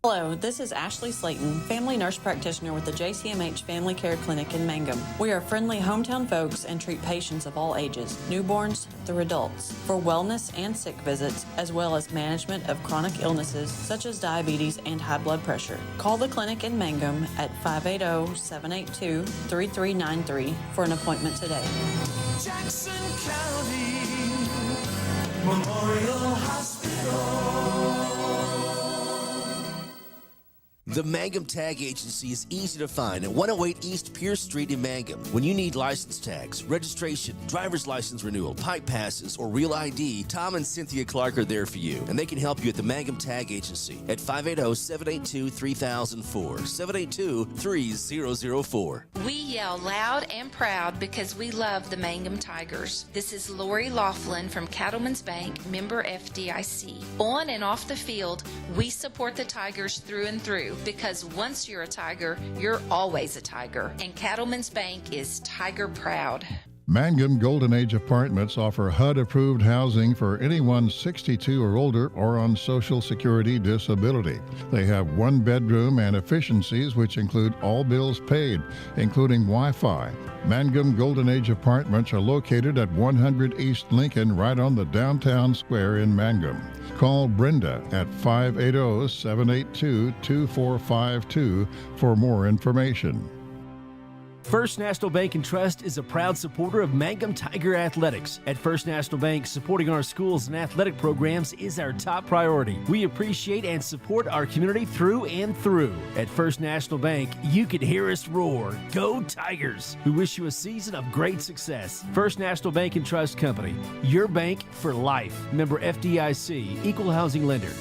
Hello, this is Ashley Slayton, family nurse practitioner with the JCMH Family Care Clinic in Mangum. We are friendly hometown folks and treat patients of all ages, newborns through adults, for wellness and sick visits, as well as management of chronic illnesses such as diabetes and high blood pressure. Call the clinic in Mangum at 580-782-3393 for an appointment today. Jackson County Memorial Hospital. The Mangum Tag Agency is easy to find at 108 East Pierce Street in Mangum. When you need license tags, registration, driver's license renewal, pipe passes, or real ID, Tom and Cynthia Clark are there for you, and they can help you at the Mangum Tag Agency at 580-782-3004, 782-3004. We yell loud and proud because we love the Mangum Tigers. This is Lori Laughlin from Cattlemen's Bank, member FDIC. On and off the field, we support the Tigers through and through, because once you're a Tiger, you're always a Tiger. And Cattlemen's Bank is Tiger proud. Mangum Golden Age Apartments offer HUD-approved housing for anyone 62 or older or on Social Security disability. They have one bedroom and efficiencies which include all bills paid, including Wi-Fi. Mangum Golden Age Apartments are located at 100 East Lincoln, right on the downtown square in Mangum. Call Brenda at 580-782-2452 for more information. First National Bank and Trust is a proud supporter of Mangum Tiger Athletics. At First National Bank, supporting our schools and athletic programs is our top priority. We appreciate and support our community through and through. At First National Bank, you can hear us roar. Go Tigers! We wish you a season of great success. First National Bank and Trust Company, your bank for life. Member FDIC, Equal Housing Lender.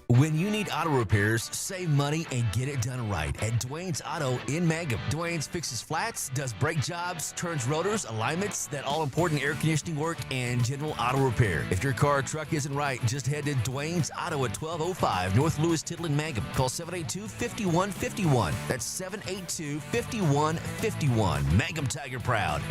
When you need auto repairs, save money and get it done right at Dwayne's Auto in Mangum. Dwayne's fixes flats, does brake jobs, turns rotors, alignments, that all-important air conditioning work, and general auto repair. If your car or truck isn't right, just head to Dwayne's Auto at 1205 North Lewis Tittle in Mangum. Call 782-5151. That's 782-5151. Mangum Tiger proud.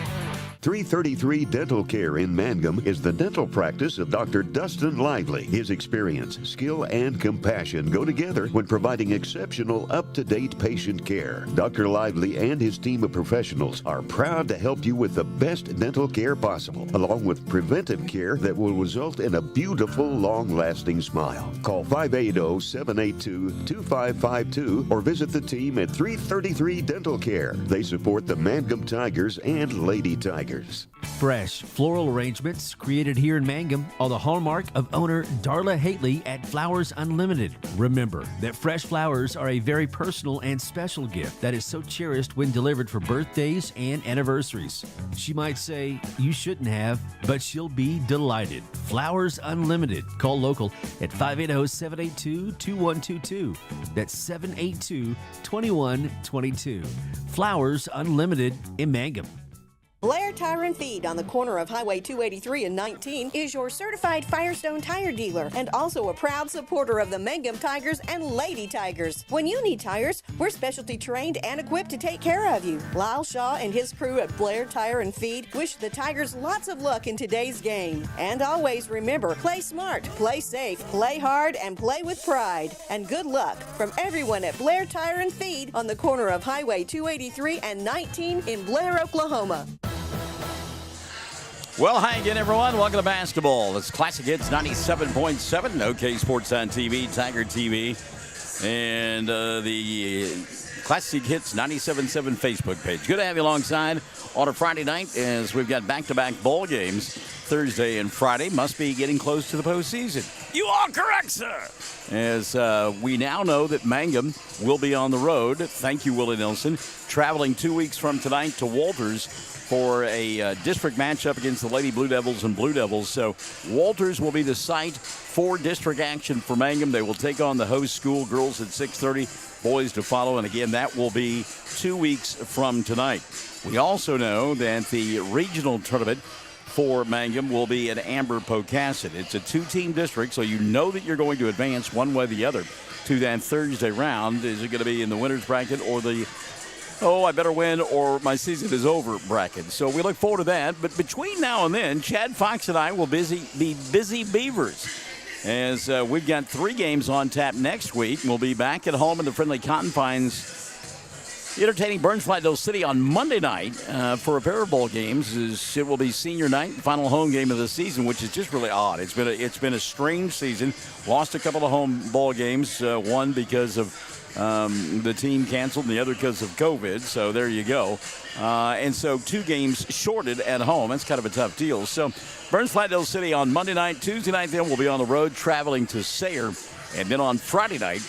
333 Dental Care in Mangum is the dental practice of Dr. Dustin Lively. His experience, skill, and compassion go together when providing exceptional, up-to-date patient care. Dr. Lively and his team of professionals are proud to help you with the best dental care possible, along with preventive care that will result in a beautiful, long-lasting smile. Call 580-782-2552 or visit the team at 333 Dental Care. They support the Mangum Tigers and Lady Tigers. Fresh floral arrangements created here in Mangum are the hallmark of owner Darla Hately at Flowers Unlimited. Remember that fresh flowers are a very personal and special gift that is so cherished when delivered for birthdays and anniversaries. She might say, you shouldn't have, but she'll be delighted. Flowers Unlimited. Call local at 580-782-2122. That's 782-2122. Flowers Unlimited in Mangum. Blair Tire and Feed on the corner of Highway 283 and 19 is your certified Firestone tire dealer and also a proud supporter of the Mangum Tigers and Lady Tigers. When you need tires, we're specialty trained and equipped to take care of you. Lyle Shaw and his crew at Blair Tire and Feed wish the Tigers lots of luck in today's game. And always remember, play smart, play safe, play hard, and play with pride. And good luck from everyone at Blair Tire and Feed on the corner of Highway 283 and 19 in Blair, Oklahoma. Well, hi again, everyone. Welcome to basketball. It's Classic Hits 97.7, OK Sports on TV, Tiger TV, and the Classic Hits 97.7 Facebook page. Good to have you alongside on a Friday night as we've got back-to-back bowl games Thursday and Friday. Must be getting close to the postseason. You are correct, sir. As we now know that Mangum will be on the road. Thank you, Willie Nelson. Traveling 2 weeks from tonight to Walters for a district matchup against the Lady Blue Devils and Blue Devils. So Walters will be the site for district action for Mangum. They will take on the host school, girls at 6:30, boys to follow. And again, that will be 2 weeks from tonight. We also know that the regional tournament for Mangum will be at Amber Pocasset. It's a two-team district, so you know that you're going to advance one way or the other to that Thursday round. Is it going to be in the winner's bracket or the I better win or my season is over bracket? So we look forward to that. But between now and then, Chad Fox and I will be busy beavers. as we've got 3 games on tap next week. We'll be back at home in the friendly confines, entertaining Burns-Flattdale City on Monday night for a pair of bowl games. It will be senior night, final home game of the season, which is just really odd. It's been a strange season. Lost a couple of home ball games, one because of the team canceled and the other because of COVID. So there you go. And so 2 games shorted at home. That's kind of a tough deal. So Burns-Flattdale City on Monday night. Tuesday night then we'll be on the road traveling to Sayre. And then on Friday night,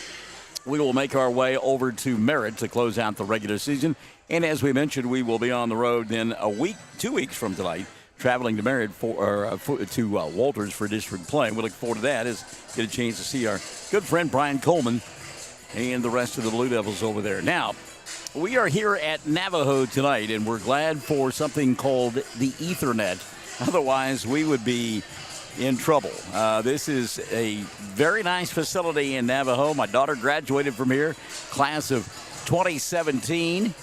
we will make our way over to Merritt to close out the regular season. And as we mentioned, we will be on the road then 2 weeks from tonight, traveling to Merritt to Walters for district play. We look forward to that, as get a chance to see our good friend Brian Coleman and the rest of the Blue Devils over there. Now, we are here at Navajo tonight, and we're glad for something called the Ethernet. Otherwise, we would be in trouble. This is a very nice facility in Navajo. My daughter graduated from here, class of 2017,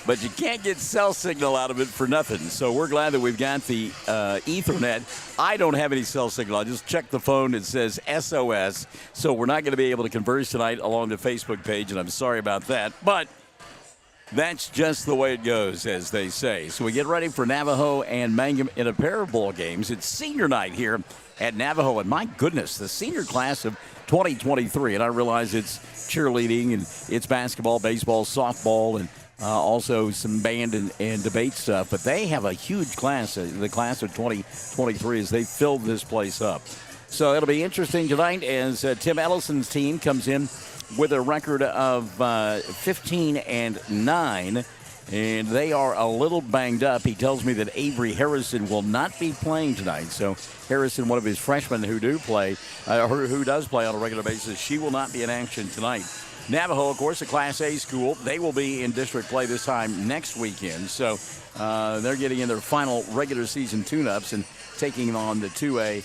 but you can't get cell signal out of it for nothing. So we're glad that we've got the Ethernet. I don't have any cell signal. I just checked the phone. It says SOS. So we're not going to be able to converse tonight along the Facebook page, and I'm sorry about that. But that's just the way it goes, as they say. So we get ready for Navajo and Mangum in a pair of bowl games. It's senior night here at Navajo, and my goodness, the senior class of 2023. And I realize it's cheerleading and it's basketball, baseball, softball, and also some band and debate stuff. But they have a huge class, the class of 2023, as they filled this place up. So it'll be interesting tonight as Tim Ellison's team comes in with a record of 15-9, and they are a little banged up. He tells me that Avery Harrison will not be playing tonight. So Harrison, one of his freshmen who does play on a regular basis, she will not be in action tonight. Navajo, of course, a Class A school. They will be in district play this time next weekend. So they're getting in their final regular season tune-ups and taking on the 2A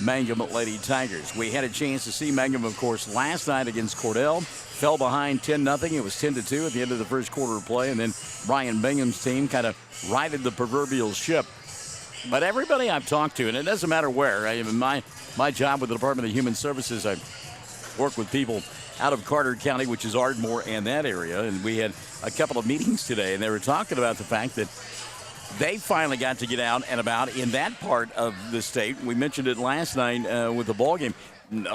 Mangum Lady Tigers. We had a chance to see Mangum, of course, last night against Cordell. Fell behind 10-0. It was 10-2 at the end of the first quarter of play. And then Brian Bingham's team kind of righted the proverbial ship. But everybody I've talked to, and it doesn't matter where, my job with the Department of Human Services, I work with people out of Carter County, which is Ardmore and that area. And we had a couple of meetings today, and they were talking about the fact that they finally got to get out and about in that part of the state. We mentioned it last night with the ball game.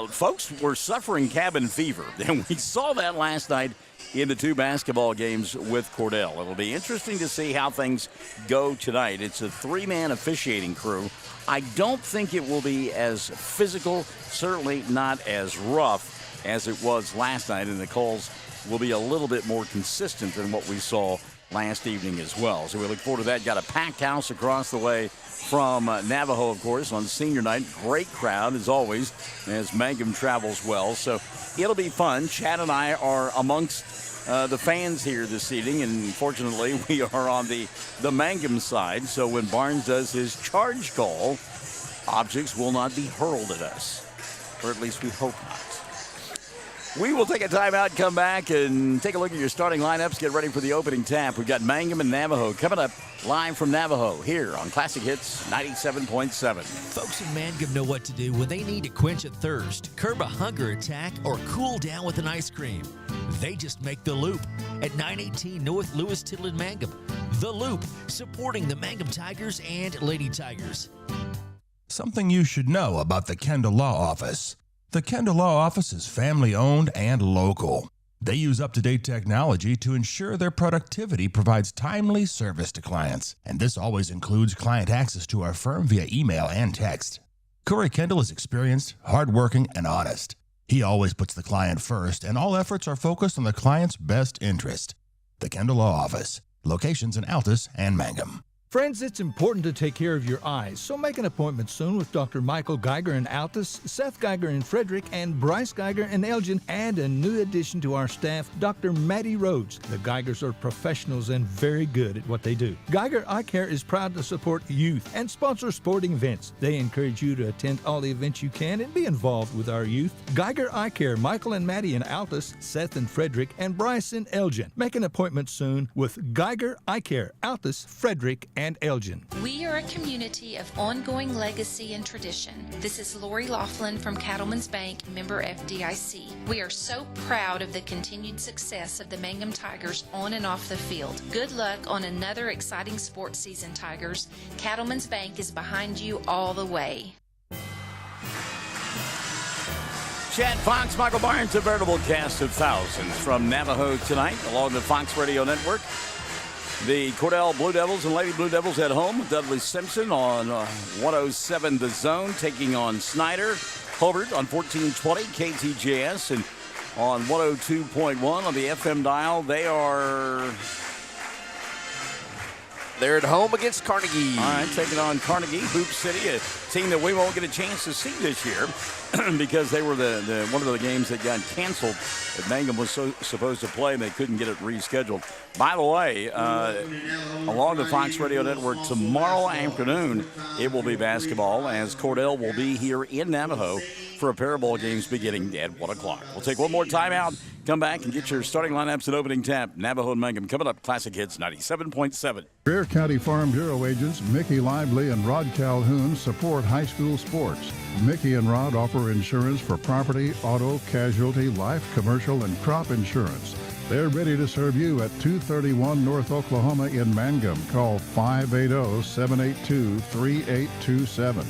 Folks were suffering cabin fever, and we saw that last night in the 2 basketball games with Cordell. It'll be interesting to see how things go tonight. It's a 3-man officiating crew. I don't think it will be as physical, certainly not as rough as it was last night, and the calls will be a little bit more consistent than what we saw last evening as well. So we look forward to that. Got a packed house across the way from Navajo, of course, on senior night. Great crowd, as always, as Mangum travels well. So it'll be fun. Chad and I are amongst the fans here this evening, and fortunately we are on the Mangum side. So when Barnes does his charge call, objects will not be hurled at us, or at least we hope not. We will take a timeout, come back, and take a look at your starting lineups. Get ready for the opening tap. We've got Mangum and Navajo coming up live from Navajo here on Classic Hits 97.7. Folks in Mangum know what to do when they need to quench a thirst, curb a hunger attack, or cool down with an ice cream. They just make the Loop at 918 North Lewis Tittle in Mangum. The Loop, supporting the Mangum Tigers and Lady Tigers. Something you should know about the Kendall Law Office. The Kendall Law Office is family-owned and local. They use up-to-date technology to ensure their productivity provides timely service to clients, and this always includes client access to our firm via email and text. Corey Kendall is experienced, hardworking, and honest. He always puts the client first, and all efforts are focused on the client's best interest. The Kendall Law Office, locations in Altus and Mangum. Friends, it's important to take care of your eyes, so make an appointment soon with Dr. Michael Geiger in Altus, Seth Geiger in Frederick, and Bryce Geiger in Elgin, and a new addition to our staff, Dr. Maddie Rhodes. The Geigers are professionals and very good at what they do. Geiger Eye Care is proud to support youth and sponsor sporting events. They encourage you to attend all the events you can and be involved with our youth. Geiger Eye Care, Michael and Maddie in Altus, Seth in Frederick, and Bryce in Elgin. Make an appointment soon with Geiger Eye Care, Altus, Frederick, and and Elgin. We are a community of ongoing legacy and tradition. This is Lori Laughlin from Cattlemen's Bank, member FDIC. We are so proud of the continued success of the Mangum Tigers on and off the field. Good luck on another exciting sports season, Tigers. Cattlemen's Bank is behind you all the way. Chad Fox, Michael Barnes, a veritable cast of thousands from Navajo tonight along the Fox Radio Network. The Cordell Blue Devils and Lady Blue Devils at home. Dudley Simpson on 107 The Zone, taking on Snyder. Hobart on 1420 KTJS, and on 102.1 on the FM dial. They're at home against Carnegie. All right, taking on Carnegie, Hoop City, a team that we won't get a chance to see this year because they were the one of the games that got canceled that Mangum was supposed to play, and they couldn't get it rescheduled. By the way, along the Fox Radio Network tomorrow afternoon, it will be basketball as Cordell will be here in Navajo for a pair of ball games beginning at 1 o'clock. We'll take one more timeout, come back, and get your starting lineups and opening tap. Navajo and Mangum coming up. Classic Hits 97.7. Greer County Farm Bureau agents Mickey Lively and Rod Calhoun support high school sports. Mickey and Rod offer insurance for property, auto, casualty, life, commercial, and crop insurance. They're ready to serve you at 231 North Oklahoma in Mangum. Call 580-782-3827.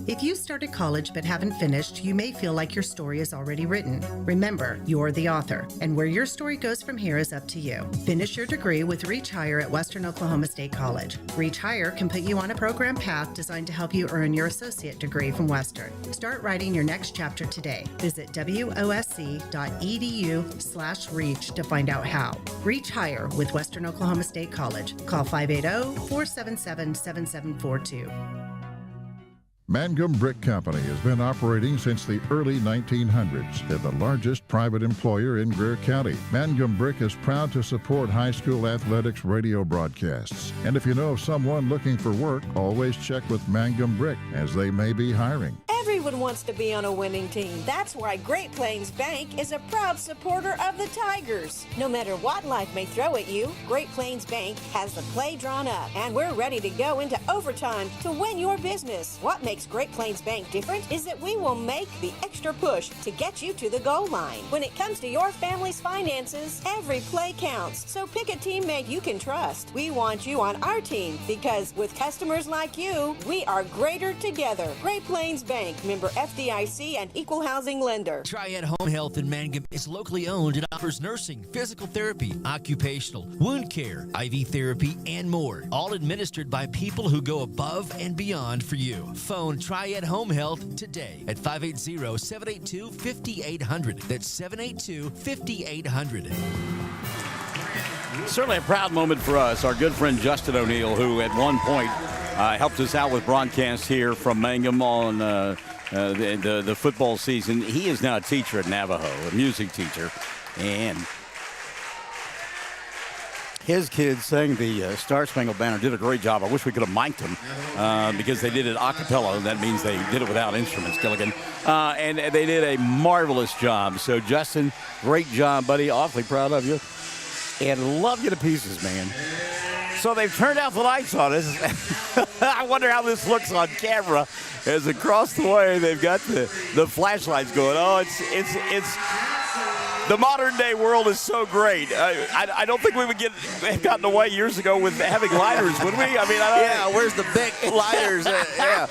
If you started college but haven't finished, you may feel like your story is already written. Remember, you're the author, and where your story goes from here is up to you. Finish your degree with Reach Higher at Western Oklahoma State College. Reach Higher can put you on a program path designed to help you earn your associate degree from Western. Start writing your next chapter today. Visit wosc.edu/reach to find out how. Reach Higher with Western Oklahoma State College. Call 580-477-7742. Mangum Brick Company has been operating since the early 1900s. They're the largest private employer in Greer County. Mangum Brick is proud to support high school athletics radio broadcasts. And if you know of someone looking for work, always check with Mangum Brick, as they may be hiring. Everyone wants to be on a winning team. That's why Great Plains Bank is a proud supporter of the Tigers. No matter what life may throw at you, Great Plains Bank has the play drawn up, and we're ready to go into overtime to win your business. What makes Great Plains Bank different is that we will make the extra push to get you to the goal line. When it comes to your family's finances, every play counts. So pick a teammate you can trust. We want you on our team because with customers like you, we are greater together. Great Plains Bank, member FDIC and equal housing lender. Triad Home Health in Mangum is locally owned and offers nursing, physical therapy, occupational, wound care, IV therapy, and more. All administered by people who go above and beyond for you. Phone Triad Home Health today at 580-782-5800. That's 782-5800. Certainly a proud moment for us. Our good friend Justin O'Neill, who at one point helped us out with broadcasts here from Mangum on the football season. He is now a teacher at Navajo, a music teacher, and his kids sang the Star Spangled Banner, did a great job. I wish we could have mic'd them because they did it a cappella. That means they did it without instruments, Gilligan. And they did a marvelous job. So, Justin, great job, buddy. Awfully proud of you. And love you to pieces, man. So they've turned out the lights on us. I wonder how this looks on camera as across the way they've got the flashlights going. Oh, it's the modern day world is so great. I don't think we would have gotten away years ago with having lighters, would we? I mean, yeah, where's the big lighters? Yeah,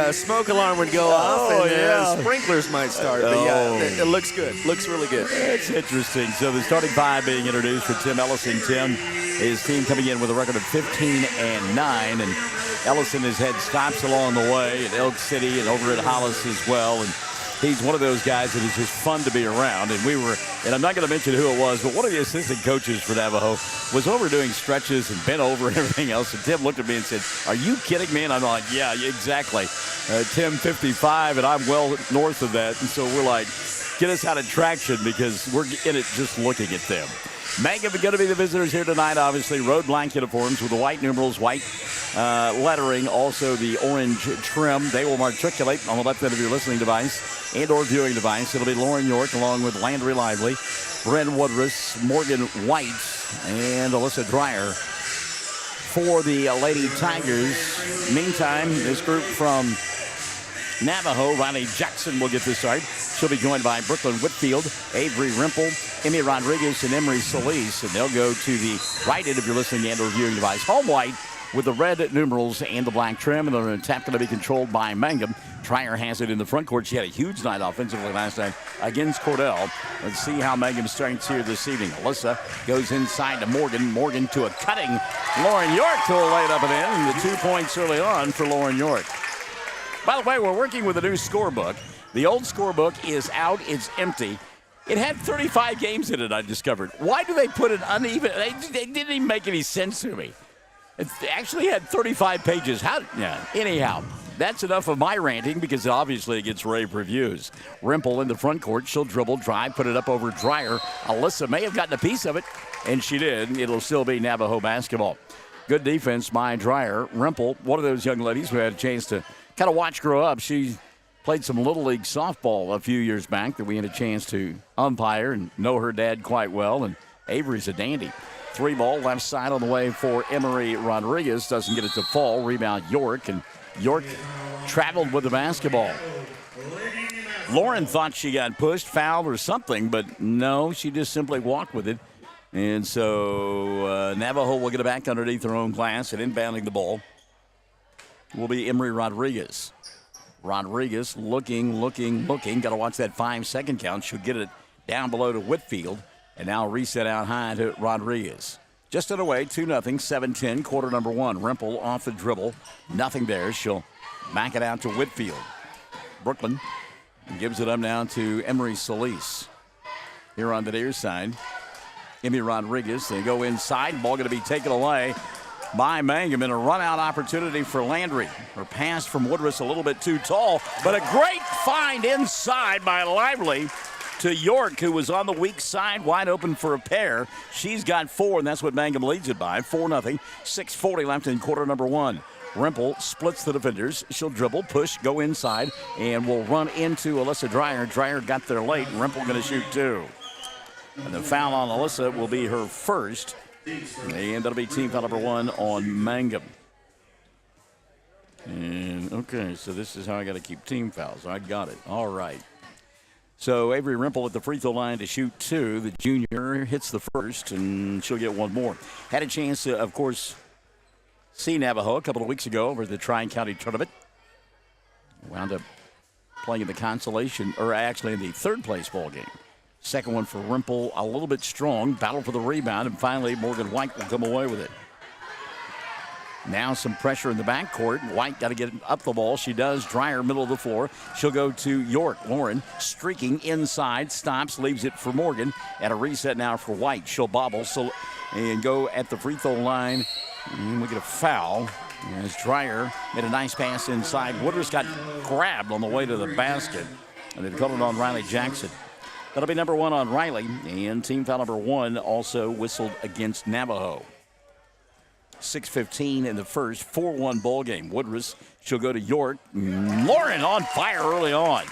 the smoke alarm would go off, and sprinklers might start. But yeah, it looks good. Looks really good. It's interesting. So the starting five being introduced for Tim Ellison. Tim, his team coming in with a record of 15-9, and Ellison has had stops along the way at Elk City and over at Hollis as well. And he's one of those guys that is just fun to be around. And I'm not going to mention who it was, but one of the assistant coaches for Navajo was over doing stretches and bent over and everything else. And Tim looked at me and said, "Are you kidding me?" And I'm like, "Yeah, exactly." Tim 55, and I'm well north of that. And so we're like, get us out of traction because we're in it just looking at them. Mangum are going to be the visitors here tonight, obviously. Road blank uniforms with the white numerals, white lettering, also the orange trim. They will matriculate on the left end of your listening device and or viewing device. It'll be Lauren York along with Landry Lively, Brent Woodruss, Morgan White, and Alyssa Dreyer for the Lady Tigers. Meantime, this group from Navajo, Riley Jackson will get this start. She'll be joined by Brooklyn Whitfield, Avery Rimple, Emmy Rodriguez, and Emery Solis. And they'll go to the right end of your listening and reviewing device. Home white with the red numerals and the black trim. And the tap going to be controlled by Mangum. Trier has it in the front court. She had a huge night offensively last night against Cordell. Let's see how Mangum starts here this evening. Alyssa goes inside to Morgan. Morgan to a cutting Lauren York, who will lay it up and in. And the 2 points early on for Lauren York. By the way, we're working with a new scorebook. The old scorebook is out. It's empty. It had 35 games in it, I discovered. Why do they put it uneven? They didn't even make any sense to me. It actually had 35 pages. Anyhow, that's enough of my ranting because obviously it gets rave reviews. Rimple in the front court. She'll dribble, drive, put it up over Dreyer. Alyssa may have gotten a piece of it, and she did. It'll still be Navajo basketball. Good defense by Dreyer. Rimple, one of those young ladies who had a chance to kind of watch grow up. She played some Little League softball a few years back that we had a chance to umpire and know her dad quite well. And Avery's a dandy. 3 ball left side on the way for Emery Rodriguez. Doesn't get it to fall. Rebound York. And York traveled with the basketball. Lauren thought she got pushed, fouled, or something, but no, she just simply walked with it. And so Navajo will get it back underneath their own glass and inbounding the ball will be Emery Rodriguez. Rodriguez looking. Got to watch that 5-second count. She'll get it down below to Whitfield. And now reset out high to Rodriguez. Just underway, 2-0, 7-10, quarter number 1. Rimple off the dribble. Nothing there. She'll back it out to Whitfield. Brooklyn gives it up now to Emery Solis. Here on the near side, Emmy Rodriguez. They go inside. Ball going to be taken away by Mangum in a run-out opportunity for Landry. Her pass from Woodruss a little bit too tall, but a great find inside by Lively to York, who was on the weak side, wide open for a pair. She's got 4, and that's what Mangum leads it by, 4-0. 6:40 left in quarter number 1. Rimple splits the defenders. She'll dribble, push, go inside, and will run into Alyssa Dreyer. Dreyer got there late. Rimple going to shoot 2. And the foul on Alyssa will be her first. And that'll be team foul number 1 on Mangum. And okay, so this is how I got to keep team fouls. I got it. All right. So Avery Rimple at the free throw line to shoot 2. The junior hits the first, and she'll get 1 more. Had a chance to, of course, see Navajo a couple of weeks ago over at the Tri-County Tournament. Wound up playing in the consolation, or actually in the third-place ball game. Second one for Rimple, a little bit strong. Battle for the rebound, and finally Morgan White will come away with it. Now some pressure in the backcourt. White got to get up the ball. She does. Dreyer, middle of the floor. She'll go to York. Lauren streaking inside, stops, leaves it for Morgan. At a reset now for White. She'll bobble and go at the free throw line. And we get a foul as Dreyer made a nice pass inside. Woodruss got grabbed on the way to the basket, and they've called it on Riley Jackson. That'll be number 1 on Riley, and team foul number 1 also whistled against Navajo. 6:15 in the first, 4-1 ball game. Woodruss, she'll go to York. Lauren on fire early on.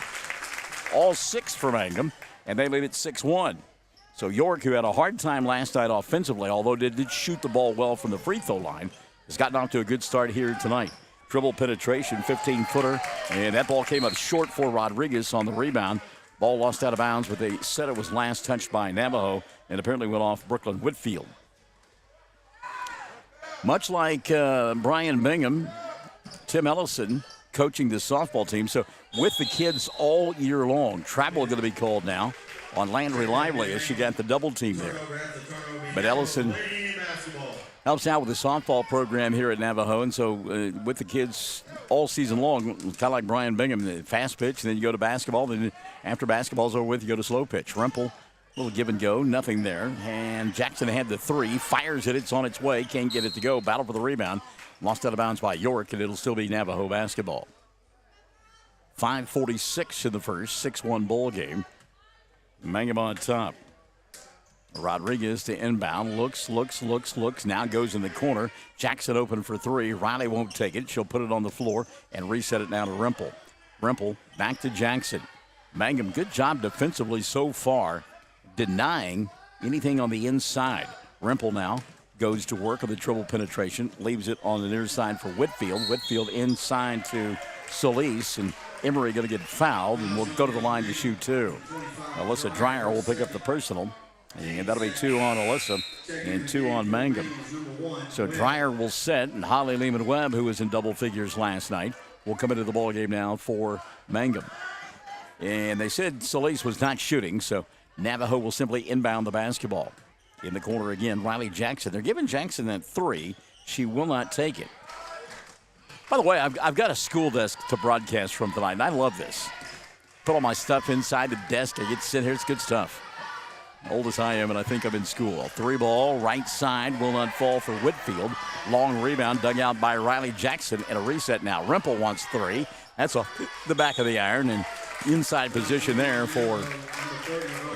All 6 for Mangum, and they lead it 6-1. So York, who had a hard time last night offensively, although did shoot the ball well from the free throw line, has gotten off to a good start here tonight. Dribble penetration, 15-footer, and that ball came up short for Rodriguez on the rebound. Ball lost out of bounds, but they said it was last touched by Navajo and apparently went off Brooklyn Whitfield. Much like Brian Bingham, Tim Ellison coaching the softball team. So with the kids all year long, travel going to be called now on Landry Lively as she got the double team there. But Ellison helps out with the softball program here at Navajo. And so with the kids all season long, kind of like Brian Bingham, the fast pitch, and then you go to basketball. Then after basketball's over with, you go to slow pitch. Rimple, little give and go, nothing there. And Jackson had the 3, fires it, it's on its way, can't get it to go. Battle for the rebound. Lost out of bounds by York, and it'll still be Navajo basketball. 5:46 in the first, 6-1 ball game. Mangum on top. Rodriguez to inbound, looks, now goes in the corner. Jackson open for 3. Riley won't take it. She'll put it on the floor and reset it now to Rimple. Rimple back to Jackson. Mangum, good job defensively so far, denying anything on the inside. Rimple now goes to work on the triple penetration, leaves it on the near side for Whitfield. Whitfield inside to Solis, and Emery going to get fouled, and will go to the line to shoot two. Alyssa Dreyer will pick up the personal, and that'll be 2 on Alyssa and 2 on Mangum. So Dreyer will set, and Holly Lehman-Webb, who was in double figures last night, will come into the ball game now for Mangum. And they said Solis was not shooting, so Navajo will simply inbound the basketball. In the corner again, Riley Jackson. They're giving Jackson that 3. She will not take it. By the way, I've got a school desk to broadcast from tonight, and I love this. Put all my stuff inside the desk. I get to sit here. It's good stuff. Old as I am, and I think I'm in school. 3 ball, right side, will not fall for Whitfield. Long rebound dug out by Riley Jackson, and a reset now. Rempel wants 3. That's off the back of the iron, and inside position there for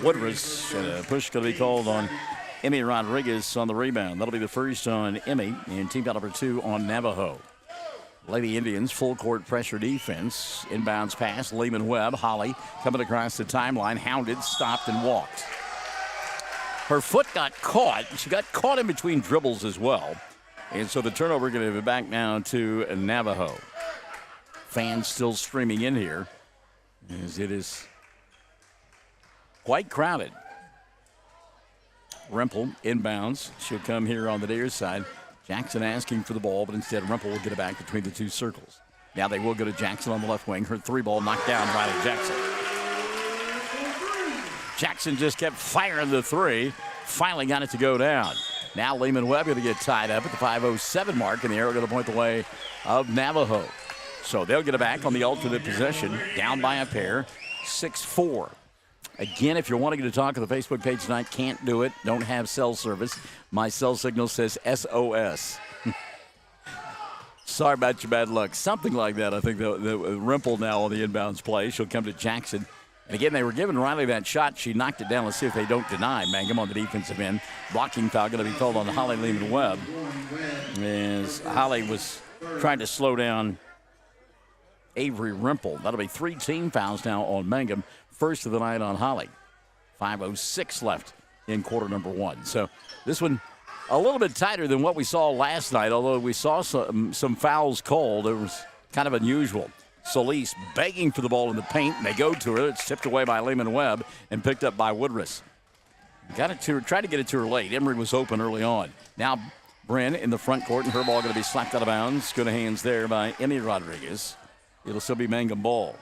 Woodruss. And a push going to be called on Emmy Rodriguez on the rebound. That'll be the first on Emmy, and team foul number 2 on Navajo. Lady Indians, full court pressure defense. Inbounds pass, Lehman-Webb. Holly coming across the timeline, hounded, stopped, and walked. Her foot got caught. She got caught in between dribbles as well. And so the turnover going to be back now to Navajo. Fans still streaming in here as it is quite crowded. Rempel inbounds. She'll come here on the near side. Jackson asking for the ball, but instead Rempel will get it back between the 2 circles. Now they will go to Jackson on the left wing. Her 3 ball knocked down Riley Jackson. Jackson just kept firing the 3. Finally got it to go down. Now Lehman-Webb going to get tied up at the 5:07 mark, and the arrow going to point the way of Navajo. So they'll get it back on the alternate possession. Down by a pair, 6-4. Again, if you're wanting to talk on the Facebook page tonight, can't do it. Don't have cell service. My cell signal says SOS. Sorry about your bad luck. Something like that. I think the Rempel now on the inbounds play. She'll come to Jackson. And again, they were giving Riley that shot. She knocked it down. Let's see if they don't deny. Mangum on the defensive end. Blocking foul going to be called on Holly Lehman-Webb. As Holly was trying to slow down Avery Rempel. That'll be 3 team fouls now on Mangum. First of the night on Holly. 5:06 left in quarter number 1. So this one a little bit tighter than what we saw last night, although we saw some fouls called. It was kind of unusual. Solis begging for the ball in the paint, and they go to her. It's tipped away by Lehman-Webb and picked up by Woodruss. Got it to her, tried to get it to her late. Emery was open early on. Now Bryn in the front court, and her ball going to be slapped out of bounds. Good hands there by Emmy Rodriguez. It'll still be Mangum ball.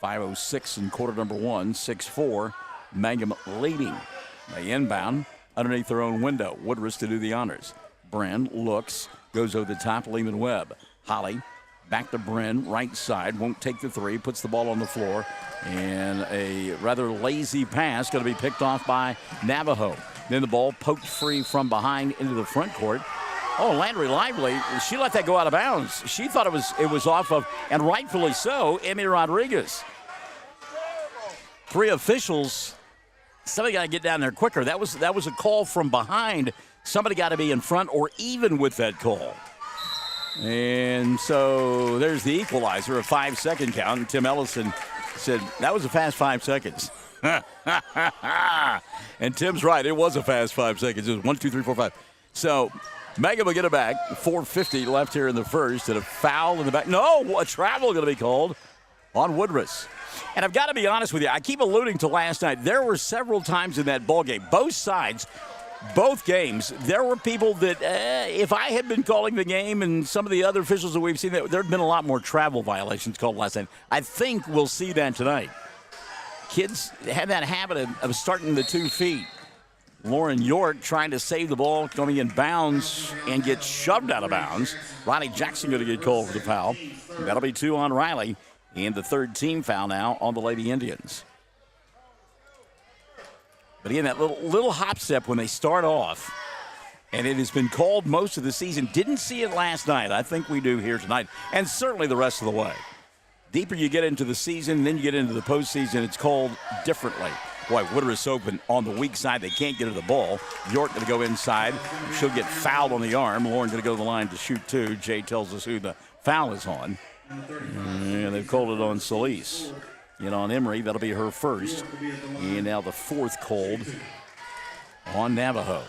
5:06 in quarter number 1, 6-4. Mangum leading. They inbound underneath their own window. Woodruss to do the honors. Bryn looks, goes over the top, Lehman-Webb. Holly back to Bryn, right side, won't take the 3, puts the ball on the floor, and a rather lazy pass going to be picked off by Navajo. Then the ball poked free from behind into the front court. Oh, Landry Lively, she let that go out of bounds. She thought it was off of, and rightfully so, Emmy Rodriguez. 3 officials, somebody got to get down there quicker. That was a call from behind. Somebody got to be in front or even with that call. And so there's the equalizer, a 5-second count. And Tim Ellison said, that was a fast 5 seconds. And Tim's right, it was a fast 5 seconds. It was 1, 2, 3, 4, 5. So Mangum will get it back. 4:50 left here in the first, and a foul in the back. No, a travel going to be called on Woodruss. And I've got to be honest with you, I keep alluding to last night. There were several times in that ball game, both sides, both games, there were people that, if I had been calling the game and some of the other officials that we've seen, there had been a lot more travel violations called last night. I think we'll see that tonight. Kids have that habit of starting the 2 feet. Lauren York trying to save the ball, coming in bounds and gets shoved out of bounds. Riley Jackson going to get called for the foul. That'll be 2 on Riley, and the 3rd team foul now on the Lady Indians. But again, that little hop step when they start off, and it has been called most of the season. Didn't see it last night. I think we do here tonight, and certainly the rest of the way. Deeper you get into the season, then you get into the postseason, it's called differently. Boy, Woodruss open on the weak side. They can't get her the ball. York going to go inside. She'll get fouled on the arm. Lauren going to go to the line to shoot 2. Jay tells us who the foul is on. And they've called it on Solis. And on Emery, that'll be her first. And now the 4th called on Navajo.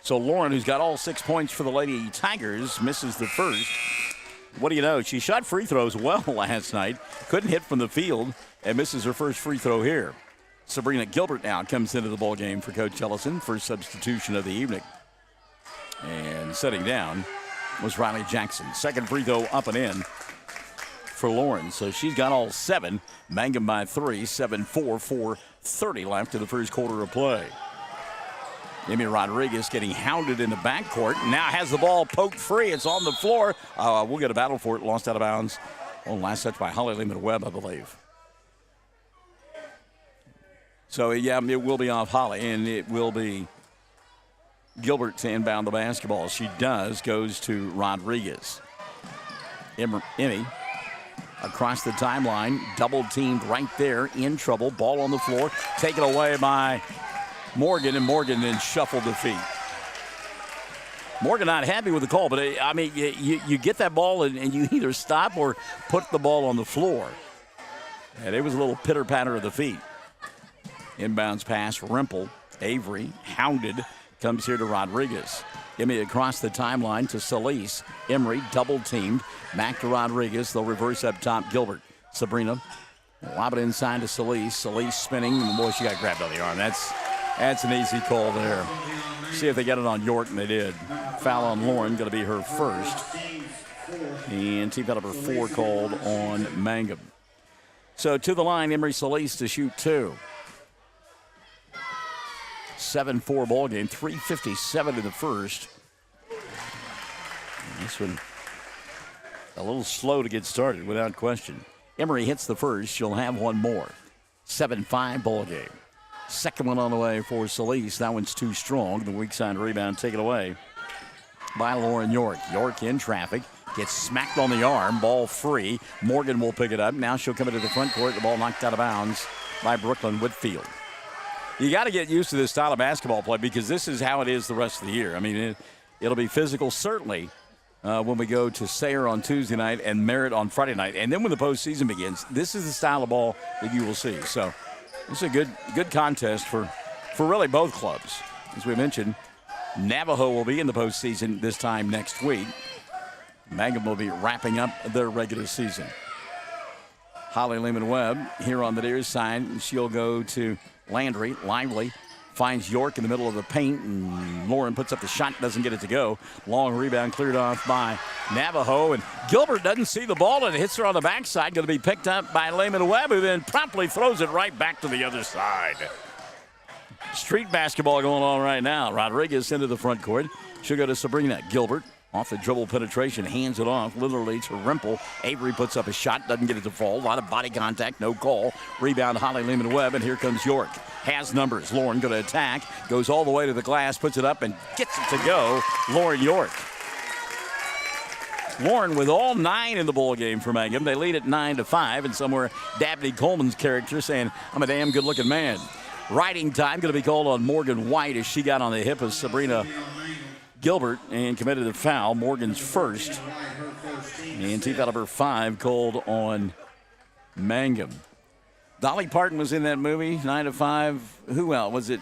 So Lauren, who's got all 6 points for the Lady Tigers, misses the first. What do you know? She shot free throws well last night. Couldn't hit from the field and misses her first free throw here. Sabrina Gilbert now comes into the ball game for Coach Ellison, first substitution of the evening. And setting down was Riley Jackson. Second free throw up and in for Lauren. So she's got all 7. Mangum by 3, 7-4, 4:30 left in the first quarter of play. Amy Rodriguez getting hounded in the backcourt. Now has the ball poked free. It's on the floor. We'll get a battle for it. Lost out of bounds. Last touch by Holly Lehman-Webb, I believe. So, yeah, it will be off Holly, and it will be Gilbert to inbound the basketball. She does, goes to Rodriguez. Emmy across the timeline, double-teamed right there, in trouble. Ball on the floor, taken away by Morgan, and Morgan then shuffled the feet. Morgan not happy with the call, but, I mean, you get that ball and you either stop or put the ball on the floor. And it was a little pitter-patter of the feet. Inbounds pass, Rimple, Avery, hounded, comes here to Rodriguez. Emmy across the timeline to Solis. Emery double-teamed, back to Rodriguez. They'll reverse up top, Gilbert. Sabrina, lob it inside to Solis. Solis spinning, and boy, she got grabbed on the arm. That's an easy call there. See if they get it on York, and they did. Foul on Lauren, going to be her first. And team foul number 4 called on Mangum. So to the line, Emery Solis to shoot 2. 7-4 ball game, 3:57 in the first. And this one a little slow to get started, without question. Emery hits the first. She'll have one more. 7-5 ball game. Second one on the way for Solis. That one's too strong. The weak side rebound taken away by Lauren York. York in traffic. Gets smacked on the arm. Ball free. Morgan will pick it up. Now she'll come into the front court. The ball knocked out of bounds by Brooklyn Whitfield. You got to get used to this style of basketball play because this is how it is the rest of the year. I mean, it'll be physical, certainly, when we go to Sayre on Tuesday night and Merritt on Friday night. And then when the postseason begins, this is the style of ball that you will see. So it's a good contest for really both clubs. As we mentioned, Navajo will be in the postseason this time next week. Mangum will be wrapping up their regular season. Holly Lehman-Webb here on the near side. She'll go to Landry. Lively finds York in the middle of the paint, and Lauren puts up the shot, doesn't get it to go. Long rebound cleared off by Navajo, and Gilbert doesn't see the ball, and it hits her on the backside. Going to be picked up by Lehman-Webb, who then promptly throws it right back to the other side. Street basketball going on right now. Rodriguez into the front court. She'll go to Sabrina Gilbert. Off the dribble penetration, hands it off literally to Rimple. Avery puts up a shot, doesn't get it to fall. A lot of body contact, no call. Rebound, Holly Lehman-Webb, and here comes York. Has numbers. Lauren going to attack, goes all the way to the glass, puts it up, and gets it to go. Lauren York. Lauren with all 9 in the ball game for Mangum. They lead at 9-5, and somewhere Dabney Coleman's character saying, I'm a damn good-looking man. Riding time going to be called on Morgan White as she got on the hip of Sabrina Gilbert and committed a foul. Morgan's first. And team foul number 5 called on Mangum. Dolly Parton was in that movie, 9-5. Who else? Was it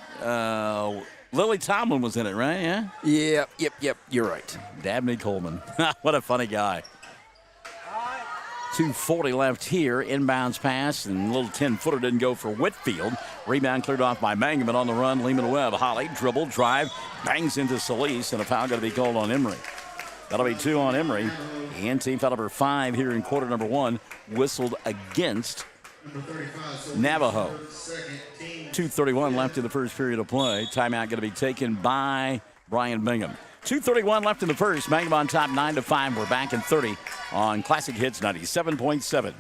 Lily Tomlin was in it, right? Yeah? Yep. You're right. Dabney Coleman. What a funny guy. 2:40 left here. Inbounds pass, and a little 10-footer didn't go for Whitfield. Rebound cleared off by Mangum, and on the run, Lehman-Webb. Holly, dribble, drive, bangs into Solis, and a foul going to be called on Emery. That'll be 2 on Emery. And team foul number 5 here in quarter number 1, whistled against Navajo. 2:31 left in the first period of play. Timeout going to be taken by Brian Bingham. 2:31 left in the first. Mangum on top, 9-5. We're back in 30 on Classic Hits 97.7.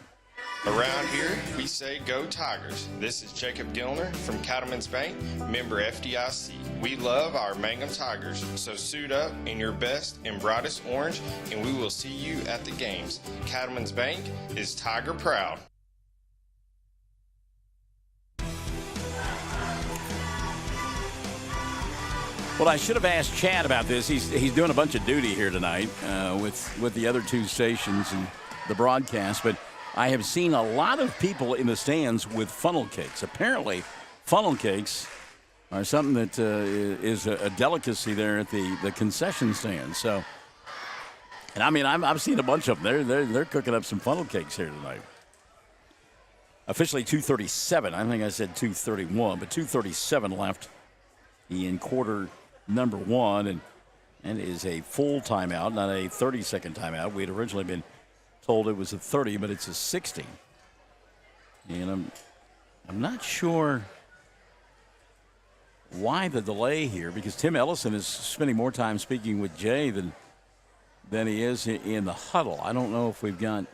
Around here, we say go Tigers. This is Jacob Gilner from Cattlemen's Bank, member FDIC. We love our Mangum Tigers, so suit up in your best and brightest orange, and we will see you at the games. Cattlemen's Bank is Tiger proud. Well, I should have asked Chad about this. He's doing a bunch of duty here tonight with the other 2 stations and the broadcast. But I have seen a lot of people in the stands with funnel cakes. Apparently, funnel cakes are something that is a delicacy there at the concession stand. So, and I mean, I've seen a bunch of them. They're cooking up some funnel cakes here tonight. Officially 2:37. I think I said 2:31, but 2:37 left in quarter number one, and it is a full timeout, not a 30-second timeout. We had originally been told it was a 30, but it's a 60. And I'm not sure why the delay here, because Tim Ellison is spending more time speaking with Jay than he is in the huddle. I don't know if we've got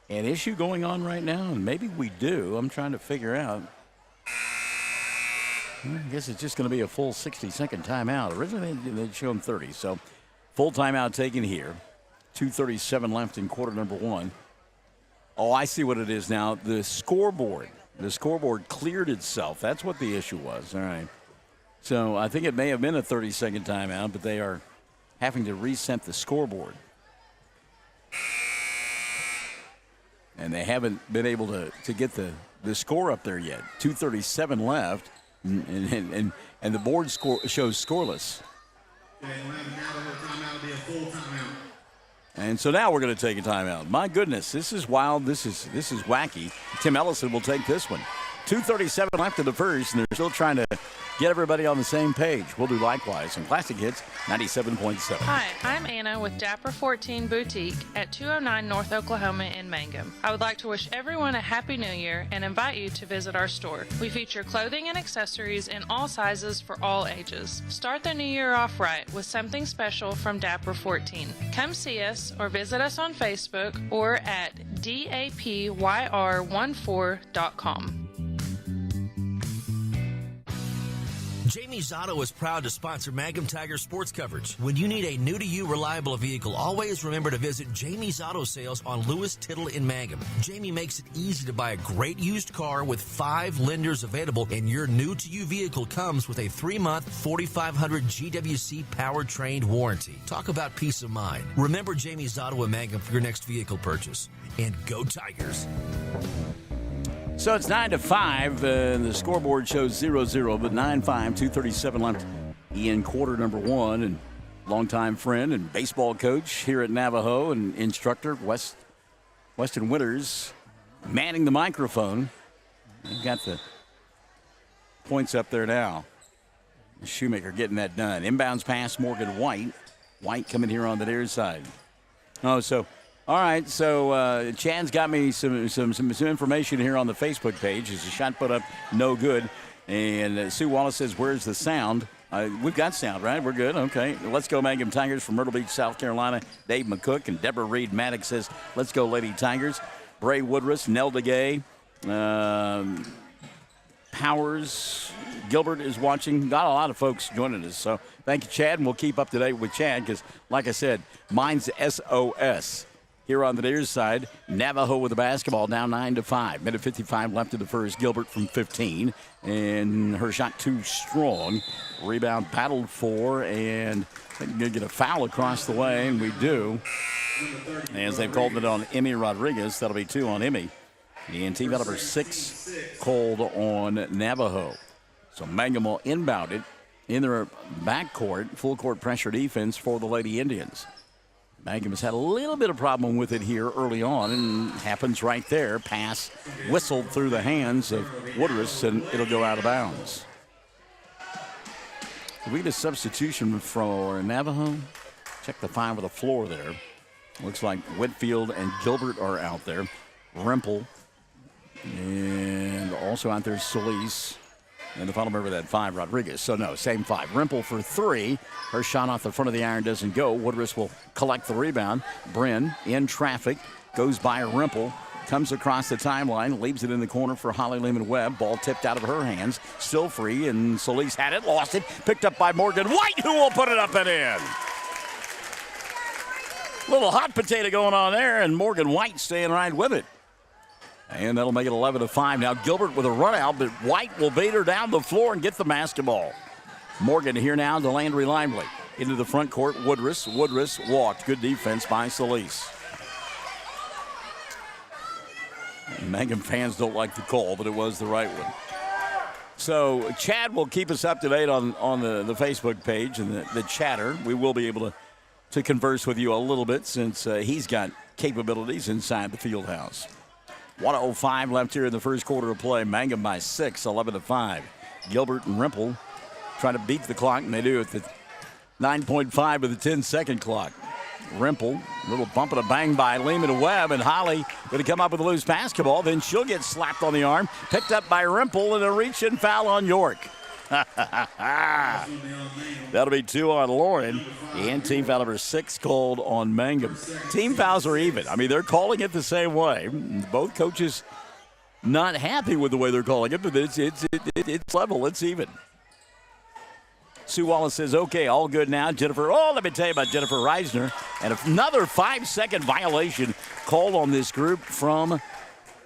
an issue going on right now, and maybe we do. I'm trying to figure out. I guess it's just going to be a full 60-second timeout. Originally, they'd show him 30, so full timeout taken here. 2:37 left in quarter number one. Oh, I see what it is now. The scoreboard cleared itself. That's what the issue was. All right. So I think it may have been a 30-second timeout, but they are having to reset the scoreboard. And they haven't been able to get the score up there yet. 2:37 left, and the board shows scoreless. Okay, we'll have a Navajo timeout. It'll be a full timeout. And so now we're going to take a timeout. My goodness, this is wild. This is wacky. Tim Ellison will take this one. 2:37 left in the first, and they're still trying to get everybody on the same page. We'll do likewise on Classic Hits 97.7. Hi, I'm Anna with Dapper 14 Boutique at 209 North Oklahoma in Mangum. I would like to wish everyone a Happy New Year and invite you to visit our store. We feature clothing and accessories in all sizes for all ages. Start the new year off right with something special from Dapper 14. Come see us or visit us on Facebook or at dapyr14.com. Jamie's Auto is proud to sponsor Mangum Tiger sports coverage. When you need a new-to-you reliable vehicle, always remember to visit Jamie's Auto Sales on Lewis Tittle in Mangum. Jamie makes it easy to buy a great used car with 5 lenders available, and your new-to-you vehicle comes with a 3-month 4,500 GWC powertrain warranty. Talk about peace of mind. Remember Jamie's Auto in Mangum for your next vehicle purchase. And go Tigers! So it's 9-5. The scoreboard shows 0-0, but 9-5, 2:37 left in quarter number one. And longtime friend and baseball coach here at Navajo and instructor Weston Winters manning the microphone. They've got the points up there now. Shoemaker getting that done. Inbounds pass, Morgan White. White coming here on the near side. All right, so Chad's got me some information here on the Facebook page. There's a shot put up, no good. And Sue Wallace says, where's the sound? We've got sound, right? We're good. Okay. Let's go Mangum Tigers from Myrtle Beach, South Carolina. Dave McCook and Deborah Reed Maddox says, let's go Lady Tigers. Bray Woodruss, Nelda Gay, Powers, Gilbert is watching. Got a lot of folks joining us. So thank you, Chad, and we'll keep up to date with Chad because, like I said, mine's SOS. Here on the near side, Navajo with the basketball, down 9-5. Minute 55 left in the first. Gilbert from 15, and her shot too strong. Rebound battled for, and they're going to get a foul across the way, and we do. As they've called it on Emmy Rodriguez, that'll be 2 on Emmy. And team number 6 called on Navajo. So Mangum will inbound it in their backcourt, full court pressure defense for the Lady Indians. Mangum has had a little bit of problem with it here early on, and happens right there. Pass whistled through the hands of Woodruss, and it'll go out of bounds. We get a substitution for Navajo. Check the 5 of the floor there. Looks like Whitfield and Gilbert are out there. Rempel, and also out there Solis. And the final member of that 5, Rodriguez. So, no, same 5. Rempel for 3. Her shot off the front of the iron doesn't go. Woodruss will collect the rebound. Bryn in traffic. Goes by Rempel. Comes across the timeline. Leaves it in the corner for Holly Lehman-Webb. Ball tipped out of her hands. Still free. And Solis had it. Lost it. Picked up by Morgan White, who will put it up and in. Little hot potato going on there. And Morgan White staying right with it. And that'll make it 11-5. Now Gilbert with a run out, but White will beat her down the floor and get the basketball. Morgan here now to Landry Lively. Into the front court, Woodruss. Woodruss walked. Good defense by Solis. Mangum fans don't like the call, but it was the right one. So Chad will keep us up to date on the Facebook page and the chatter. We will be able to converse with you a little bit since he's got capabilities inside the field house. 1:05 left here in the first quarter of play. Mangum by 6, 11-5. Gilbert and Rimple trying to beat the clock, and they do at the 9.5 of the 10-second clock. Rimple, a little bump and a bang by Lehman Webb, and Holly going to come up with a loose basketball. Then she'll get slapped on the arm, picked up by Rimple, and a reach-in foul on York. That'll be 2 on Lauren, and team foul number 6 called on Mangum. Team fouls are even. I mean, they're calling it the same way. Both coaches not happy with the way they're calling it, but it's level. It's even. Sue Wallace says, okay, all good now. Jennifer, let me tell you about Jennifer Reisner. And another 5-second violation called on this group from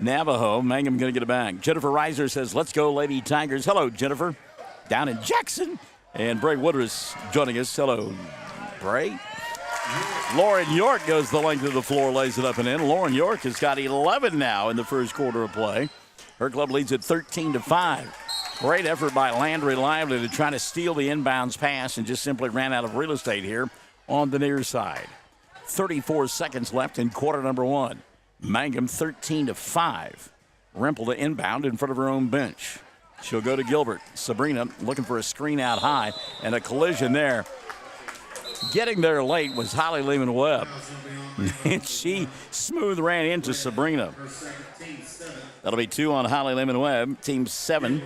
Navajo. Mangum going to get it back. Jennifer Reisner says, let's go, Lady Tigers. Hello, Jennifer. Down in Jackson. And Bray Woodruss joining us. Hello, Bray. Lauren York goes the length of the floor, lays it up and in. Lauren York has got 11 now in the first quarter of play. Her club leads at 13-5. Great effort by Landry Lively to try to steal the inbounds pass and just simply ran out of real estate here on the near side. 34 seconds left in quarter number 1. Mangum 13-5. Rimple to inbound in front of her own bench. She'll go to Gilbert. Sabrina looking for a screen out high and a collision there. Getting there late was Holly Lehman Webb. And she smooth ran into Sabrina. That'll be 2 on Holly Lehman Webb, team 7.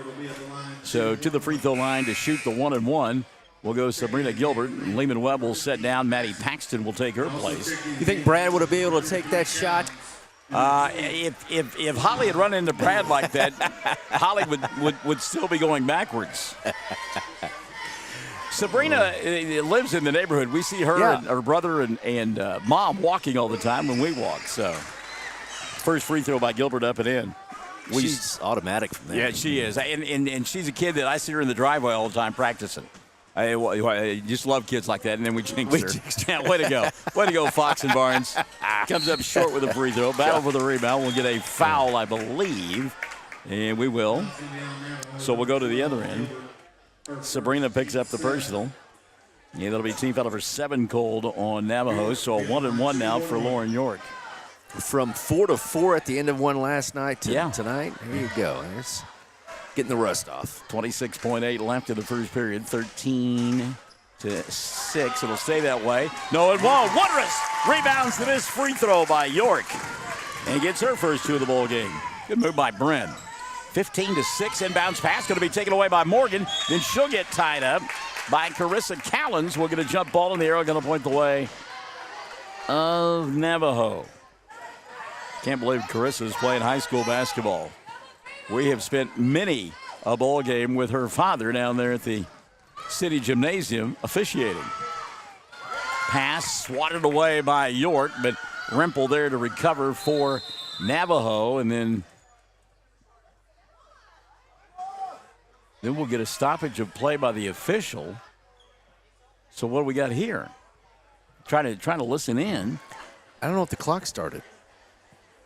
So to the free throw line to shoot the 1-and-1 will go Sabrina Gilbert. And Lehman Webb will set down. Maddie Paxton will take her place. You think Brad would have been able to take that shot? If Holly had run into Brad like that, Holly would still be going backwards. Sabrina lives in the neighborhood. We see her and her brother and mom walking all the time when we walk. So first free throw by Gilbert up and in. She's automatic from there. Yeah, she is. And she's a kid that I see her in the driveway all the time practicing. I just love kids like that, and then we jinx her. Yeah, way to go. Way to go, Fox and Barnes. Comes up short with a free throw. Battle for the rebound. We'll get a foul, I believe. And we will. So we'll go to the other end. Sabrina picks up the personal. Yeah, that'll be team foul number 7 called on Navajo. So a 1-and-1 now for Lauren York. From 4-4 at the end of one last night to tonight. There you go. There's getting the rust off. 26.8 left in the first period. 13-6. It'll stay that way. No, it won't. Woodruss rebounds to this free throw by York. And gets her first 2 of the ball game. Good move by Bren. 15-6 inbounds pass. Going to be taken away by Morgan. Then she'll get tied up by Carissa Callens. We'll get a jump ball in the air. Going to point the way of Navajo. Can't believe Carissa is playing high school basketball. We have spent many a ball game with her father down there at the City Gymnasium officiating. Pass swatted away by York, but Rimple there to recover for Navajo, and then we'll get a stoppage of play by the official. So what do we got here? Trying to listen in. I don't know if the clock started.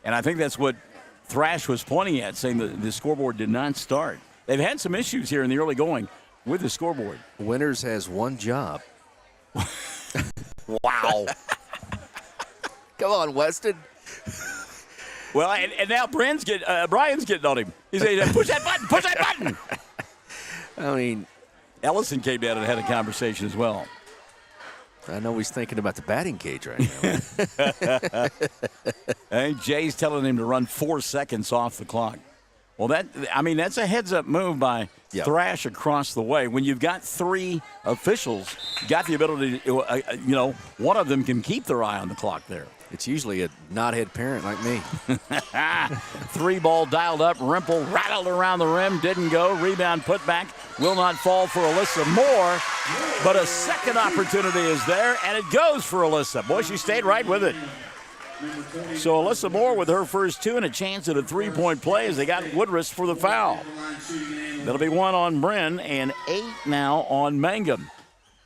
And I think that's what Thrash was pointing at, saying that the scoreboard did not start. They've had some issues here in the early going with the scoreboard. Winters has one job. Wow. Come on, Weston. Well, and now Brian's getting on him. He's saying, push that button. I mean, Ellison came down and had a conversation as well. I know he's thinking about the batting cage right now. I think Jay's telling him to run 4 seconds off the clock. Well, that's a heads-up move by Thrash across the way. When you've got 3 officials, you got the ability to, one of them can keep their eye on the clock there. It's usually a knothead parent like me. 3 ball dialed up. Rimple rattled around the rim. Didn't go. Rebound put back. Will not fall for Alyssa Moore. But a second opportunity is there, and it goes for Alyssa. Boy, she stayed right with it. So Alyssa Moore with her first 2 and a chance at a 3-point play as they got Woodruss for the foul. That'll be 1 on Bryn and 8 now on Mangum.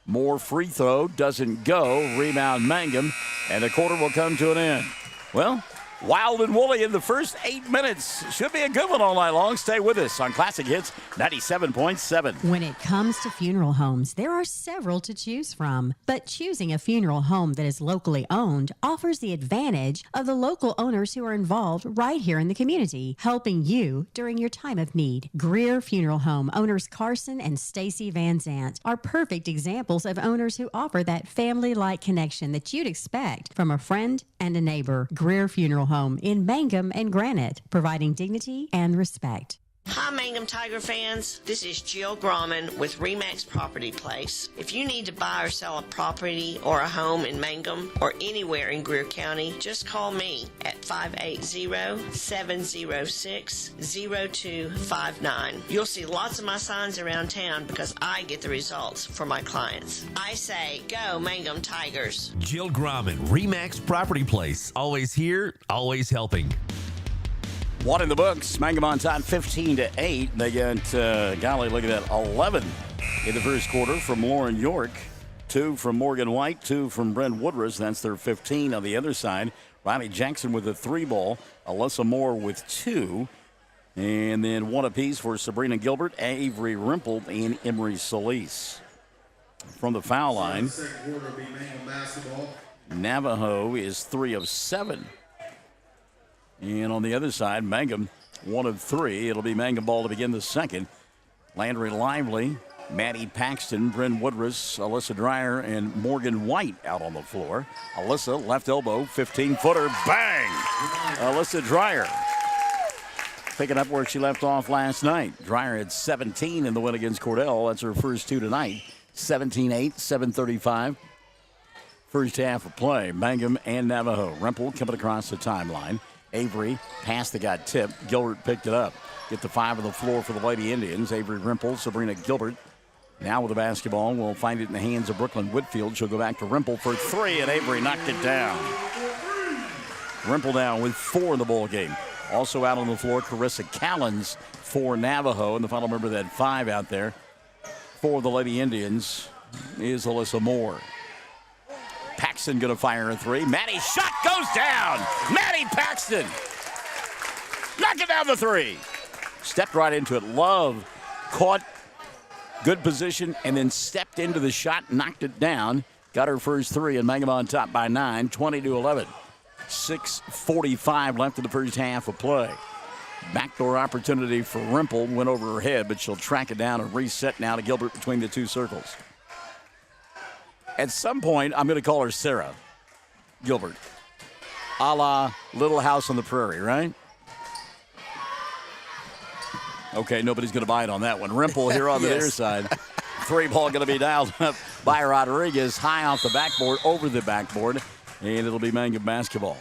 Moore free throw doesn't go. Rebound Mangum, and the quarter will come to an end. Well, Wild and woolly in the first 8 minutes. Should be a good one all night long. Stay with us on Classic Hits 97.7. When it comes to funeral homes, there are several to choose from. But choosing a funeral home that is locally owned offers the advantage of the local owners who are involved right here in the community, helping you during your time of need. Greer Funeral Home owners Carson and Stacy Van Zant are perfect examples of owners who offer that family-like connection that you'd expect from a friend and a neighbor. Greer Funeral Home in Mangum and Granite, providing dignity and respect. Hi, Mangum Tiger fans. This is Jill Grauman with RE/MAX Property Place. If you need to buy or sell a property or a home in Mangum or anywhere in Greer County, just call me at 580-706-0259. You'll see lots of my signs around town because I get the results for my clients. I say, go Mangum Tigers. Jill Grauman, RE/MAX Property Place. Always here, always helping. One in the books. Mangum on top 15-8. They got, golly, look at that, 11 in the first quarter from Lauren York. 2 from Morgan White, 2 from Brent Woodruss. That's their 15 on the other side. Riley Jackson with a 3-ball. Alyssa Moore with 2. And then 1 apiece for Sabrina Gilbert, Avery Rimple, and Emery Solis. From the foul line, Navajo is 3 of 7. And on the other side, Mangum, 1 of 3. It'll be Mangum ball to begin the second. Landry Lively, Maddie Paxton, Bryn Woodruss, Alyssa Dreyer, and Morgan White out on the floor. Alyssa, left elbow, 15-footer, bang! Alyssa Dreyer picking up where she left off last night. Dreyer had 17 in the win against Cordell. That's her first 2 tonight. 17-8, 7:35. First half of play. Mangum and Navajo. Rempel coming across the timeline. Avery passed that got tipped. Gilbert picked it up. Get the 5 on the floor for the Lady Indians. Avery Rimple, Sabrina Gilbert. Now with the basketball, we'll find it in the hands of Brooklyn Whitfield. She'll go back to Rimple for 3, and Avery knocked it down. Rimple down with 4 in the ball game. Also out on the floor, Carissa Callens for Navajo, and the final member of that 5 out there for the Lady Indians is Alyssa Moore. Paxton going to fire a 3. Maddie's shot goes down. Maddie Paxton knocking down the 3. Stepped right into it. Love caught, good position, and then stepped into the shot, knocked it down. Got her first 3, and Mangum on top by 9, 20-11. 6:45 left in the first half of play. Backdoor opportunity for Rimple. Went over her head, but she'll track it down and reset now to Gilbert between the 2 circles. At some point, I'm going to call her Sarah Gilbert, a la Little House on the Prairie, right? Okay, nobody's going to buy it on that one. Rimple here on the near side. 3 ball going to be dialed up by Rodriguez, high off the backboard, over the backboard, and it'll be Mangum basketball.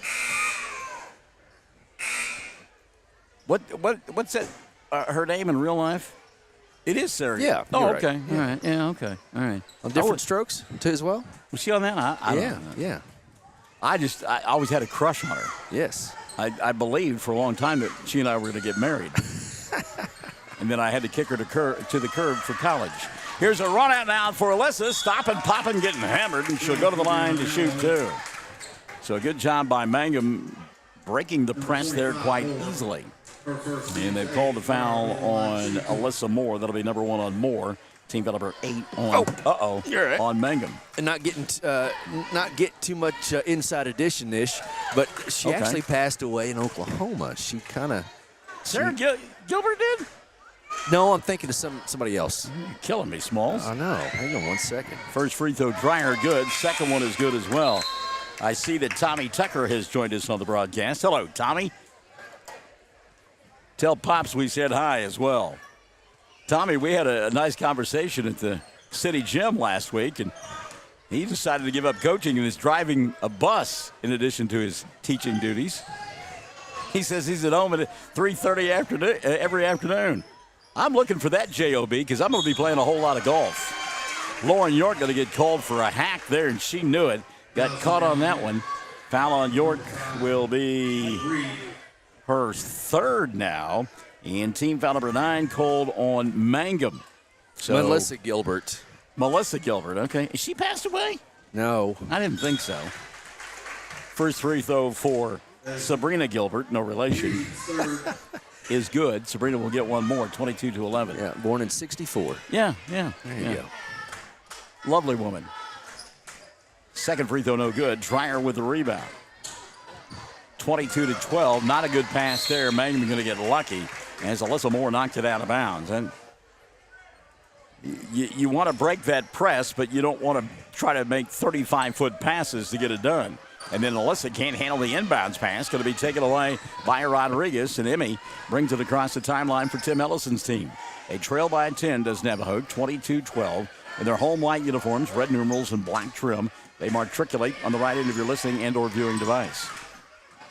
What's that? Her name in real life? It is Sarah. Yeah. Oh, right. okay. Yeah. All right. Yeah, okay. All right. On different strokes, too, as well? Was she on that? I don't know. Yeah. I always had a crush on her. Yes. I believed for a long time that she and I were going to get married. And then I had to kick her to the curb for college. Here's a run out now for Alyssa. Stopping, popping, getting hammered, and she'll go to the line to shoot 2. So a good job by Mangum breaking the press there quite easily. And they've called the foul on Alyssa Moore. That'll be number 1 on Moore. Team foul number 8 on right. on Mangum. And not get too much inside edition-ish, but she actually passed away in Oklahoma. She kind of... Sarah Gilbert did? No, I'm thinking of somebody else. You're killing me, Smalls. I know. Hang on 1 second. First free throw, Dreyer, good. Second one is good as well. I see that Tommy Tucker has joined us on the broadcast. Hello, Tommy. Tell Pops we said hi as well. Tommy, we had a nice conversation at the city gym last week, and he decided to give up coaching and is driving a bus in addition to his teaching duties. He says he's at home at 3:30 every afternoon. I'm looking for that job because I'm going to be playing a whole lot of golf. Lauren York going to get called for a hack there, and she knew it. Got caught on that one. Foul on York will be her 3rd now. And team foul number 9 called on Mangum. So Melissa Gilbert. Melissa Gilbert, okay. Is she passed away? No. I didn't think so. First free throw for Sabrina Gilbert, no relation, is good. Sabrina will get one more, 22-11. Yeah, born in 64. Yeah. There you go. Lovely woman. Second free throw, no good. Dreyer with the rebound. 22-12. Not a good pass there. Mangum going to get lucky as Alyssa Moore knocked it out of bounds. And you want to break that press, but you don't want to try to make 35-foot passes to get it done. And then Alyssa can't handle the inbounds pass. Going to be taken away by Rodriguez. And Emmy brings it across the timeline for Tim Ellison's team. A trail by 10 does Navajo, 22-12. In their home white uniforms, red numerals and black trim, they matriculate on the right end of your listening and or viewing device.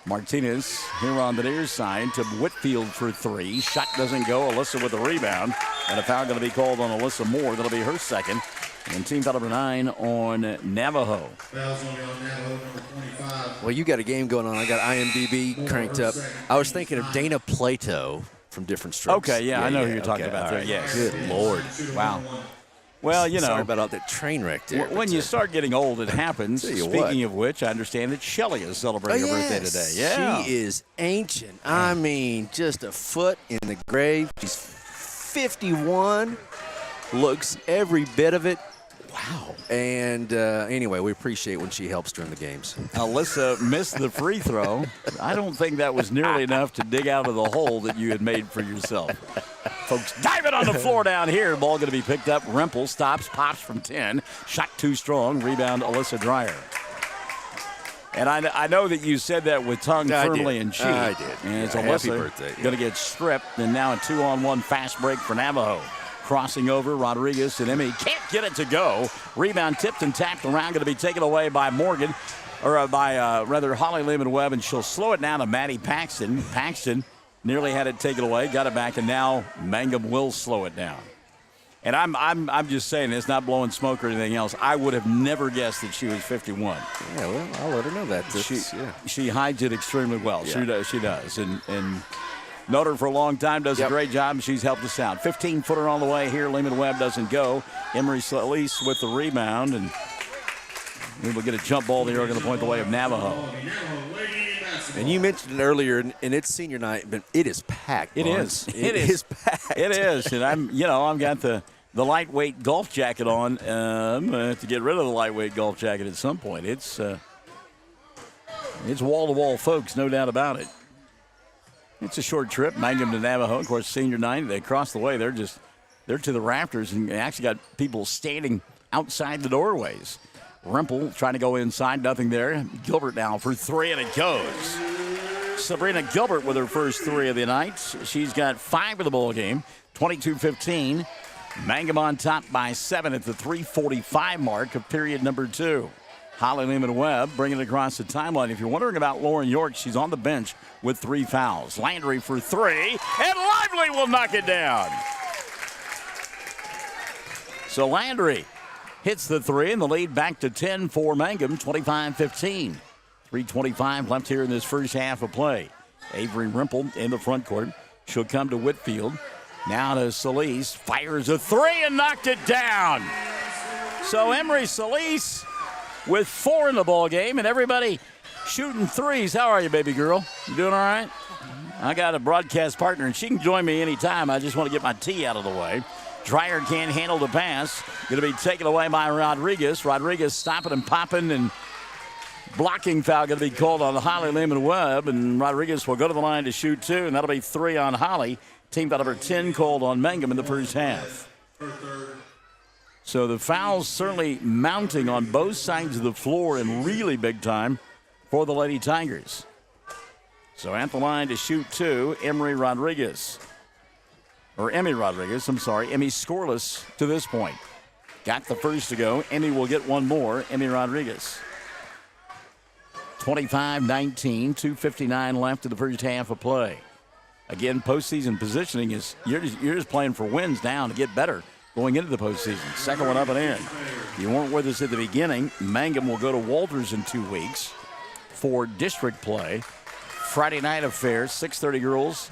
Martinez here on the near side to Whitfield for three. Shot doesn't go. Alyssa with the rebound. And a foul going to be called on Alyssa Moore. That'll be her second. And team foul number 9 on Navajo. Fouls on Navajo, number 25. Well, you got a game going on. I got IMDb cranked up. I was thinking of Dana Plato from Different Strokes. Okay, I know who you're talking about there. Right. Yes. Good Lord. Wow. Well, you know. Sorry about all that train wreck there. When you start getting old, it happens. Speaking of which, I understand that Shelley is celebrating her birthday today. Yeah. She is ancient. I mean, just a foot in the grave. She's 51. Looks every bit of it. Wow. And anyway, we appreciate when she helps during the games. Alyssa missed the free throw. I don't think that was nearly enough to dig out of the hole that you had made for yourself. Folks, dive it on the floor down here. Ball going to be picked up. Rempel stops, pops from 10. Shot too strong. Rebound, Alyssa Dreyer. And I know that you said that with tongue firmly in cheek. I did. And it's Happy Alyssa birthday. going to get stripped. And now a 2-on-1 fast break for Navajo. Crossing over, Rodriguez and Emmy can't get it to go. Rebound tipped and tapped around, going to be taken away by Morgan, or by Holly Lehman-Webb, and she'll slow it down to Maddie Paxton. Paxton nearly had it taken away, got it back, and now Mangum will slow it down. And I'm just saying this, not blowing smoke or anything else. I would have never guessed that she was 51. Yeah, well, I'll let her know that. She hides it extremely well. Yeah. She does, and. Known her for a long time, does a great job, and she's helped us out. 15-footer on the way here. Lehman-Webb doesn't go. Emery Solis with the rebound, and we will get a jump ball there, going to point the way of Navajo. And you mentioned it earlier, and it's senior night, but it is packed. It Barnes. is. It is packed. It is, and I've got the lightweight golf jacket on. I'm going to have to get rid of the lightweight golf jacket at some point. It's wall-to-wall folks, no doubt about it. It's a short trip, Mangum to Navajo. Of course, senior night, they cross the way. They're to the rafters, and actually got people standing outside the doorways. Rempel trying to go inside, nothing there. Gilbert now for three, and it goes. Sabrina Gilbert with her first three of the night. She's got 5 of the ball game, 22-15. Mangum on top by 7 at the 3:45 mark of period number 2. Holly Lehman-Webb bringing it across the timeline. If you're wondering about Lauren York, she's on the bench with 3 fouls. Landry for 3, and Lively will knock it down. So Landry hits the 3, and the lead back to 10 for Mangum, 25-15. 3:25 left here in this first half of play. Avery Rempel in the front court. She'll come to Whitfield. Now to Solis. Fires a 3 and knocked it down. So Emery Solis with 4 in the ball game, and everybody shooting threes. How are you, baby girl? You doing all right? I got a broadcast partner, and she can join me anytime. I just want to get my tea out of the way. Dreyer can't handle the pass. Going to be taken away by Rodriguez. Rodriguez stopping and popping, and blocking foul going to be called on Holly Lehman-Webb, and Rodriguez will go to the line to shoot 2, and that'll be 3 on Holly. Team foul number 10 called on Mangum in the first half. So the fouls certainly mounting on both sides of the floor and really big time for the Lady Tigers. So at the line to shoot 2, Emmy Rodriguez, Emmy scoreless to this point. Got the first to go. Emmy will get one more. Emmy Rodriguez. 25-19, 2:59 left in the first half of play. Again, postseason positioning is you're just playing for wins now to get better going into the postseason. Second one up and in. You weren't with us at the beginning. Mangum will go to Walters in 2 weeks for district play. Friday night affair, 6:30 girls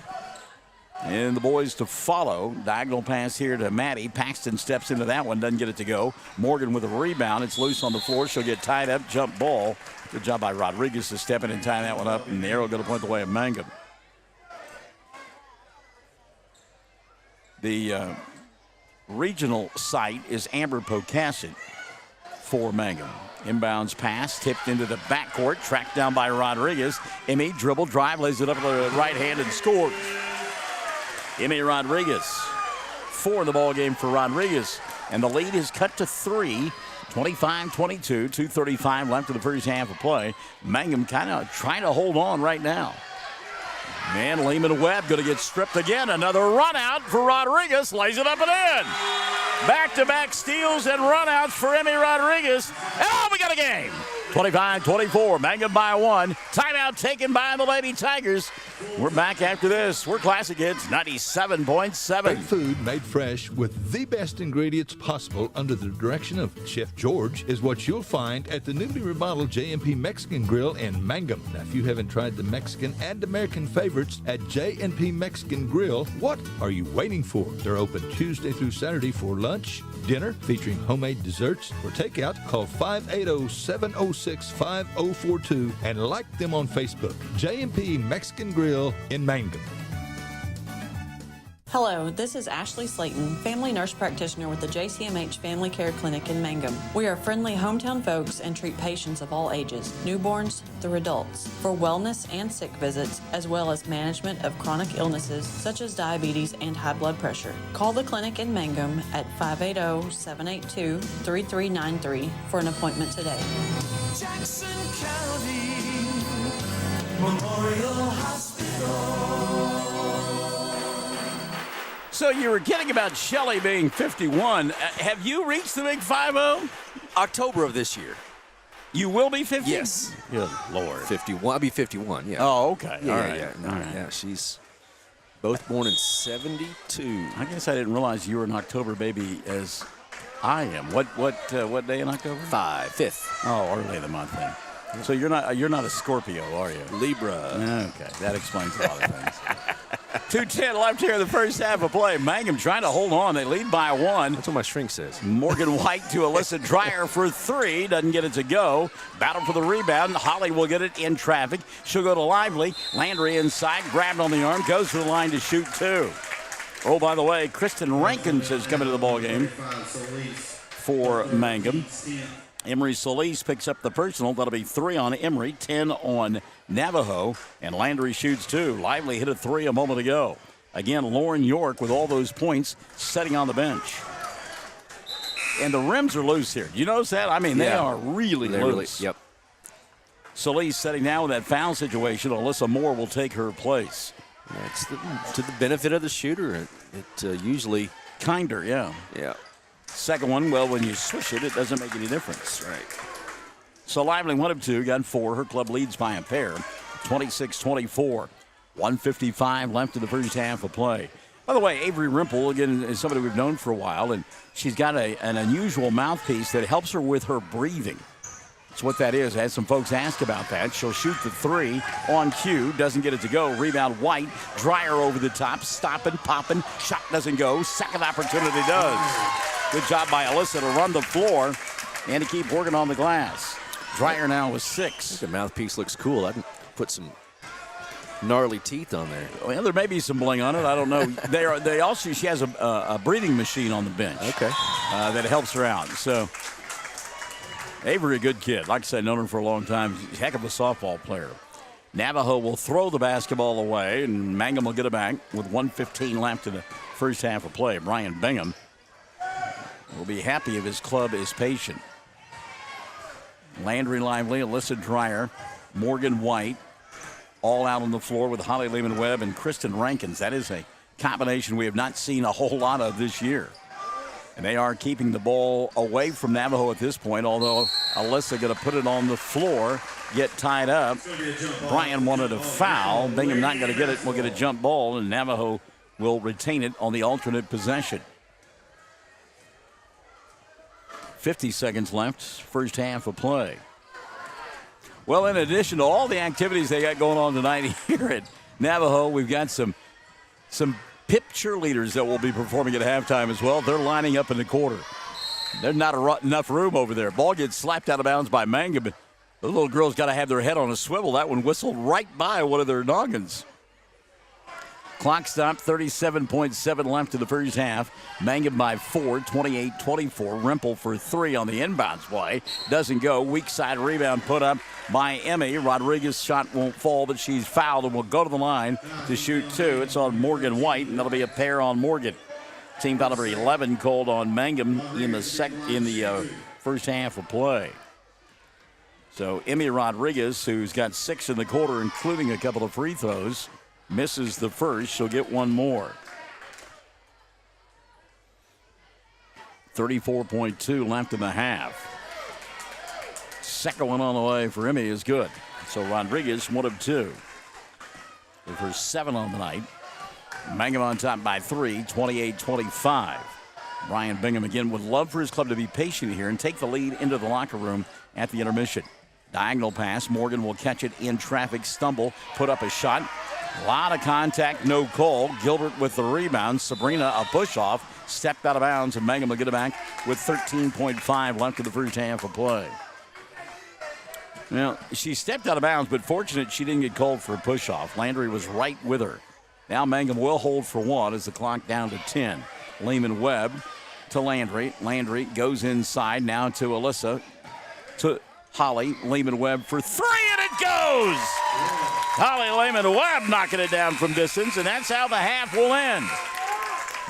And the boys to follow. Diagonal pass here to Maddie. Paxton steps into that one, doesn't get it to go. Morgan with a rebound. It's loose on the floor. She'll get tied up. Jump ball. Good job by Rodriguez to step in and tie that one up. And the arrow going to point the way of Mangum. The regional site is Amber Pocasset for Mangum. Inbounds pass, tipped into the backcourt, tracked down by Rodriguez. Emmy dribble, drive, lays it up with the right hand and scores. Emmy Rodriguez, 4 in the ball game for Rodriguez. And the lead is cut to 3, 25-22, 2:35 left in the first half of play. Mangum kind of trying to hold on right now. Man, Lehman Webb going to get stripped again. Another run out for Rodriguez. Lays it up and in. Back-to-back steals and run outs for Emmy Rodriguez. Oh, we got a game. 25-24. Mangum by 1. Timeout taken by the Lady Tigers. We're back after this. We're Classic Hits 97.7. Great food made fresh with the best ingredients possible under the direction of Chef George is what you'll find at the newly remodeled J&P Mexican Grill in Mangum. Now, if you haven't tried the Mexican and American favorites at J&P Mexican Grill, what are you waiting for? They're open Tuesday through Saturday for lunch, dinner, featuring homemade desserts. For takeout, call 580-706-5042 and like them on Facebook. J&P Mexican Grill in Mangum. Hello, this is Ashley Slayton, family nurse practitioner with the JCMH Family Care Clinic in Mangum. We are friendly hometown folks and treat patients of all ages, newborns through adults, for wellness and sick visits, as well as management of chronic illnesses such as diabetes and high blood pressure. Call the clinic in Mangum at 580-782-3393 for an appointment today. Jackson County Memorial Hospital. So you were kidding about Shelley being 51. Have you reached the big 50? October of this year. You will be 50? Yes. Good Lord. 51. I'll be 51, yeah. Oh, okay. Yeah, All right. Yeah, no, All right. Yeah, she's both born in 72. I guess I didn't realize you were an October baby as I am. What day in October? 5th. Oh, early in the month then. So you're not a Scorpio, are you? Libra. Okay, that explains a lot of things. 2:10 left here in the first half of play. Mangum trying to hold on. They lead by 1. That's what my shrink says. Morgan White to Alyssa Dreyer for 3. Doesn't get it to go. Battle for the rebound. Holly will get it in traffic. She'll go to Lively. Landry inside. Grabbed on the arm. Goes to the line to shoot 2. Oh, by the way, Kristen Rankins is coming to the ball game for Mangum. Emery Solis picks up the personal. That'll be 3 on Emery, 10 on Navajo, and Landry shoots 2. Lively hit a 3 a moment ago. Again, Lauren York with all those points sitting on the bench. And the rims are loose here. You notice that? I mean, they are really loose. Yep. Solis setting down with that foul situation. Alyssa Moore will take her place. That's to the benefit of the shooter. It usually... Kinder, yeah. Yeah. Second one, well, when you swish it, it doesn't make any difference. Right. So Lively 1 of 2, got 4. Her club leads by a pair, 26-24. 1:55 left in the first half of play. By the way, Avery Rimple, again, is somebody we've known for a while, and she's got an unusual mouthpiece that helps her with her breathing. That's what that is. I had some folks ask about that. She'll shoot the 3 on cue. Doesn't get it to go. Rebound White. Dreyer over the top. Stopping, popping. Shot doesn't go. Second opportunity does. Good job by Alyssa to run the floor and to keep working on the glass. Dreyer now with 6. The mouthpiece looks cool. I can put some gnarly teeth on there. Well, there may be some bling on it. I don't know. She has a breathing machine on the bench. Okay. That helps her out. So Avery, a good kid. Like I said, known her for a long time. Heck of a softball player. Navajo will throw the basketball away, and Mangum will get it back with 1:15 left in the first half of play. Brian Bingham will be happy if his club is patient. Landry Lively, Alyssa Dreyer, Morgan White, all out on the floor with Holly Lehman-Webb and Kristen Rankins. That is a combination we have not seen a whole lot of this year. And they are keeping the ball away from Navajo at this point, although Alyssa going to put it on the floor, get tied up. Brian wanted a foul. Bingham not going to get it. We'll get a jump ball, and Navajo will retain it on the alternate possession. 50 seconds left, first half of play. Well, in addition to all the activities they got going on tonight here at Navajo, we've got some Pip cheerleaders that will be performing at halftime as well. They're lining up in the quarter. There's not enough room over there. Ball gets slapped out of bounds by Mangum. The little girl's got to have their head on a swivel. That one whistled right by one of their noggins. Clock stopped, 37.7 left in the first half. Mangum by 4, 28-24. Rimple for 3 on the inbounds play. Doesn't go. Weak side rebound put up by Emmy. Rodriguez's shot won't fall, but she's fouled and will go to the line to shoot 2. It's on Morgan White, and that'll be a pair on Morgan. Team foul number 11 called on Mangum in the first half of play. So Emmy Rodriguez, who's got 6 in the quarter, including a couple of free throws, misses the first. She'll get one more. 34.2 left in the half. Second one on the way for Emmy is good. So Rodriguez, 1 of 2. With her 7 on the night. Mangum on top by 3, 28-25. Brian Bingham again would love for his club to be patient here and take the lead into the locker room at the intermission. Diagonal pass. Morgan will catch it in traffic. Stumble. Put up a shot. A lot of contact. No call. Gilbert with the rebound. Sabrina a push-off. Stepped out of bounds, and Mangum will get it back with 13.5 left in the first half of play. Well, she stepped out of bounds, but fortunate she didn't get called for a push-off. Landry was right with her. Now Mangum will hold for 1 as the clock down to 10. Lehman Webb to Landry. Landry goes inside now to Alyssa. To Holly. Lehman Webb for 3, and it goes! Holly Lehman Webb knocking it down from distance, and that's how the half will end.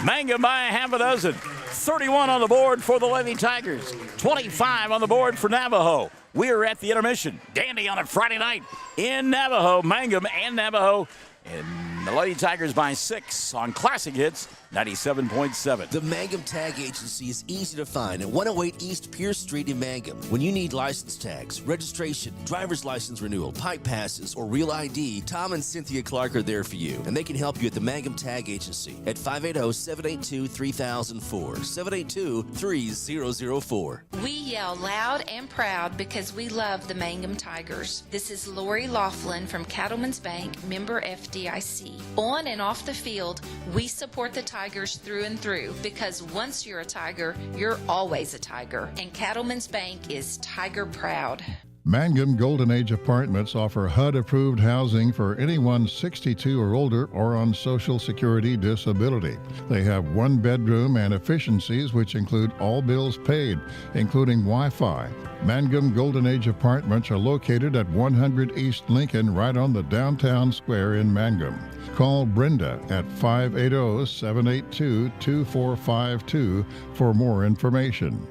Mangum by a half a dozen. 31 on the board for the Lady Tigers. 25 on the board for Navajo. We're at the intermission. Dandy on a Friday night in Navajo. Mangum and Navajo. And the Lady Tigers by 6 on Classic Hits 97.7. The Mangum Tag Agency is easy to find at 108 East Pierce Street in Mangum. When you need license tags, registration, driver's license renewal, pipe passes, or real ID, Tom and Cynthia Clark are there for you, and they can help you at the Mangum Tag Agency at 580-782-3004, 782-3004. We yell loud and proud because we love the Mangum Tigers. This is Lori Laughlin from Cattlemen's Bank, member FDIC. On and off the field, we support the Tigers through and through because once you're a Tiger, you're always a Tiger. And Cattlemen's Bank is Tiger proud. Mangum Golden Age Apartments offer HUD-approved housing for anyone 62 or older or on Social Security disability. They have 1 bedroom and efficiencies which include all bills paid, including Wi-Fi. Mangum Golden Age Apartments are located at 100 East Lincoln, right on the downtown square in Mangum. Call Brenda at 580-782-2452 for more information.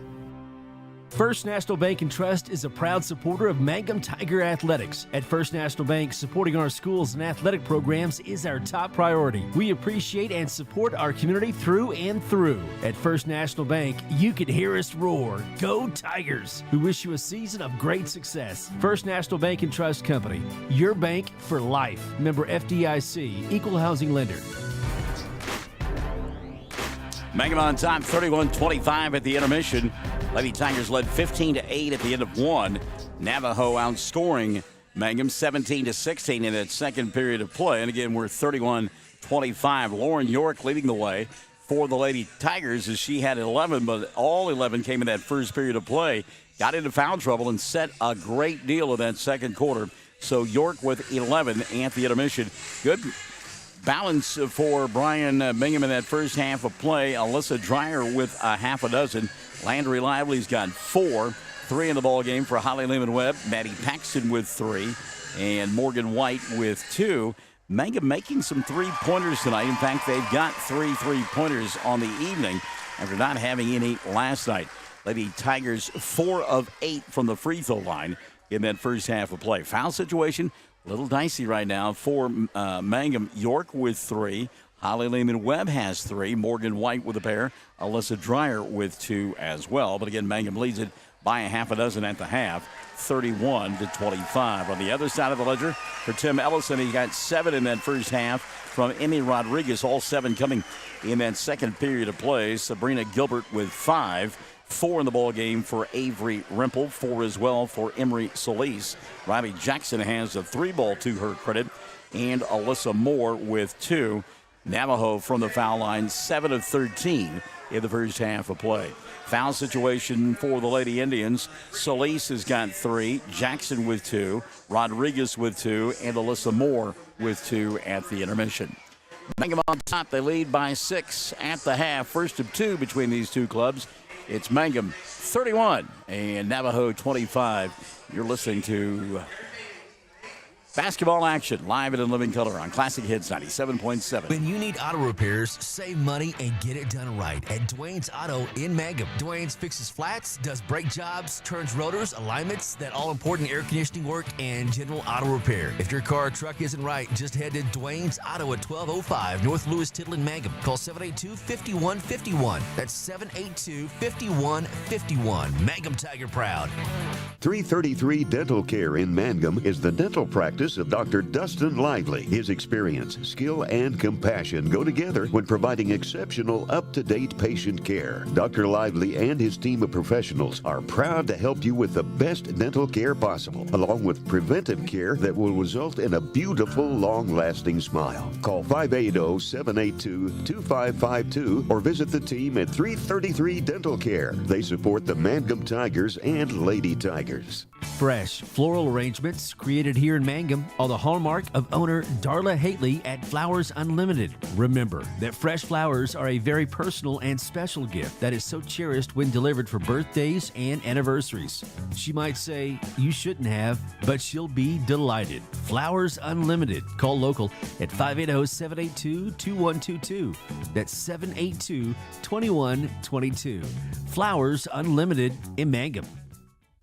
First National Bank and Trust is a proud supporter of Mangum Tiger Athletics. At First National Bank, supporting our schools and athletic programs is our top priority. We appreciate and support our community through and through. At First National Bank, you can hear us roar. Go Tigers! We wish you a season of great success. First National Bank and Trust Company, your bank for life. Member FDIC, Equal Housing Lender. Mangum on top, 31-25 at the intermission. Lady Tigers led 15-8 at the end of 1. Navajo outscoring Mangum 17-16 in that second period of play. And again, we're 31-25. Lauren York leading the way for the Lady Tigers as she had 11, but all 11 came in that first period of play. Got into foul trouble and set a great deal of that second quarter. So York with 11 at the intermission. Good balance for Brian Bingham in that first half of play. Alyssa Dreyer with a half a dozen. Landry Lively's got 4. 3 in the ball game for Holly Lehman Webb. Maddie Paxton with 3. And Morgan White with 2. Mangum making some three-pointers tonight. In fact, they've got 3 three-pointers on the evening after not having any last night. Lady Tigers 4 of 8 from the free throw line in that first half of play. Foul situation, a little dicey right now for Mangum. York with 3. Holly Lehman Webb has 3. Morgan White with a pair. Alyssa Dreyer with 2 as well. But again, Mangum leads it by a half a dozen at the half, 31-25. On the other side of the ledger, for Tim Ellison, he got 7 in that first half from Emmy Rodriguez, all 7 coming in that second period of play. Sabrina Gilbert with 5. 4 in the ball game for Avery Rimple, 4 as well for Emery Solis. Riley Jackson has a 3 ball to her credit, and Alyssa Moore with 2. Navajo from the foul line, 7 of 13 in the first half of play. Foul situation for the Lady Indians. Solis has got 3, Jackson with 2, Rodriguez with 2, and Alyssa Moore with 2 at the intermission. Mangum on top, they lead by 6 at the half. First of 2 between these two clubs. It's Mangum 31 and Navajo 25. You're listening to basketball action live and in living color on Classic Hits 97.7. When you need auto repairs, save money and get it done right at Dwayne's Auto in Mangum. Dwayne's fixes flats, does brake jobs, turns rotors, alignments, that all-important air conditioning work, and general auto repair. If your car or truck isn't right, just head to Dwayne's Auto at 1205 North Lewis Tittle in Mangum. Call 782-5151. That's 782-5151. Mangum Tiger proud. 333 Dental Care in Mangum is the dental practice of Dr. Dustin Lively. His experience, skill, and compassion go together when providing exceptional, up-to-date patient care. Dr. Lively and his team of professionals are proud to help you with the best dental care possible, along with preventive care that will result in a beautiful, long-lasting smile. Call 580-782-2552 or visit the team at 333 Dental Care. They support the Mangum Tigers and Lady Tigers. Fresh floral arrangements created here in Mangum are the hallmark of owner Darla Hately at Flowers Unlimited. Remember that fresh flowers are a very personal and special gift that is so cherished when delivered for birthdays and anniversaries. She might say, you shouldn't have, but she'll be delighted. Flowers Unlimited. Call local at 580-782-2122. That's 782-2122. Flowers Unlimited in Mangum.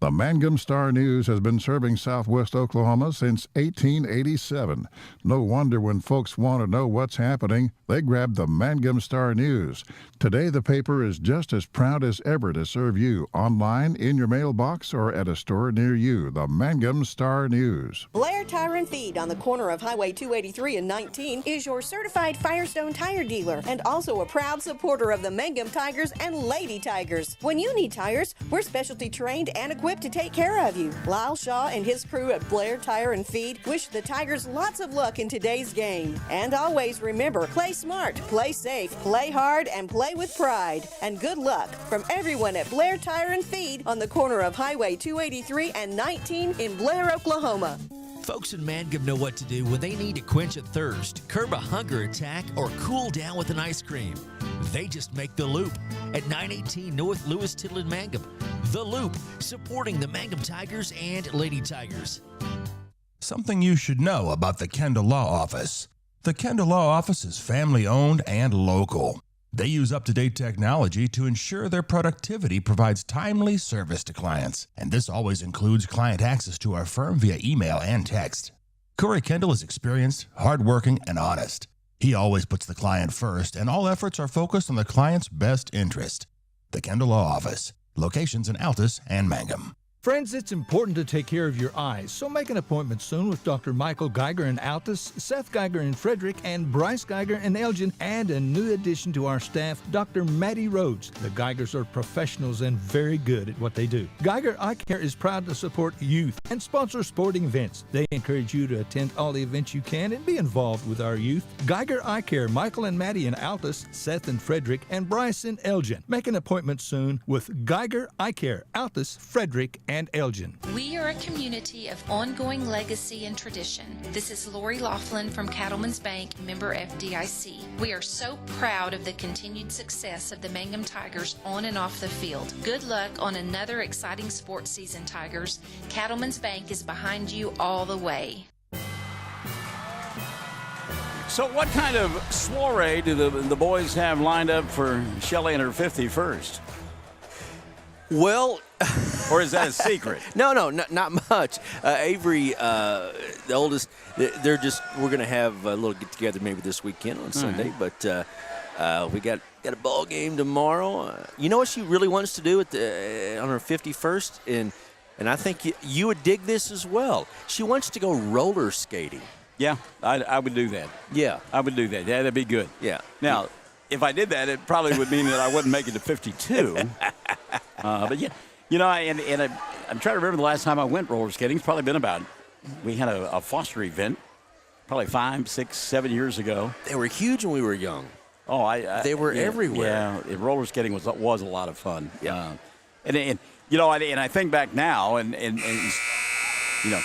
The Mangum Star News has been serving southwest Oklahoma since 1887. No wonder when folks want to know what's happening, they grab the Mangum Star News. Today, the paper is just as proud as ever to serve you online, in your mailbox, or at a store near you. The Mangum Star News. Blair Tire and Feed on the corner of Highway 283 and 19 is your certified Firestone tire dealer and also a proud supporter of the Mangum Tigers and Lady Tigers. When you need tires, we're specialty trained and equipped to take care of you. Lyle Shaw and his crew at Blair Tire and Feed wish the Tigers lots of luck in today's game. And always remember, play smart, play safe, play hard, and play with pride. And good luck from everyone at Blair Tire and Feed on the corner of Highway 283 and 19 in Blair, Oklahoma. Folks in Mangum know what to do when they need to quench a thirst, curb a hunger attack, or cool down with an ice cream. They just make The Loop at 918 North Lewis Tittle in Mangum. The Loop, supporting the Mangum Tigers and Lady Tigers. Something you should know about the Kendall Law Office. The Kendall Law Office is family-owned and local. They use up-to-date technology to ensure their productivity provides timely service to clients, and this always includes client access to our firm via email and text. Corey Kendall is experienced, hardworking, and honest. He always puts the client first, and all efforts are focused on the client's best interest. The Kendall Law Office, locations in Altus and Mangum. Friends, it's important to take care of your eyes, so make an appointment soon with Dr. Michael Geiger in Altus, Seth Geiger in Frederick, and Bryce Geiger in Elgin, and a new addition to our staff, Dr. Maddie Rhodes. The Geigers are professionals and very good at what they do. Geiger Eye Care is proud to support youth and sponsor sporting events. They encourage you to attend all the events you can and be involved with our youth. Geiger Eye Care, Michael and Maddie in Altus, Seth in Frederick, and Bryce in Elgin. Make an appointment soon with Geiger Eye Care, Altus, Frederick, and Elgin. We are a community of ongoing legacy and tradition. This is Lori Laughlin from Cattlemen's Bank, member FDIC. We are so proud of the continued success of the Mangum Tigers on and off the field. Good luck on another exciting sports season, Tigers. Cattlemen's Bank is behind you all the way. So what kind of soiree do the boys have lined up for Shelley and her 51st? Well, or is that a secret? No, not much. Avery, the oldest, we're going to have a little get together maybe this weekend on Sunday, but we got a ball game tomorrow. You know what she really wants to do on her 51st, and I think you would dig this as well. She wants to go roller skating. Yeah, I would do that. Yeah, I would do that. Yeah, that'd be good. Yeah. Now, if I did that, it probably would mean that I wouldn't make it to 52. But yeah, you know, I'm trying to remember the last time I went roller skating. It's probably been we had a Foster event probably 5, 6, 7 years ago. They were huge when we were young. Oh, they were everywhere. Yeah, roller skating was a lot of fun. Yeah, and you know, and I think back now, and you know,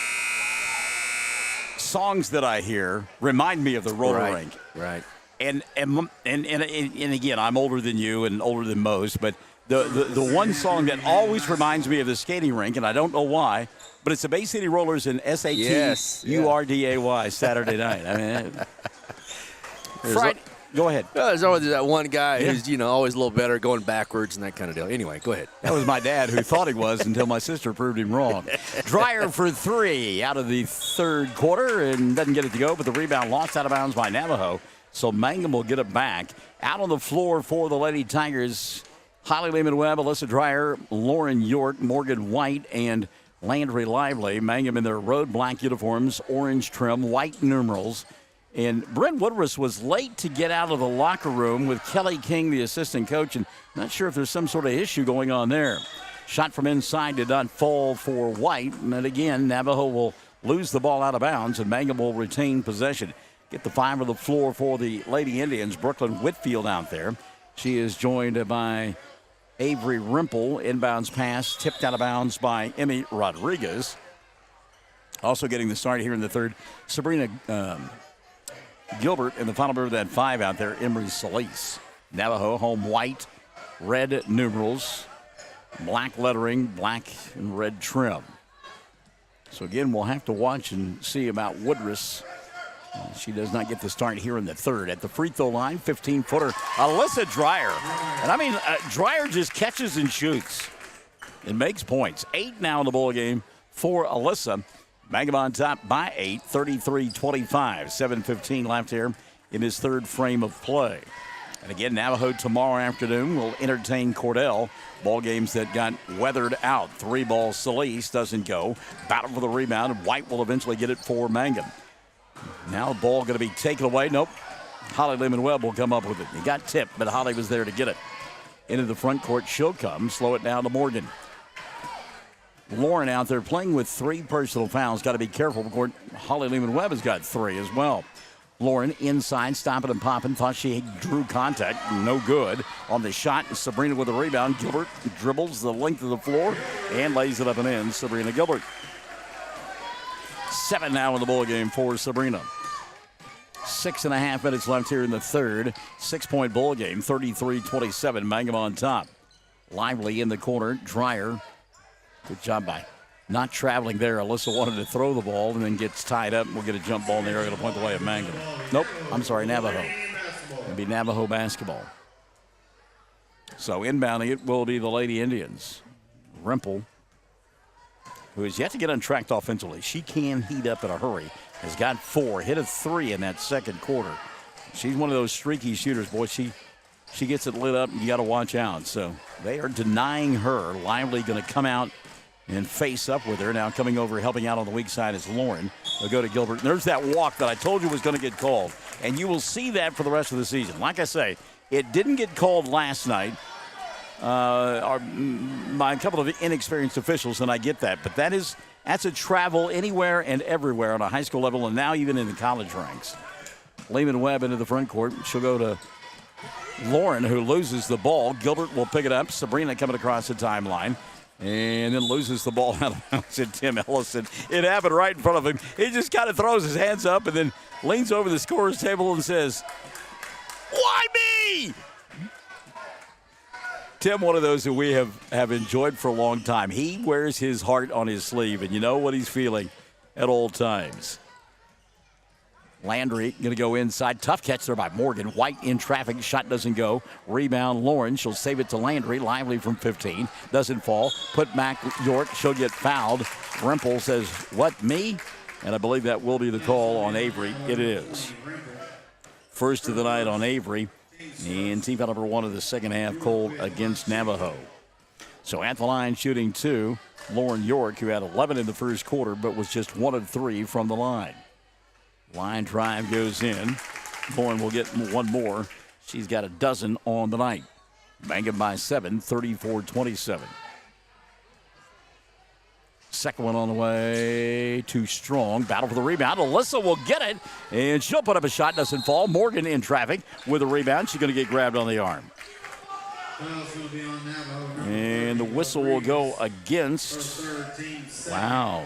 songs that I hear remind me of the roller rink. Right. And again, I'm older than you and older than most, but the one song that always reminds me of the skating rink, and I don't know why, but it's the Bay City Rollers and SATURDAY Saturday night. I mean, Friday. Go ahead. There's always that one guy who's, always a little better, going backwards and that kind of deal. Anyway, go ahead. That was my dad who thought he was until my sister proved him wrong. Dreyer for 3 out of the third quarter and doesn't get it to go, but the rebound lost out of bounds by Navajo. So Mangum will get it back. Out on the floor for the Lady Tigers, Holly Lehman-Webb, Alyssa Dreyer, Lauren York, Morgan White, and Landry Lively. Mangum in their road black uniforms, orange trim, white numerals. And Brent Woodruss was late to get out of the locker room with Kelly King, the assistant coach, and not sure if there's some sort of issue going on there. Shot from inside did not fall for White. And then again, Navajo will lose the ball out of bounds, and Mangum will retain possession. Get the 5 on the floor for the Lady Indians. Brooklyn Whitfield out there. She is joined by Avery Rimple. Inbounds pass tipped out of bounds by Emmy Rodriguez. Also getting the start here in the third, Sabrina Gilbert, and the final member of that 5 out there, Emery Solis. Navajo home white, red numerals, black lettering, black and red trim. So again, we'll have to watch and see about Woodruss. She does not get the start here in the third. At the free throw line, 15-footer, Alyssa Dreyer. And I mean, Dreyer just catches and shoots and makes points. 8 now in the ball game for Alyssa. Mangum on top by 8, 33-25. 7:15 left here in his third frame of play. And again, Navajo tomorrow afternoon will entertain Cordell. Ball games that got weathered out. 3 balls, Solis doesn't go. Battle for the rebound, and White will eventually get it for Mangum. Now the ball going to be taken away. Nope. Holly Lehman-Webb will come up with it. He got tipped, but Holly was there to get it. Into the front court, she'll come. Slow it down to Morgan. Lauren out there playing with 3 personal fouls. Got to be careful. Of course, Holly Lehman-Webb has got 3 as well. Lauren inside, stopping and popping. Thought she drew contact. No good on the shot. Sabrina with a rebound. Gilbert dribbles the length of the floor and lays it up and in. Sabrina Gilbert. 7 now in the ball game for Sabrina. 6.5 minutes left here in the third. 6-point ball game. 33-27. Mangum on top. Lively in the corner. Dreyer. Good job by not traveling there. Alyssa wanted to throw the ball and then gets tied up. We'll get a jump ball in the area to point the way at Mangum. Nope, I'm sorry, Navajo. It'll be Navajo basketball. So inbounding it will be the Lady Indians. Rimple, who has yet to get untracked offensively. She can heat up in a hurry. Has got 4, hit a 3 in that second quarter. She's one of those streaky shooters, boy. She gets it lit up, and you got to watch out. So they are denying her. Lively going to come out and face up with her. Now coming over, helping out on the weak side is Lauren. They'll go to Gilbert. And there's that walk that I told you was going to get called. And you will see that for the rest of the season. Like I say, it didn't get called last night by a couple of inexperienced officials, and I get that. But that's a travel anywhere and everywhere on a high school level, and now even in the college ranks. Lehman-Webb into the front court. She'll go to Lauren, who loses the ball. Gilbert will pick it up. Sabrina coming across the timeline. And then loses the ball out of bounds to Tim Ellison. It happened right in front of him. He just kind of throws his hands up and then leans over the scorer's table and says, "Why me?" Tim, one of those who we have enjoyed for a long time. He wears his heart on his sleeve, and you know what he's feeling at all times. Landry going to go inside. Tough catch there by Morgan. White in traffic. Shot doesn't go. Rebound Lauren. She'll save it to Landry. Lively from 15. Doesn't fall. Put back York. She'll get fouled. Rimple says, "What, me?" And I believe that will be the call on Avery. It is. First of the night on Avery. And team foul number 1 of the second half called against Navajo. So at the line shooting 2, Lauren York, who had 11 in the first quarter but was just 1 of 3 from the line. Line drive goes in. Lauren will get 1 more. She's got 12 on the night. Mangum by 7, 34-27. Second one on the way. Too strong. Battle for the rebound. Alyssa will get it, and she'll put up a shot. Doesn't fall. Morgan in traffic with a rebound. She's going to get grabbed on the arm. And the whistle will go against. Wow.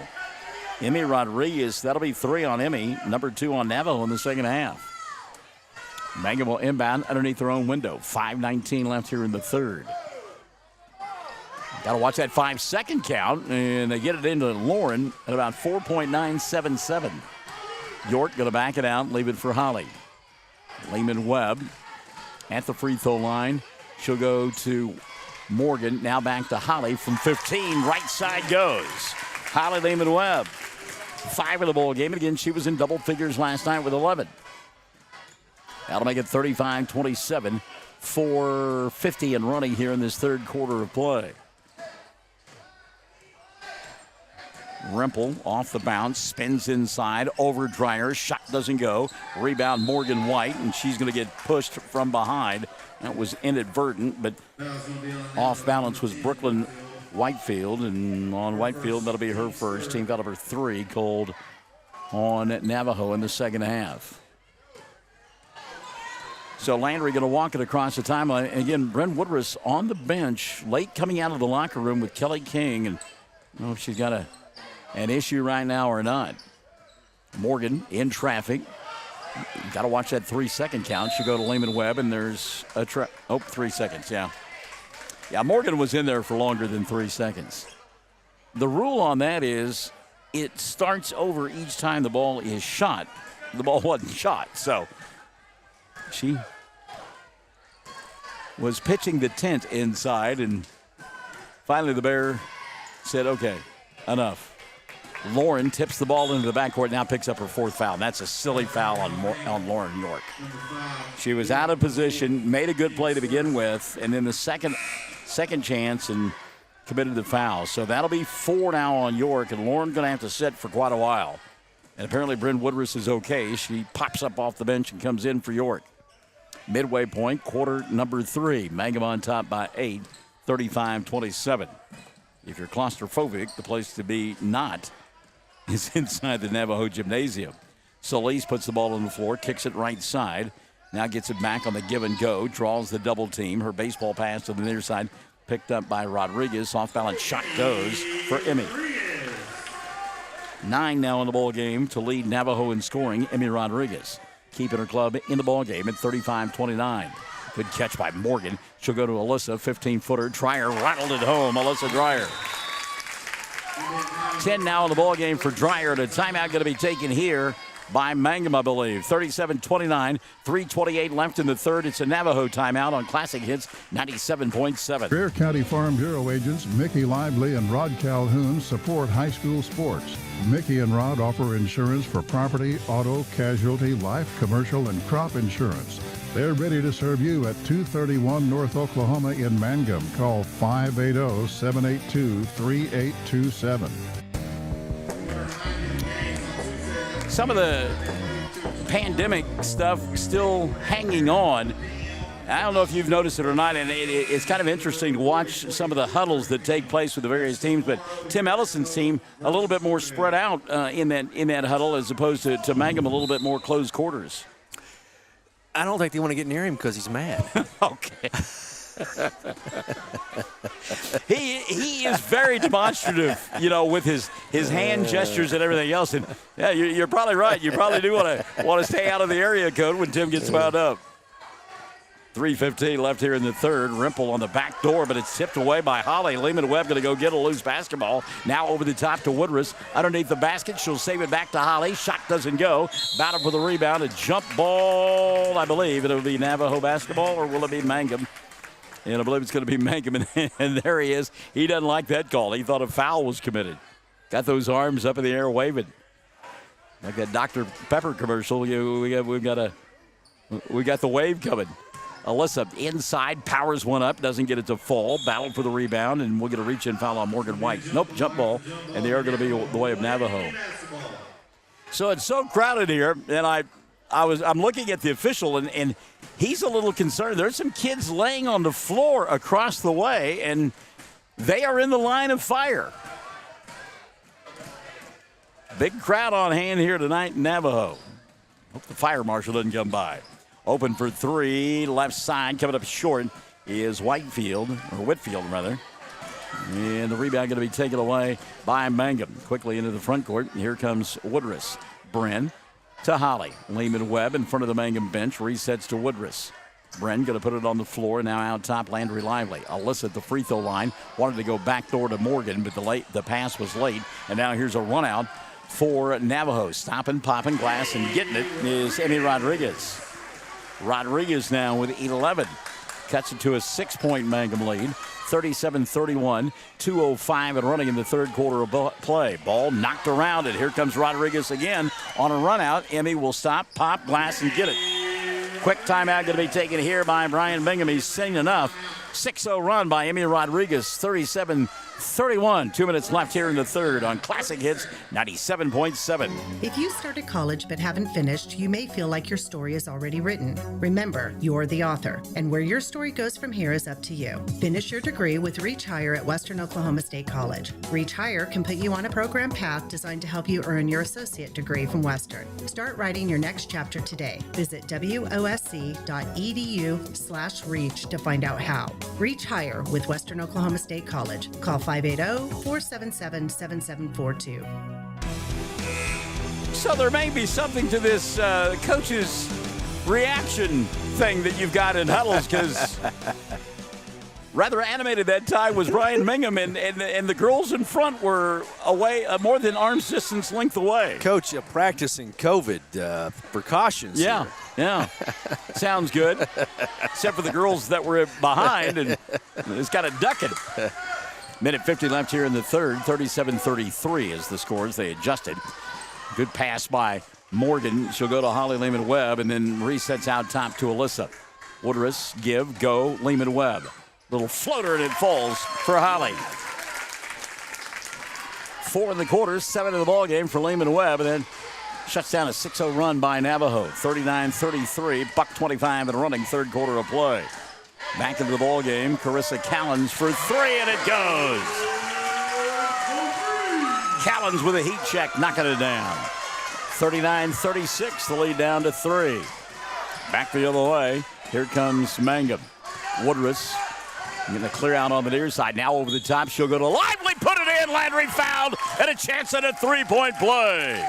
Emmy Rodriguez. That'll be 3 on Emmy. Number 2 on Navajo in the second half. Mangum will inbound underneath their own window. 5:19 left here in the third. Got to watch that 5-second count, and they get it into Lauren at about 4.977. York going to back it out, leave it for Holly. Lehman Webb at the free throw line. She'll go to Morgan. Now back to Holly from 15. Right side goes. Holly Lehman Webb. 5 in the ball game. And again, she was in double figures last night with 11. That'll make it 35-27. 4:50 and running here in this third quarter of play. Rempel off the bounce, spins inside, over Dreyer, shot doesn't go. Rebound Morgan White, and she's going to get pushed from behind. That was inadvertent, but off balance was Brooklyn Whitefield, and on Whitefield, that'll be her first. Team foul number 3 called on Navajo in the second half. So Landry going to walk it across the timeline. And again, Bryn Woodruss on the bench, late coming out of the locker room with Kelly King, and I don't know if she's got an issue right now or not. Morgan in traffic. Got to watch that 3-second count. She'll go to Lehman Webb, and there's a 3 seconds, yeah. Yeah, Morgan was in there for longer than 3 seconds. The rule on that is it starts over each time the ball is shot. The ball wasn't shot, so she was pitching the tent inside, and finally the Bear said, okay, enough. Lauren tips the ball into the backcourt, now picks up her 4th foul. And that's a silly foul on Lauren York. She was out of position, made a good play to begin with, and then the second chance and committed the foul. So that'll be 4 now on York, and Lauren's going to have to sit for quite a while. And apparently Bryn Woodruss is okay. She pops up off the bench and comes in for York. Midway point, quarter number 3. Mangum on top by 8, 35-27. If you're claustrophobic, the place to be not is inside the Navajo Gymnasium. Solis puts the ball on the floor, kicks it right side. Now gets it back on the give and go, draws the double team. Her baseball pass to the near side, picked up by Rodriguez. Off balance shot goes for Emmy. 9 now in the ball game to lead Navajo in scoring. Emmy Rodriguez keeping her club in the ball game at 35-29. Good catch by Morgan. She'll go to Alyssa, 15-footer. Dreyer rattled it home. Alyssa Dreyer. 10 now in the ball game for Dreyer. And a timeout going to be taken here by Mangum, I believe. 37-29, 3:28 left in the third. It's a Navajo timeout on Classic Hits 97.7. Bexar County Farm Bureau agents Mickey Lively and Rod Calhoun support high school sports. Mickey and Rod offer insurance for property, auto, casualty, life, commercial, and crop insurance. They're ready to serve you at 231 North Oklahoma in Mangum. Call 580-782-3827. Some of the pandemic stuff still hanging on. I don't know if you've noticed it or not, and it's kind of interesting to watch some of the huddles that take place with the various teams. But Tim Ellison's team a little bit more spread out in that huddle as opposed to Mangum a little bit more closed quarters. I don't think they want to get near him because he's mad. Okay. He is very demonstrative, with his hand gestures and everything else. And yeah, you're probably right. You probably do want to stay out of the area code when Tim gets wound up. 3:15 left here in the third. Rempel on the back door, but it's tipped away by Holly. Lehman Webb going to go get a loose basketball. Now over the top to Woodruss. Underneath the basket, she'll save it back to Holly. Shot doesn't go. Battle for the rebound. A jump ball, I believe. It'll be Navajo basketball, or will it be Mangum? And I believe it's going to be Mangum, and there he is. He doesn't like that call. He thought a foul was committed. Got those arms up in the air waving. Like that Dr. Pepper commercial. We got the wave coming. Alyssa inside, powers one up, doesn't get it to fall. Battle for the rebound, and we'll get a reach-in foul on Morgan White. Nope, jump ball, and they are going to be the way of Navajo. So it's so crowded here, and I'm looking at the official, and he's a little concerned. There's some kids laying on the floor across the way, and they are in the line of fire. Big crowd on hand here tonight in Navajo. Hope the fire marshal doesn't come by. Open for three, left side, coming up short is Whitfield. And the rebound going to be taken away by Mangum. Quickly into the front court. Here comes Woodruss. Bren to Holly. Lehman Webb in front of the Mangum bench. Resets to Woodruss. Bren going to put it on the floor. Now out top, Landry Lively. Alyssa at the free throw line. Wanted to go back door to Morgan, but the pass was late. And now here's a run out for Navajo. Stopping, popping, glass, and getting it is Emmy Rodriguez. Rodriguez now with 11. Cuts it to a 6-point Mangum lead. 37-31, 2:05 and running in the third quarter of play. Ball knocked around it. Here comes Rodriguez again on a run out. Emmy will stop, pop, glass, and get it. Quick timeout going to be taken here by Brian Bingham. He's seen enough. 6-0 run by Emmy Rodriguez, 37-31. 2 minutes left here in the third on Classic Hits 97.7. If you started college but haven't finished, you may feel like your story is already written. Remember, you're the author, and where your story goes from here is up to you. Finish your degree with Reach Higher at Western Oklahoma State College. Reach Higher can put you on a program path designed to help you earn your associate degree from Western. Start writing your next chapter today. Visit wosc.edu/reach to find out how. Reach Higher with Western Oklahoma State College. Call 580-477-7742. So there may be something to this coach's reaction thing that you've got in huddles, because rather animated that time was Brian Bingham, and the girls in front were away more than arm's distance length away. Coach, practicing COVID precautions. Yeah, here. yeah. Sounds good. Except for the girls that were behind, and it's got a ducking. Minute 50 left here in the third. 37-33 is the scores. They adjusted. Good pass by Morgan. She'll go to Holly Lehman Webb, and then resets out top to Alyssa. Woodruss, give, go, Lehman Webb. Little floater, and it falls for Holly. 4 in the quarter, 7 in the ball game for Lehman Webb, and then shuts down a 6-0 run by Navajo. 39-33, $1.25 and running, third quarter of play. Back into the ball game, Carissa Callens for three, and it goes. Callens with a heat check, knocking it down. 39-36, the lead down to 3. Back the other way, here comes Mangum. Woodruss going to clear out on the near side. Now over the top, she'll go to Lively, put it in, Landry fouled, and a chance at a three-point play.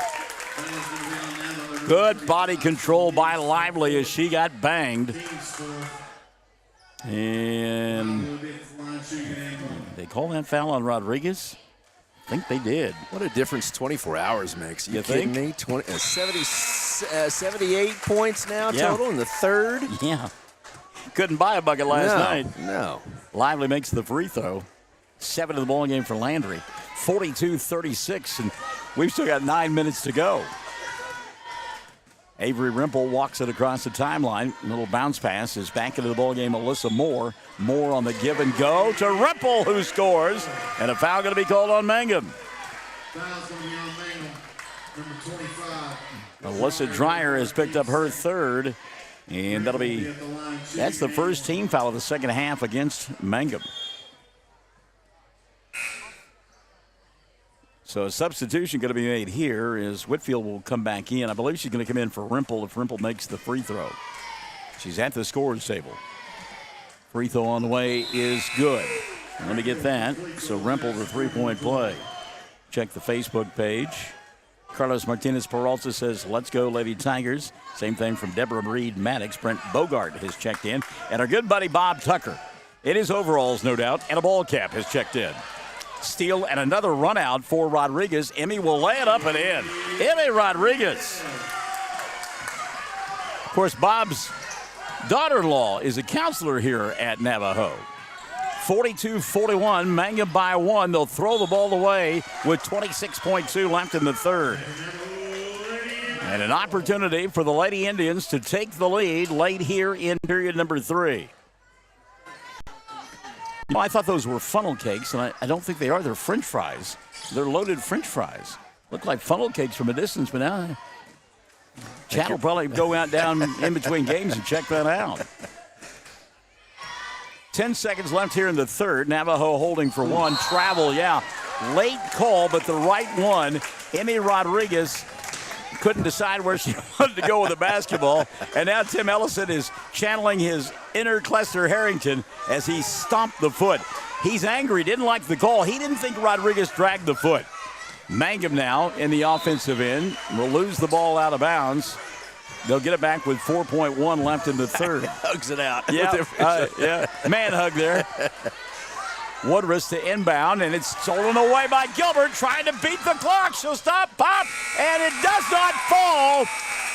Good body control by Lively as she got banged. And they call that foul on Rodriguez? I think they did. What a difference 24 hours makes. You kidding me? 78 points now total in the third. Yeah. Couldn't buy a bucket last night. No. Lively makes the free throw. 7 in the ball game for Landry. 42-36, and we've still got 9 minutes to go. Avery Rimple walks it across the timeline. A little bounce pass is back into the ball game. Alyssa Moore. Moore on the give and go to Rimple, who scores. And a foul going to be called on Mangum. Alyssa Dreyer has picked up her third. And that's the first team foul of the second half against Mangum. So a substitution going to be made here is Whitfield will come back in. I believe she's going to come in for Rimple if Rimple makes the free throw. She's at the scorer's table. Free throw on the way is good. Let me get that. So Rimple, the three-point play. Check the Facebook page. Carlos Martinez Peralta says, let's go, Lady Tigers. Same thing from Deborah Reed Maddox. Brent Bogart has checked in. And our good buddy Bob Tucker, in his overalls, no doubt, and a ball cap, has checked in. Steal and another run out for Rodriguez. Emmy will lay it up and in. Emmy Rodriguez. Of course, Bob's daughter-in-law is a counselor here at Navajo. 42-41, Mangum by 1. They'll throw the ball away with 26.2 left in the third. And an opportunity for the Lady Indians to take the lead late here in period number 3. You know, I thought those were funnel cakes, and I don't think they are. They're French fries. They're loaded French fries. Look like funnel cakes from a distance, but now Chad will probably go out down in between games and check that out. 10 seconds left here in the third. Navajo holding for one. Travel, yeah. Late call, but the right one. Emmy Rodriguez couldn't decide where she wanted to go with the basketball. And now Tim Ellison is channeling his inner Clester Harrington as he stomped the foot. He's angry, didn't like the call. He didn't think Rodriguez dragged the foot. Mangum now in the offensive end will lose the ball out of bounds. They'll get it back with 4.1 left in the third. Hugs it out. Yeah, man hug there. Woodruss to inbound, and it's stolen away by Gilbert, trying to beat the clock. She'll stop, pop, and it does not fall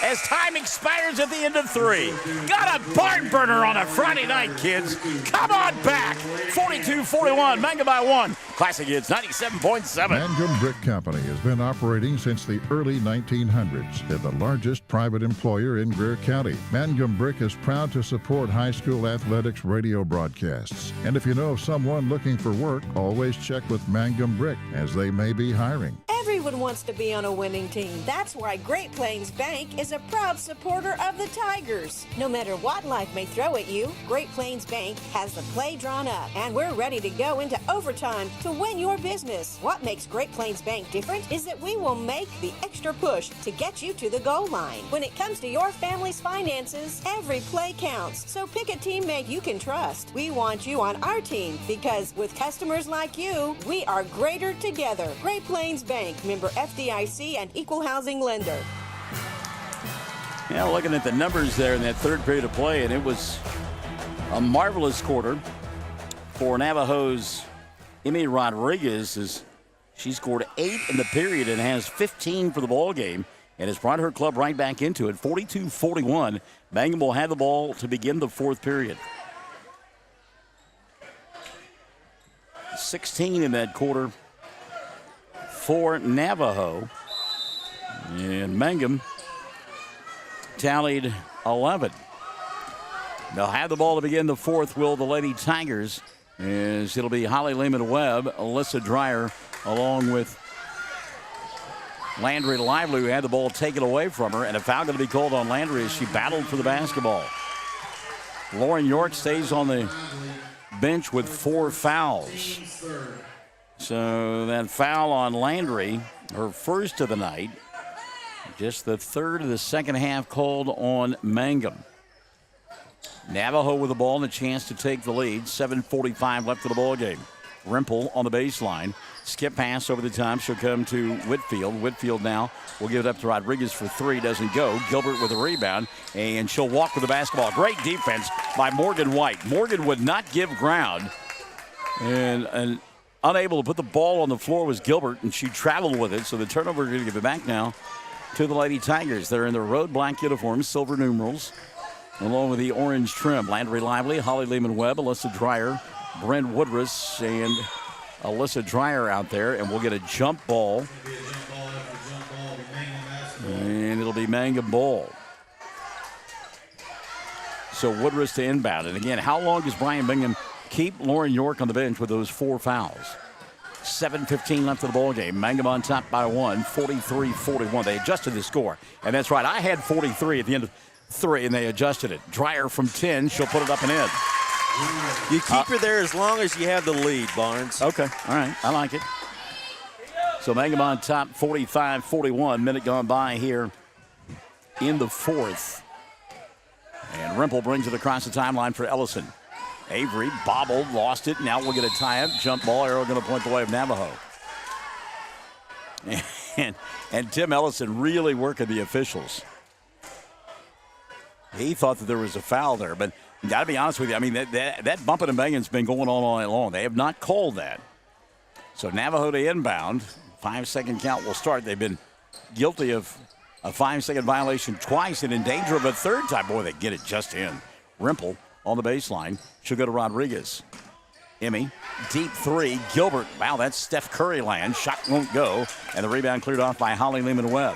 as time expires at the end of 3. Got a barn burner on a Friday night, kids. Come on back. 42-41, Mangum by 1. Classic Hits 97.7. Mangum Brick Company has been operating since the early 1900s. They're the largest private employer in Greer County. Mangum Brick is proud to support high school athletics radio broadcasts. And if you know of someone looking for work, always check with Mangum Brick, as they may be hiring. Everyone wants to be on a winning team. That's why Great Plains Bank is a proud supporter of the Tigers. No matter what life may throw at you, Great Plains Bank has the play drawn up, and we're ready to go into overtime to win your business. What makes Great Plains Bank different is that we will make the extra push to get you to the goal line. When it comes to your family's finances, every play counts. So pick a teammate you can trust. We want you on our team because with customers like you, we are greater together. Great Plains Bank, member FDIC and equal housing lender. Yeah, looking at the numbers there in that third period of play, and it was a marvelous quarter for Navajo's Emmy Rodriguez, as she scored 8 in the period and has 15 for the ball game, and has brought her club right back into it. 42-41. Mangum will have the ball to begin the fourth period. 16 in that quarter for Navajo, and Mangum tallied 11. They'll have the ball to begin the fourth, will the Lady Tigers, as it'll be Holly Lehman-Webb, Alyssa Dreyer, along with Landry Lively, who had the ball taken away from her, and a foul going to be called on Landry as she battled for the basketball. Lauren York stays on the bench with 4 fouls. So that foul on Landry, her first of the night, just the third of the second half called on Mangum. Navajo with the ball and a chance to take the lead. 7:45 left of the ball game. Rimple on the baseline. Skip pass over the top. She'll come to Whitfield. Whitfield now will give it up to Rodriguez for 3. Doesn't go. Gilbert with a rebound, and she'll walk with the basketball. Great defense by Morgan White. Morgan would not give ground, and unable to put the ball on the floor was Gilbert, and she traveled with it. So the turnover is going to give it back now to the Lady Tigers. They're in their road black uniforms, silver numerals, along with the orange trim. Landry Lively, Holly Lehman-Webb, Alyssa Dreyer, Brent Woodruss, and Alyssa Dreyer out there. And we'll get a jump ball. And it'll be Mangum ball. So Woodruss to inbound. And again, how long does Brian Bingham keep Lauren York on the bench with those 4 fouls? 7:15 left of the ball game. Mangum on top by 1, 43-41. They adjusted the score. And that's right, I had 43 at the end of 3, and they adjusted it. Dreyer from 10, she'll put it up and in. You keep her there as long as you have the lead, Barnes. Okay, all right, I like it. So Mangum on top, 45-41. Minute gone by here in the fourth. And Rimple brings it across the timeline for Ellison. Avery bobbled, lost it. Now we'll get a tie-up. Jump ball, arrow going to point the way of Navajo. And Tim Ellison really working the officials. He thought that there was a foul there, but got to be honest with you, I mean, that bumping and banging's been going on all night long. They have not called that. So Navajo to inbound. 5-second count will start. They've been guilty of a 5-second violation twice and in danger of a third time. Boy, they get it just in. Rimple on the baseline. She'll go to Rodriguez. Emmy, deep 3. Gilbert, wow, that's Steph Curry land. Shot won't go. And the rebound cleared off by Holly Lehman-Webb.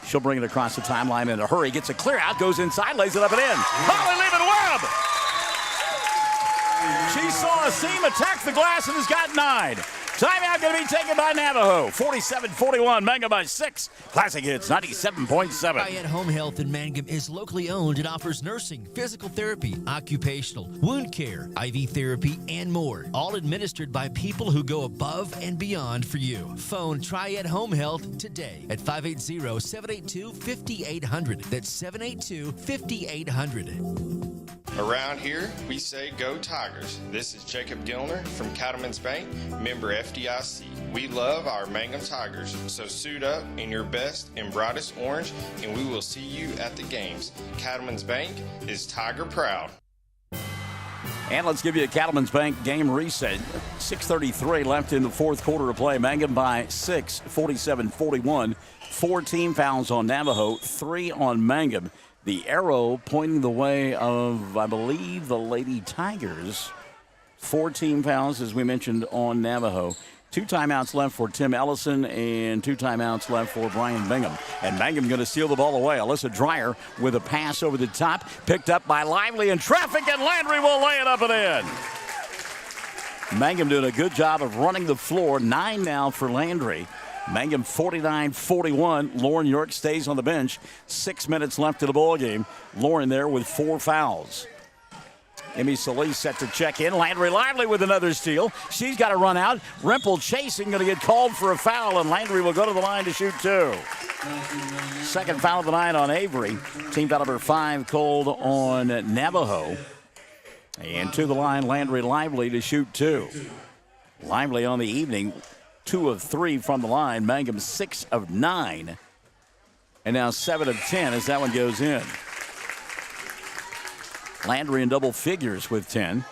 She'll bring it across the timeline in a hurry. Gets a clear out, goes inside, lays it up and in. Holly Lehman-Webb! She saw a seam, attack the glass, and has got 9. Timeout going to be taken by Navajo. 47-41, Mangum by 6. Classic Hits 97.7. Triad Home Health in Mangum is locally owned and offers nursing, physical therapy, occupational, wound care, IV therapy, and more. All administered by people who go above and beyond for you. Phone Triad Home Health today at 580-782-5800. That's 782-5800. Around here, we say go Tigers. This is Jacob Gilner from Cattlemen's Bank, member FDIC. We love our Mangum Tigers, so suit up in your best and brightest orange, and we will see you at the games. Cattlemen's Bank is Tiger proud. And let's give you a Cattlemen's Bank game reset. 6:33 left in the fourth quarter of play. Mangum by 6, 47-41. 4 team fouls on Navajo, 3 on Mangum. The arrow pointing the way of, I believe, the Lady Tigers. 4 team fouls, as we mentioned, on Navajo. 2 timeouts left for Tim Ellison and 2 timeouts left for Brian Bingham. And Mangum going to steal the ball away. Alyssa Dreyer with a pass over the top, picked up by Lively in traffic, and Landry will lay it up and in. Mangum doing a good job of running the floor. 9 now for Landry. Mangum 49-41. Lauren York stays on the bench. 6 minutes left in the ball game. Lauren there with 4 fouls. Emmy Solis set to check in. Landry Lively with another steal. She's got to run out. Rempel chasing, going to get called for a foul, and Landry will go to the line to shoot 2. Second foul of the night on Avery. Team foul number 5 called on Navajo. And to the line, Landry Lively to shoot 2. Lively on the evening, 2 of 3 from the line. Mangum 6 of 9. And now 7 of 10 as that one goes in. Landry in double figures with 10.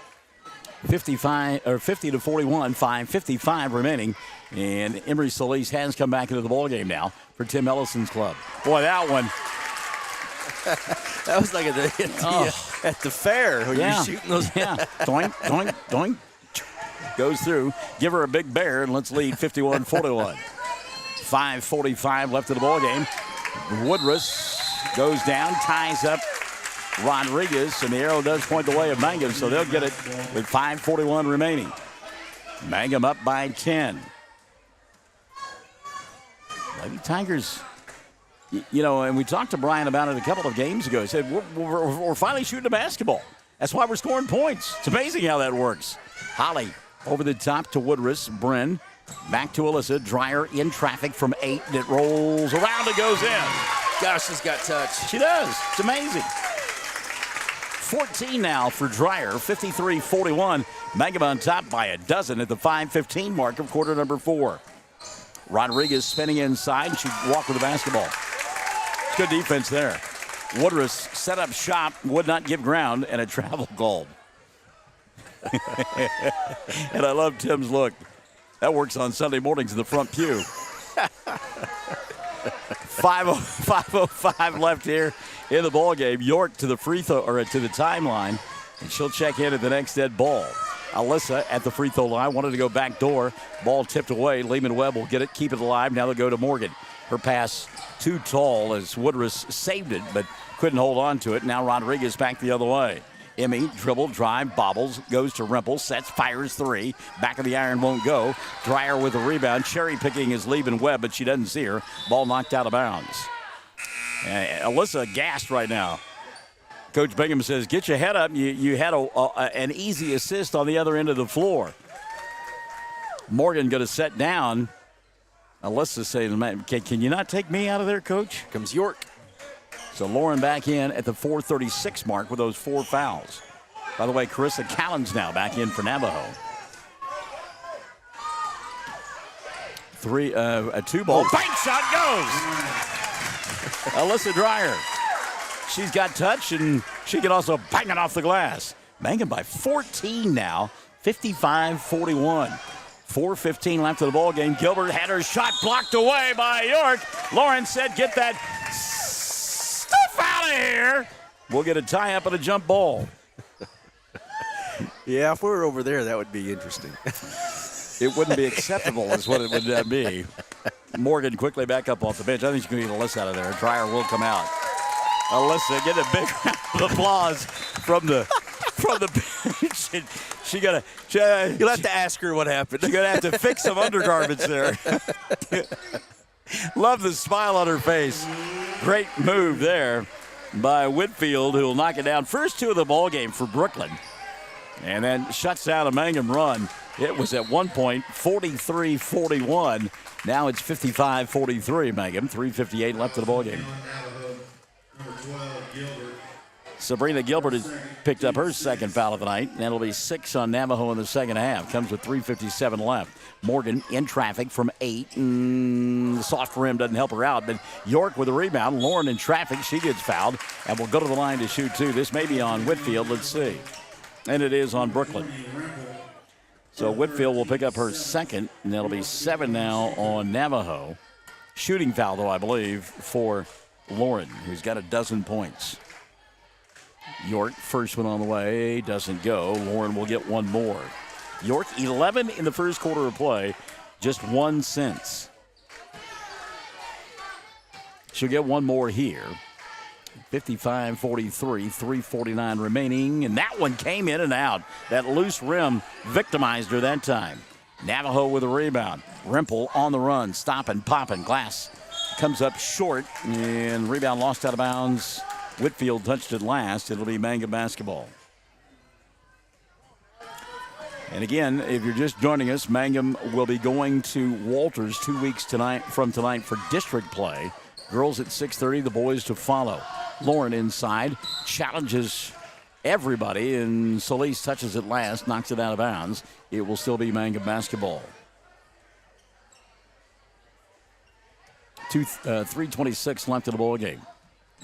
50-41, 5:55 remaining. And Emery Solis has come back into the ballgame now for Tim Ellison's club. Boy, that one. That was like at the fair when you're shooting those. Yeah. Doink, doink, doink. Goes through. Give her a big bear, and let's lead 51-41. 5:45 left in the ballgame. Woodruss goes down, ties up Rodriguez, and the arrow does point the way of Mangum, so they'll get it with 5:41 remaining. Mangum up by 10. Lady Tigers, you know, and we talked to Brian about it a couple of games ago. He said, we're finally shooting a basketball. That's why we're scoring points. It's amazing how that works. Holly over the top to Woodruss. Bren back to Alyssa. Dreyer in traffic from 8, and it rolls around and goes in. Gosh, she's got touch. She does. It's amazing. 14 now for Dreyer, 53-41. Mangum on top by a dozen at the 5:15 mark of quarter number 4. Rodriguez spinning inside. She walked with the basketball. Good defense there. Woodruss set up shop, would not give ground, and a travel call. And I love Tim's look. That works on Sunday mornings in the front pew. 5:05 left here in the ball game. York to the free throw, or to the timeline, and she'll check in at the next dead ball. Alyssa at the free throw line wanted to go back door. Ball tipped away. Lehman Webb will get it, keep it alive. Now they'll go to Morgan. Her pass too tall as Woodruss saved it, but couldn't hold on to it. Now Rodriguez back the other way. Emmy, dribble, drive, bobbles, goes to Rempel, sets, fires 3. Back of the iron won't go. Dreyer with a rebound. Cherry picking is leaving Webb, but she doesn't see her. Ball knocked out of bounds. Alyssa gassed right now. Coach Bingham says, get your head up. You had an easy assist on the other end of the floor. Morgan going to set down. Alyssa saying, can you not take me out of there, Coach? Comes York. So Lauren back in at the 4:36 mark with those 4 fouls. By the way, Carissa Callens now back in for Navajo. A 2-ball. Bank shot goes! Alyssa Dreyer. She's got touch, and she can also bang it off the glass. Mangum by 14 now, 55-41. 4:15 left of the ball game. Gilbert had her shot blocked away by York. Lauren said, get that stuff out of here. We'll get a tie-up and a jump ball. Yeah, if we were over there, that would be interesting. It wouldn't be acceptable is what it would be. Morgan quickly back up off the bench. I think she's going to get Alyssa out of there. Dreyer will come out. Alyssa, get a big round of applause from the from the bench. You'll have to ask her what happened. She's going to have to fix some undergarments there. Love the smile on her face. Great move there by Whitfield, who will knock it down. First two of the ball game for Brooklyn. And then shuts down a Mangum run. It was at one point 43-41. Now it's 55-43, Mangum. 3:58 left in the ball game. Sabrina Gilbert has picked up her second foul of the night. That'll be 6 on Navajo in the second half. Comes with 3:57 left. Morgan in traffic from 8. The soft rim doesn't help her out, but York with a rebound. Lauren in traffic. She gets fouled and will go to the line to shoot 2. This may be on Whitfield. Let's see. And it is on Brooklyn. So Whitfield will pick up her second, and that'll be 7 now on Navajo. Shooting foul, though, I believe, for Lauren, who's got 12 points. York, first one on the way, doesn't go. Lauren will get one more. York, 11 in the first quarter of play, just 1 since. She'll get one more here. 55-43, 3:49 remaining, and that one came in and out. That loose rim victimized her that time. Navajo with a rebound. Rimple on the run, stopping, popping. Glass comes up short, and rebound lost out of bounds. Whitfield touched it last. It'll be Mangum basketball. And again, if you're just joining us, Mangum will be going to Walters 2 weeks from tonight for district play. Girls at 6:30, the boys to follow. Lauren inside, challenges everybody, and Solis touches it last, knocks it out of bounds. It will still be Mangum basketball. 3:26 left in the ball game.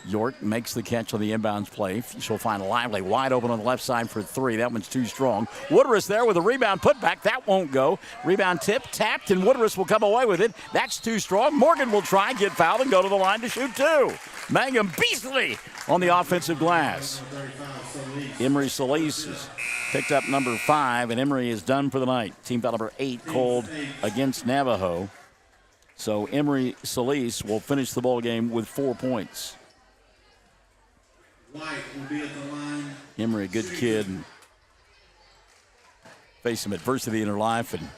York makes the catch on the inbounds play. She'll find Lively wide open on the left side for 3. That one's too strong. Woodruss there with a rebound put back. That won't go. Rebound tip, tapped, and Woodruss will come away with it. That's too strong. Morgan will try, get fouled, and go to the line to shoot 2. Mangum beastly on the offensive glass. Emery Solis has picked up number 5, and Emery is done for the night. Team foul number 8 called against Navajo. So Emery Solis will finish the ball game with 4 points. White will be at the line. Emery, a good kid. Faced some adversity in her life and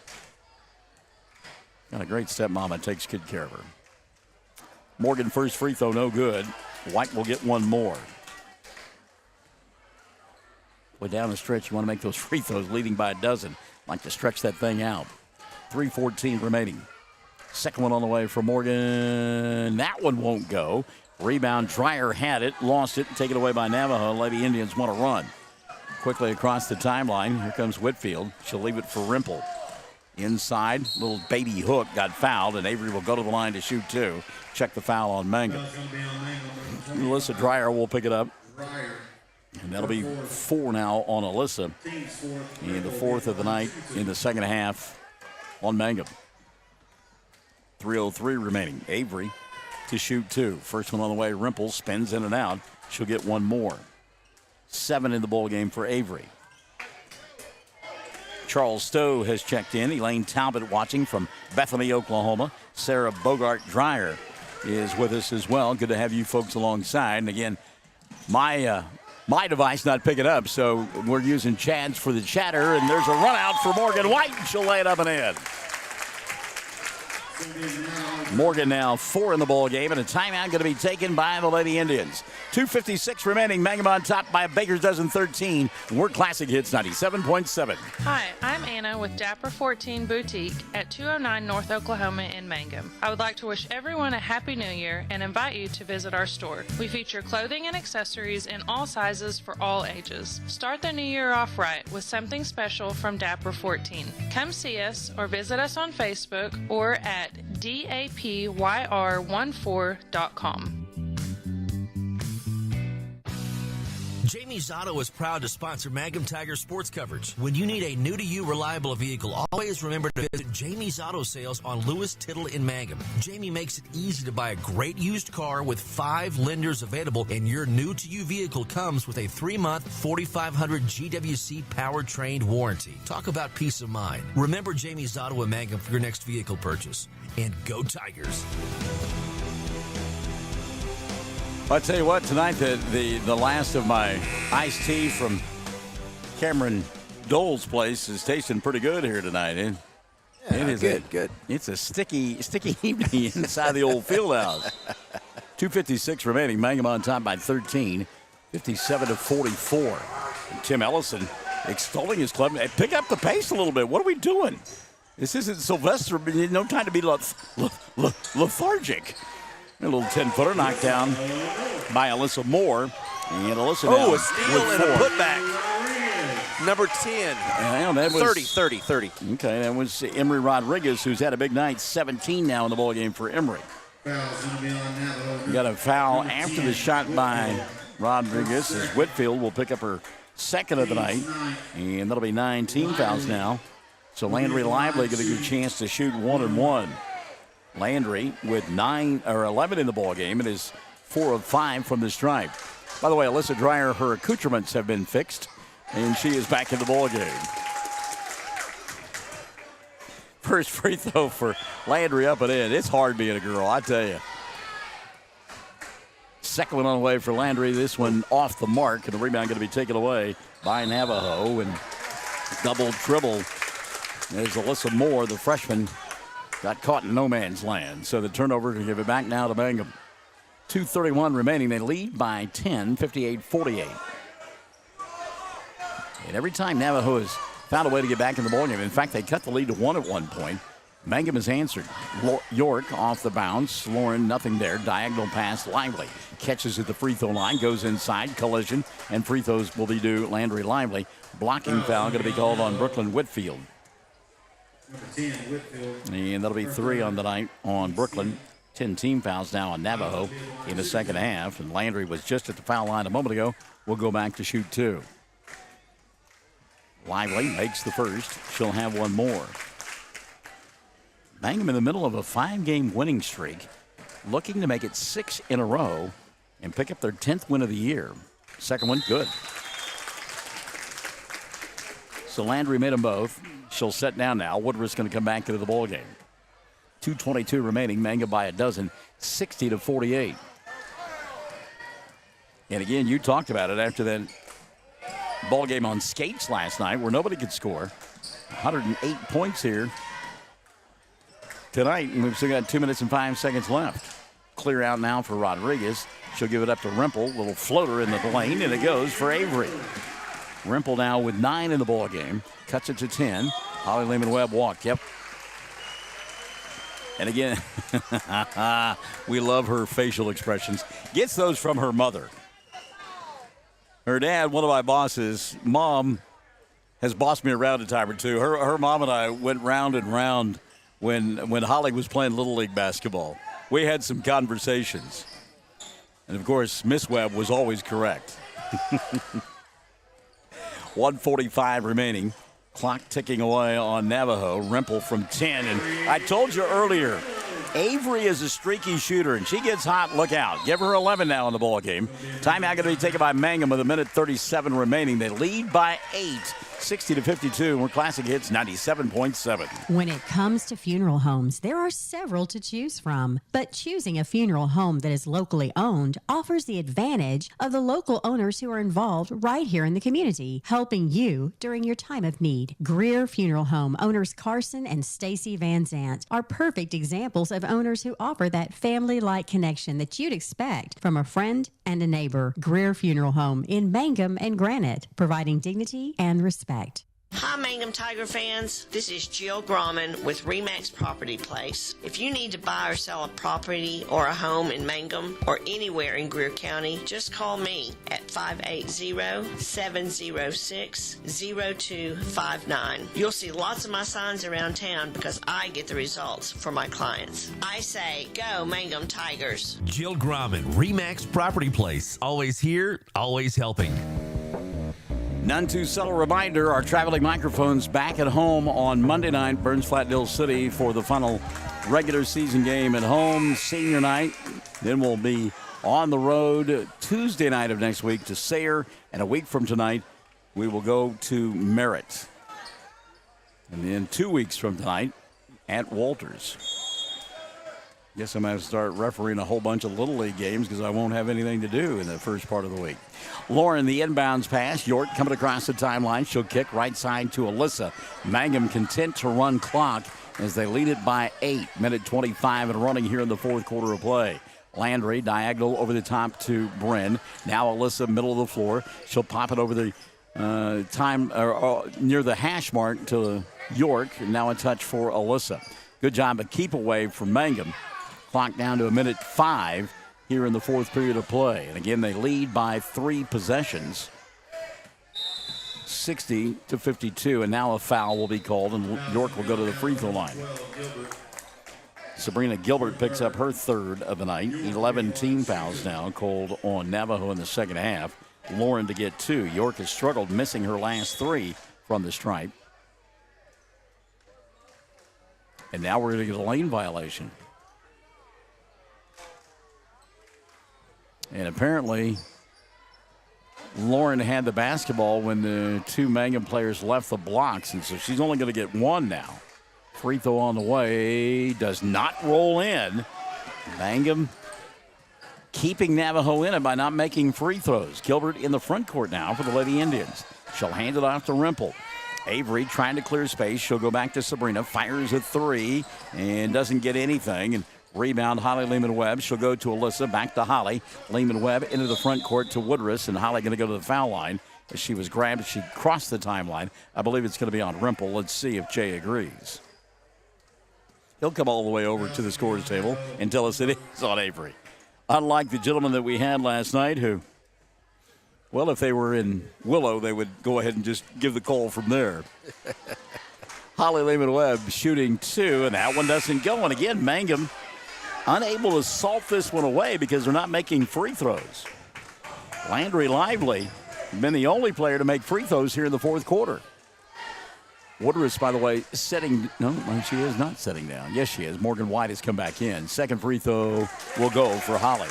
got a great stepmama, takes good care of her. Morgan, first free throw, no good. White will get one more. Way down the stretch, you want to make those free throws, leading by 12. Like to stretch that thing out. 3:14 remaining. Second one on the way for Morgan. That one won't go. Rebound, Dreyer had it, lost it, taken away by Navajo. Lady Indians want to run. Quickly across the timeline, here comes Whitfield. She'll leave it for Rimple. Inside, little baby hook got fouled, and Avery will go to the line to shoot 2. Check the foul on Mangum. Alyssa Dreyer will pick it up. And that'll be 4 now on Alyssa. And the 4th of the night in the second half on Mangum. 3:03 remaining. Avery to shoot 2. First one on the way. Rimple spins in and out. She'll get one more. 7 in the ball game for Avery. Charles Stowe has checked in. Elaine Talbot watching from Bethany, Oklahoma. Sarah Bogart Dreyer is with us as well. Good to have you folks alongside. And again, my device not picking up, so we're using Chad's for the chatter. And there's a run out for Morgan White. She'll lay it up and in. Morgan now 4 in the ball game, and a timeout going to be taken by the Lady Indians. 2:56 remaining. Mangum on top by a baker's dozen 13. We're Classic Hits 97.7. Hi, I'm Anna with Dapper 14 Boutique at 209 North Oklahoma in Mangum. I would like to wish everyone a Happy New Year and invite you to visit our store. We feature clothing and accessories in all sizes for all ages. Start the new year off right with something special from Dapper 14. Come see us or visit us on Facebook or at dapyr14.com. Jamie's Auto is proud to sponsor Mangum Tiger sports coverage. When you need a new-to-you reliable vehicle, always remember to visit Jamie's Auto Sales on Lewis Tittle in Mangum. Jamie makes it easy to buy a great used car with 5 lenders available, and your new-to-you vehicle comes with a 3-month 4,500 GWC powertrain warranty. Talk about peace of mind. Remember Jamie's Auto in Mangum for your next vehicle purchase. And go Tigers. I'll tell you what, tonight the last of my iced tea from Cameron Dole's place is tasting pretty good here tonight. It is good. It's a sticky evening inside the old field house. 2:56 remaining. Mangum on top by 13, 57-44. And Tim Ellison extolling his club. Pick up the pace a little bit. What are we doing? This isn't Sylvester. No time to be lethargic. A little 10-footer knocked down by Alyssa Moore. And Alyssa now a steal and a putback. Number 10. Well, that was 30. Okay, that was Emery Rodriguez, who's had a big night. 17 now in the ball game for Emery. Got a foul after the shot by Rodriguez as Whitfield will pick up her second of the night. And that'll be 9 team fouls now. So Landry Lively going to get a chance to shoot 1-1. Landry with 11 in the ball game and is 4 of 5 from the stripe. By the way, Alyssa Dreyer, her accoutrements have been fixed, and she is back in the ball game. First free throw for Landry up and in. It's hard being a girl, I tell you. Second one on the way for Landry. This one off the mark, and the rebound going to be taken away by Navajo. And double dribble. There's Alyssa Moore, the freshman, got caught in no man's land. So the turnover to give it back now to Mangum. 2:31 remaining. They lead by 10, 58-48. And every time Navajo has found a way to get back in the ballgame, in fact, they cut the lead to 1 at one point. Mangum has answered. York off the bounce. Lauren, nothing there. Diagonal pass, Lively. Catches at the free throw line, goes inside, collision, and free throws will be due Landry Lively. Blocking foul going to be called on Brooklyn Whitfield. And that'll be 3 on the night on Brooklyn. 10 team fouls now on Navajo in the second half. And Landry was just at the foul line a moment ago. We'll go back to shoot 2. Lively makes the first. She'll have one more. Mangum in the middle of a 5-game winning streak, looking to make it 6 in a row and pick up their 10th win of the year. Second one, good. So Landry made them both. She'll set down now. Woodruff's going to come back into the ball game. 2:22 remaining. Mangum by a dozen, 60-48. And again, you talked about it after that ball game on skates last night where nobody could score. 108 points here tonight, and we've still got 2 minutes and 5 seconds left. Clear out now for Rodriguez. She'll give it up to Rimple. Little floater in the lane, and it goes for Avery. Rimple now with 9 in the ball game. Cuts it to 10. Holly Lehman-Webb walk. Yep. And again, we love her facial expressions. Gets those from her mother. Her dad, one of my bosses, mom, has bossed me around a time or two. Her mom and I went round and round when Holly was playing Little League basketball. We had some conversations. And, of course, Miss Webb was always correct. 1:45 remaining. Clock ticking away on Navajo. Rimple from 10. And I told you earlier, Avery is a streaky shooter, and she gets hot. Look out. Give her 11 now in the ball game. Timeout going to be taken by Mangum with 1:37 remaining. They lead by 8, 60-52. We're Classic Hits 97.7. When it comes to funeral homes, there are several to choose from. But choosing a funeral home that is locally owned offers the advantage of the local owners who are involved right here in the community, helping you during your time of need. Greer Funeral Home owners Carson and Stacy Van Zant are perfect examples of owners who offer that family-like connection that you'd expect from a friend and a neighbor. Greer Funeral Home in Mangum and Granite, providing dignity and respect. Hi, Mangum Tiger fans. This is Jill Grauman with RE/MAX Property Place. If you need to buy or sell a property or a home in Mangum or anywhere in Greer County, just call me at 580-706-0259. You'll see lots of my signs around town because I get the results for my clients. I say, go Mangum Tigers. Jill Grauman, RE/MAX Property Place. Always here, always helping. None too subtle reminder, our traveling microphones back at home on Monday night, Burns Flat Hill City for the final regular season game at home, senior night. Then we'll be on the road Tuesday night of next week to Sayre, and a week from tonight, we will go to Merritt. And then 2 weeks from tonight at Walters. Guess I'm going to have to start refereeing a whole bunch of Little League games because I won't have anything to do in the first part of the week. Lauren, the inbounds pass. York coming across the timeline. She'll kick right side to Alyssa. Mangum content to run clock as they lead it by 8. Minute 25 and running here in the fourth quarter of play. Landry diagonal over the top to Bryn. Now Alyssa middle of the floor. She'll pop it over the near the hash mark to York. Now a touch for Alyssa. Good job of keep away from Mangum. Clock down to a minute 5 here in the fourth period of play. And again, they lead by 3 possessions, 60-52. And now a foul will be called, and York will go to the free throw line. Sabrina Gilbert picks up her third of the night. 11 team fouls now called on Navajo in the second half. Lauren to get 2. York has struggled, missing her last 3 from the stripe. And now we're going to get a lane violation. And apparently, Lauren had the basketball when the 2 Mangum players left the blocks, and so she's only going to get 1 now. Free throw on the way, does not roll in. Mangum keeping Navajo in it by not making free throws. Gilbert in the front court now for the Lady Indians. She'll hand it off to Rimple. Avery trying to clear space. She'll go back to Sabrina, fires a 3, and doesn't get anything. And rebound, Holly Lehman-Webb. She'll go to Alyssa, back to Holly. Lehman-Webb into the front court to Woodruss, and Holly going to go to the foul line. As she was grabbed, she crossed the timeline. I believe it's going to be on Rimple. Let's see if Jay agrees. He'll come all the way over to the scorer's table and tell us it is on Avery. Unlike the gentleman that we had last night who, well, if they were in Willow, they would go ahead and just give the call from there. Holly Lehman-Webb shooting 2, and that one doesn't go. And again, Mangum unable to salt this one away because they're not making free throws. Landry Lively been the only player to make free throws here in the fourth quarter. Woodruss, by the way, she is not setting down. Yes, she is. Morgan White has come back in. Second free throw will go for Holly.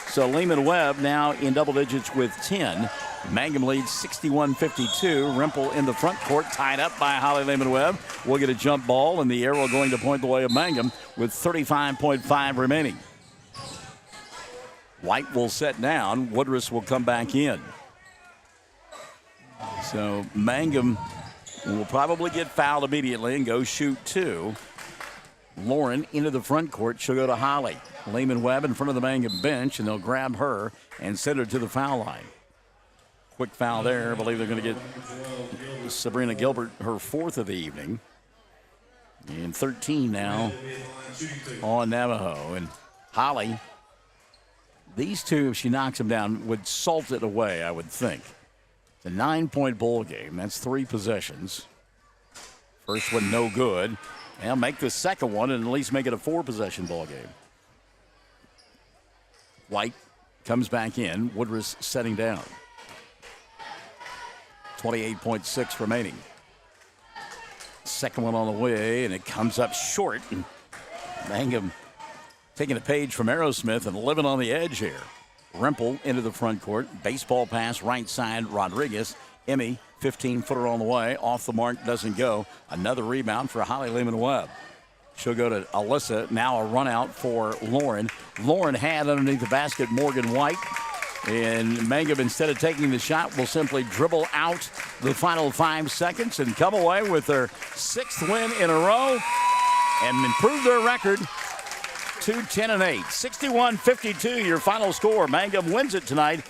So Lehman-Webb now in double digits with 10. Mangum leads 61-52. Rimple in the front court, tied up by Holly Lehman-Webb. We'll get a jump ball, and the arrow going to point the way of Mangum with 35.5 remaining. White will set down. Woodruss will come back in. So Mangum will probably get fouled immediately and go shoot 2. Lauren into the front court. She'll go to Holly. Lehman-Webb in front of the Mangum bench, and they'll grab her and send her to the foul line. Quick foul there. I believe they're going to get Sabrina Gilbert her 4th of the evening. And 13 now on Navajo. And Holly, these 2, if she knocks them down, would salt it away, I would think. It's a 9-point ball game. That's 3 possessions. First one no good. They'll make the second one and at least make it a 4-possession ball game. White comes back in. Woodruss setting down. 28.6 remaining. Second one on the way, and it comes up short. And Mangum taking a page from Aerosmith and living on the edge here. Rimple into the front court. Baseball pass right side, Rodriguez. Emmy, 15-footer on the way. Off the mark, doesn't go. Another rebound for Holly Lehman-Webb. She'll go to Alyssa. Now a run out for Lauren. Lauren had underneath the basket Morgan White. And Mangum, instead of taking the shot, will simply dribble out the final 5 seconds and come away with their 6th win in a row and improve their record to 10-8. 61-52, your final score. Mangum wins it tonight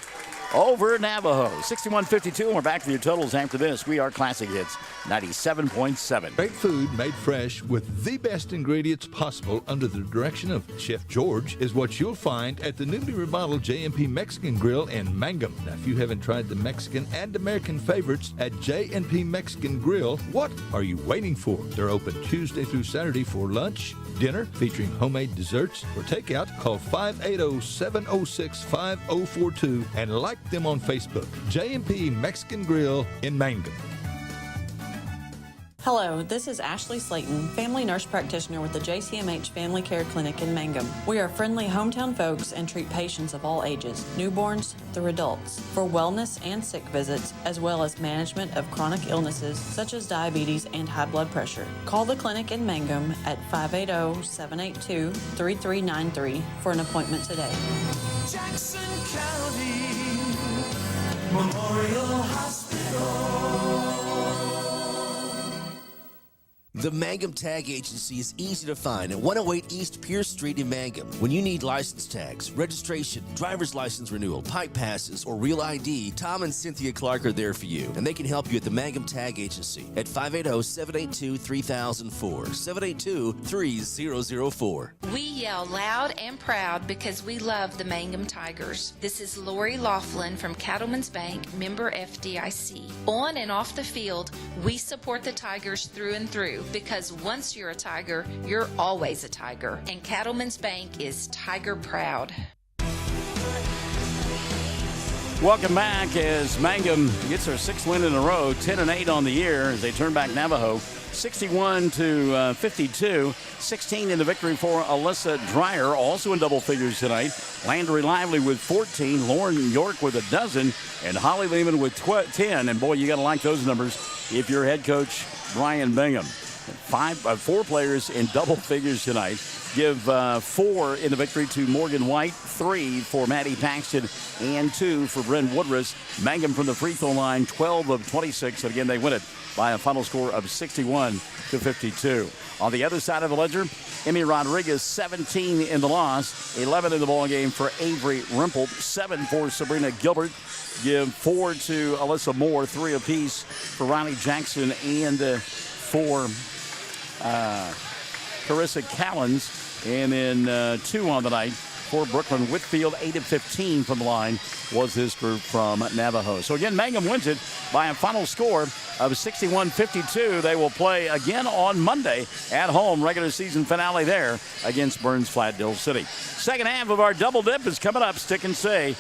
over Navajo. 61-52, and we're back with your totals after this. We are Classic Hits 97.7. Great food made fresh with the best ingredients possible under the direction of Chef George is what you'll find at the newly remodeled J&P Mexican Grill in Mangum. Now, if you haven't tried the Mexican and American favorites at J&P Mexican Grill, what are you waiting for? They're open Tuesday through Saturday for lunch, dinner, featuring homemade desserts. For takeout, call 580-706-5042 and like them on Facebook. J&P Mexican Grill in Mangum. Hello, this is Ashley Slayton, family nurse practitioner with the JCMH Family Care Clinic in Mangum. We are friendly hometown folks and treat patients of all ages, newborns through adults, for wellness and sick visits, as well as management of chronic illnesses such as diabetes and high blood pressure. Call the clinic in Mangum at 580-782-3393 for an appointment today. Jackson County Memorial Hospital. The Mangum Tag Agency is easy to find at 108 East Pierce Street in Mangum. When you need license tags, registration, driver's license renewal, pipe passes, or real ID, Tom and Cynthia Clark are there for you, and they can help you at the Mangum Tag Agency at 580-782-3004, 782-3004. We yell loud and proud because we love the Mangum Tigers. This is Lori Laughlin from Cattlemen's Bank, member FDIC. On and off the field, we support the Tigers through and through, because once you're a Tiger, you're always a Tiger. And Cattlemen's Bank is Tiger proud. Welcome back as Mangum gets their 6th win in a row, 10-8 on the year as they turn back Navajo. 61-52, 16 in the victory for Alyssa Dreyer, also in double figures tonight. Landry Lively with 14, Lauren York with 12, and Holly Lehman with 10. And boy, you got to like those numbers if you're head coach Brian Bingham. 4 players in double figures tonight. Give 4 in the victory to Morgan White, 3 for Maddie Paxton, and 2 for Bryn Woodruss. Mangum from the free throw line, 12 of 26. And again, they win it by a final score of 61-52. On the other side of the ledger, Emmy Rodriguez, 17 in the loss, 11 in the ball game for Avery Rimple, 7 for Sabrina Gilbert. Give 4 to Alyssa Moore, 3 apiece for Riley Jackson and for Carissa Callens. And then 2 on the night for Brooklyn Whitfield, 8 of 15 from the line was this group from Navajo. So again, Mangum wins it by a final score of 61-52. They will play again on Monday at home, regular season finale there against Burns Flat-Dill City. Second half of our double dip is coming up. Stick and say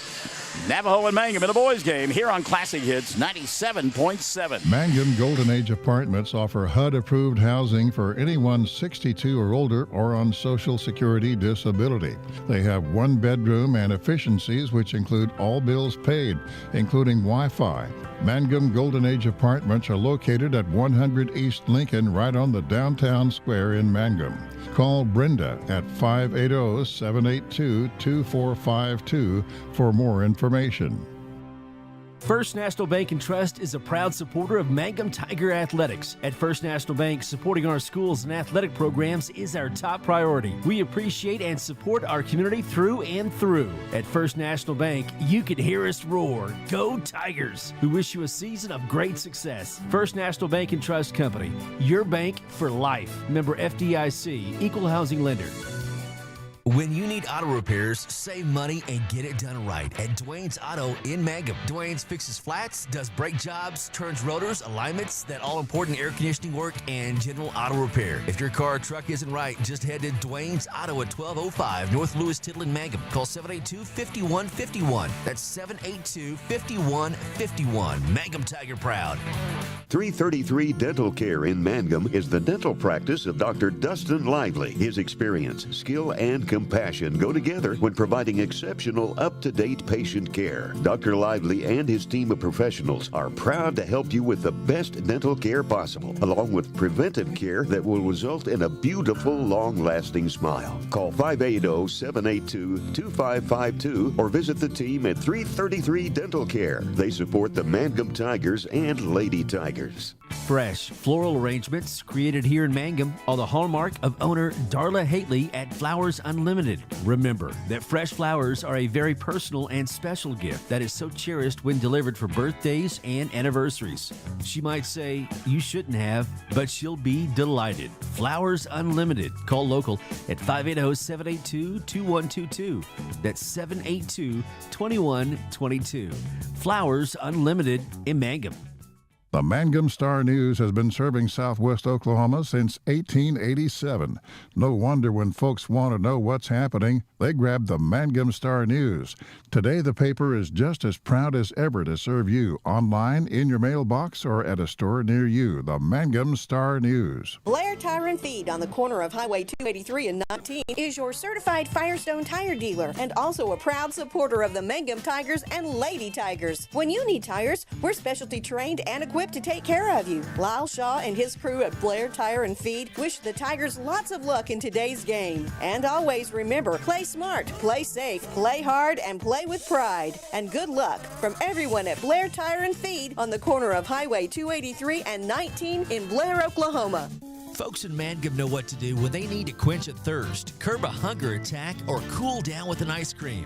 Navajo and Mangum in a boys game here on Classic Hits 97.7. Mangum Golden Age Apartments offer HUD-approved housing for anyone 62 or older or on Social Security disability. They have 1 bedroom and efficiencies which include all bills paid, including Wi-Fi. Mangum Golden Age Apartments are located at 100 East Lincoln, right on the downtown square in Mangum. Call Brenda at 580-782-2452 for more information. First National Bank and Trust is a proud supporter of Mangum Tiger Athletics. At First National Bank, supporting our schools and athletic programs is our top priority. We appreciate and support our community through and through. At First National Bank, you can hear us roar. Go Tigers! We wish you a season of great success. First National Bank and Trust Company, your bank for life. Member FDIC, Equal Housing Lender. When you need auto repairs, save money and get it done right at Dwayne's Auto in Mangum. Dwayne's fixes flats, does brake jobs, turns rotors, alignments, that all-important air conditioning work, and general auto repair. If your car or truck isn't right, just head to Dwayne's Auto at 1205 North Lewis Tittle in Mangum. Call 782-5151. That's 782-5151. Mangum Tiger proud. 333 Dental Care in Mangum is the dental practice of Dr. Dustin Lively. His experience, skill, and compassion go together when providing exceptional, up-to-date patient care. Dr. Lively and his team of professionals are proud to help you with the best dental care possible, along with preventive care that will result in a beautiful, long-lasting smile. Call 580-782-2552 or visit the team at 333 Dental Care. They support the Mangum Tigers and Lady Tigers. Fresh floral arrangements created here in Mangum are the hallmark of owner Darla Hately at Flowers Unlimited. Remember that fresh flowers are a very personal and special gift that is so cherished when delivered for birthdays and anniversaries. She might say, you shouldn't have, but she'll be delighted. Flowers Unlimited. Call local at 580-782-2122. That's 782-2122. Flowers Unlimited in Mangum. The Mangum Star-News has been serving southwest Oklahoma since 1887. No wonder when folks want to know what's happening, they grab the Mangum Star-News. Today, the paper is just as proud as ever to serve you online, in your mailbox, or at a store near you. The Mangum Star-News. Blair Tire and Feed on the corner of Highway 283 and 19 is your certified Firestone tire dealer and also a proud supporter of the Mangum Tigers and Lady Tigers. When you need tires, we're specialty trained and equipped to take care of you. Lyle Shaw and his crew at Blair Tire and Feed wish the Tigers lots of luck in today's game. And always remember, play smart, play safe, play hard, and play with pride. And good luck from everyone at Blair Tire and Feed on the corner of Highway 283 and 19 in Blair, Oklahoma. Folks in Mangum know what to do when they need to quench a thirst, curb a hunger attack, or cool down with an ice cream.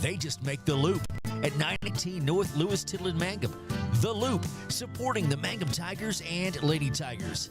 They just make the Loop at 918 North Lewis Tittle in Mangum. The Loop, supporting the Mangum Tigers and Lady Tigers.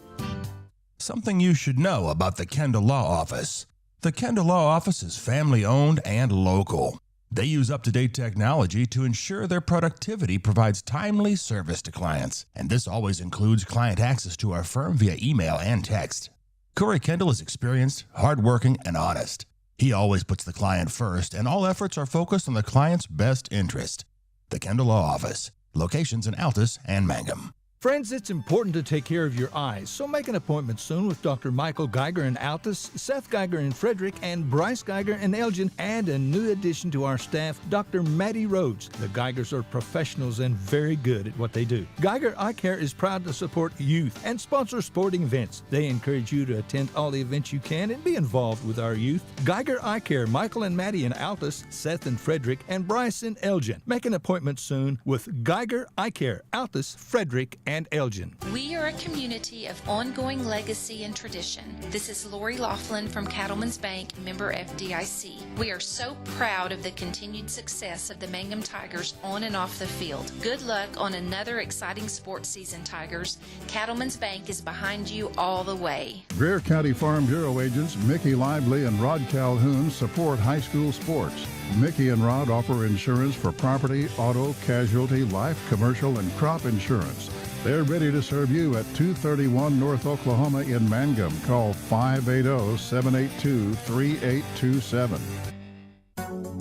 Something you should know about the Kendall Law Office. The Kendall Law Office is family-owned and local. They use up-to-date technology to ensure their productivity provides timely service to clients, and this always includes client access to our firm via email and text. Corey Kendall is experienced, hardworking, and honest. He always puts the client first, and all efforts are focused on the client's best interest. The Kendall Law Office, locations in Altus and Mangum. Friends, it's important to take care of your eyes, so make an appointment soon with Dr. Michael Geiger in Altus, Seth Geiger in Frederick, and Bryce Geiger in Elgin, and a new addition to our staff, Dr. Maddie Rhodes. The Geigers are professionals and very good at what they do. Geiger Eye Care is proud to support youth and sponsor sporting events. They encourage you to attend all the events you can and be involved with our youth. Geiger Eye Care, Michael and Maddie in Altus, Seth in Frederick, and Bryce in Elgin. Make an appointment soon with Geiger Eye Care, Altus, Frederick, and Elgin. We are a community of ongoing legacy and tradition. This is Lori Laughlin from Cattleman's Bank, member FDIC. We are so proud of the continued success of the Mangum Tigers on and off the field. Good luck on another exciting sports season, Tigers. Cattleman's Bank is behind you all the way. Greer County Farm Bureau agents Mickey Lively and Rod Calhoun support high school sports. Mickey and Rod offer insurance for property, auto, casualty, life, commercial, and crop insurance. They're ready to serve you at 231 North Oklahoma in Mangum. Call 580-782-3827.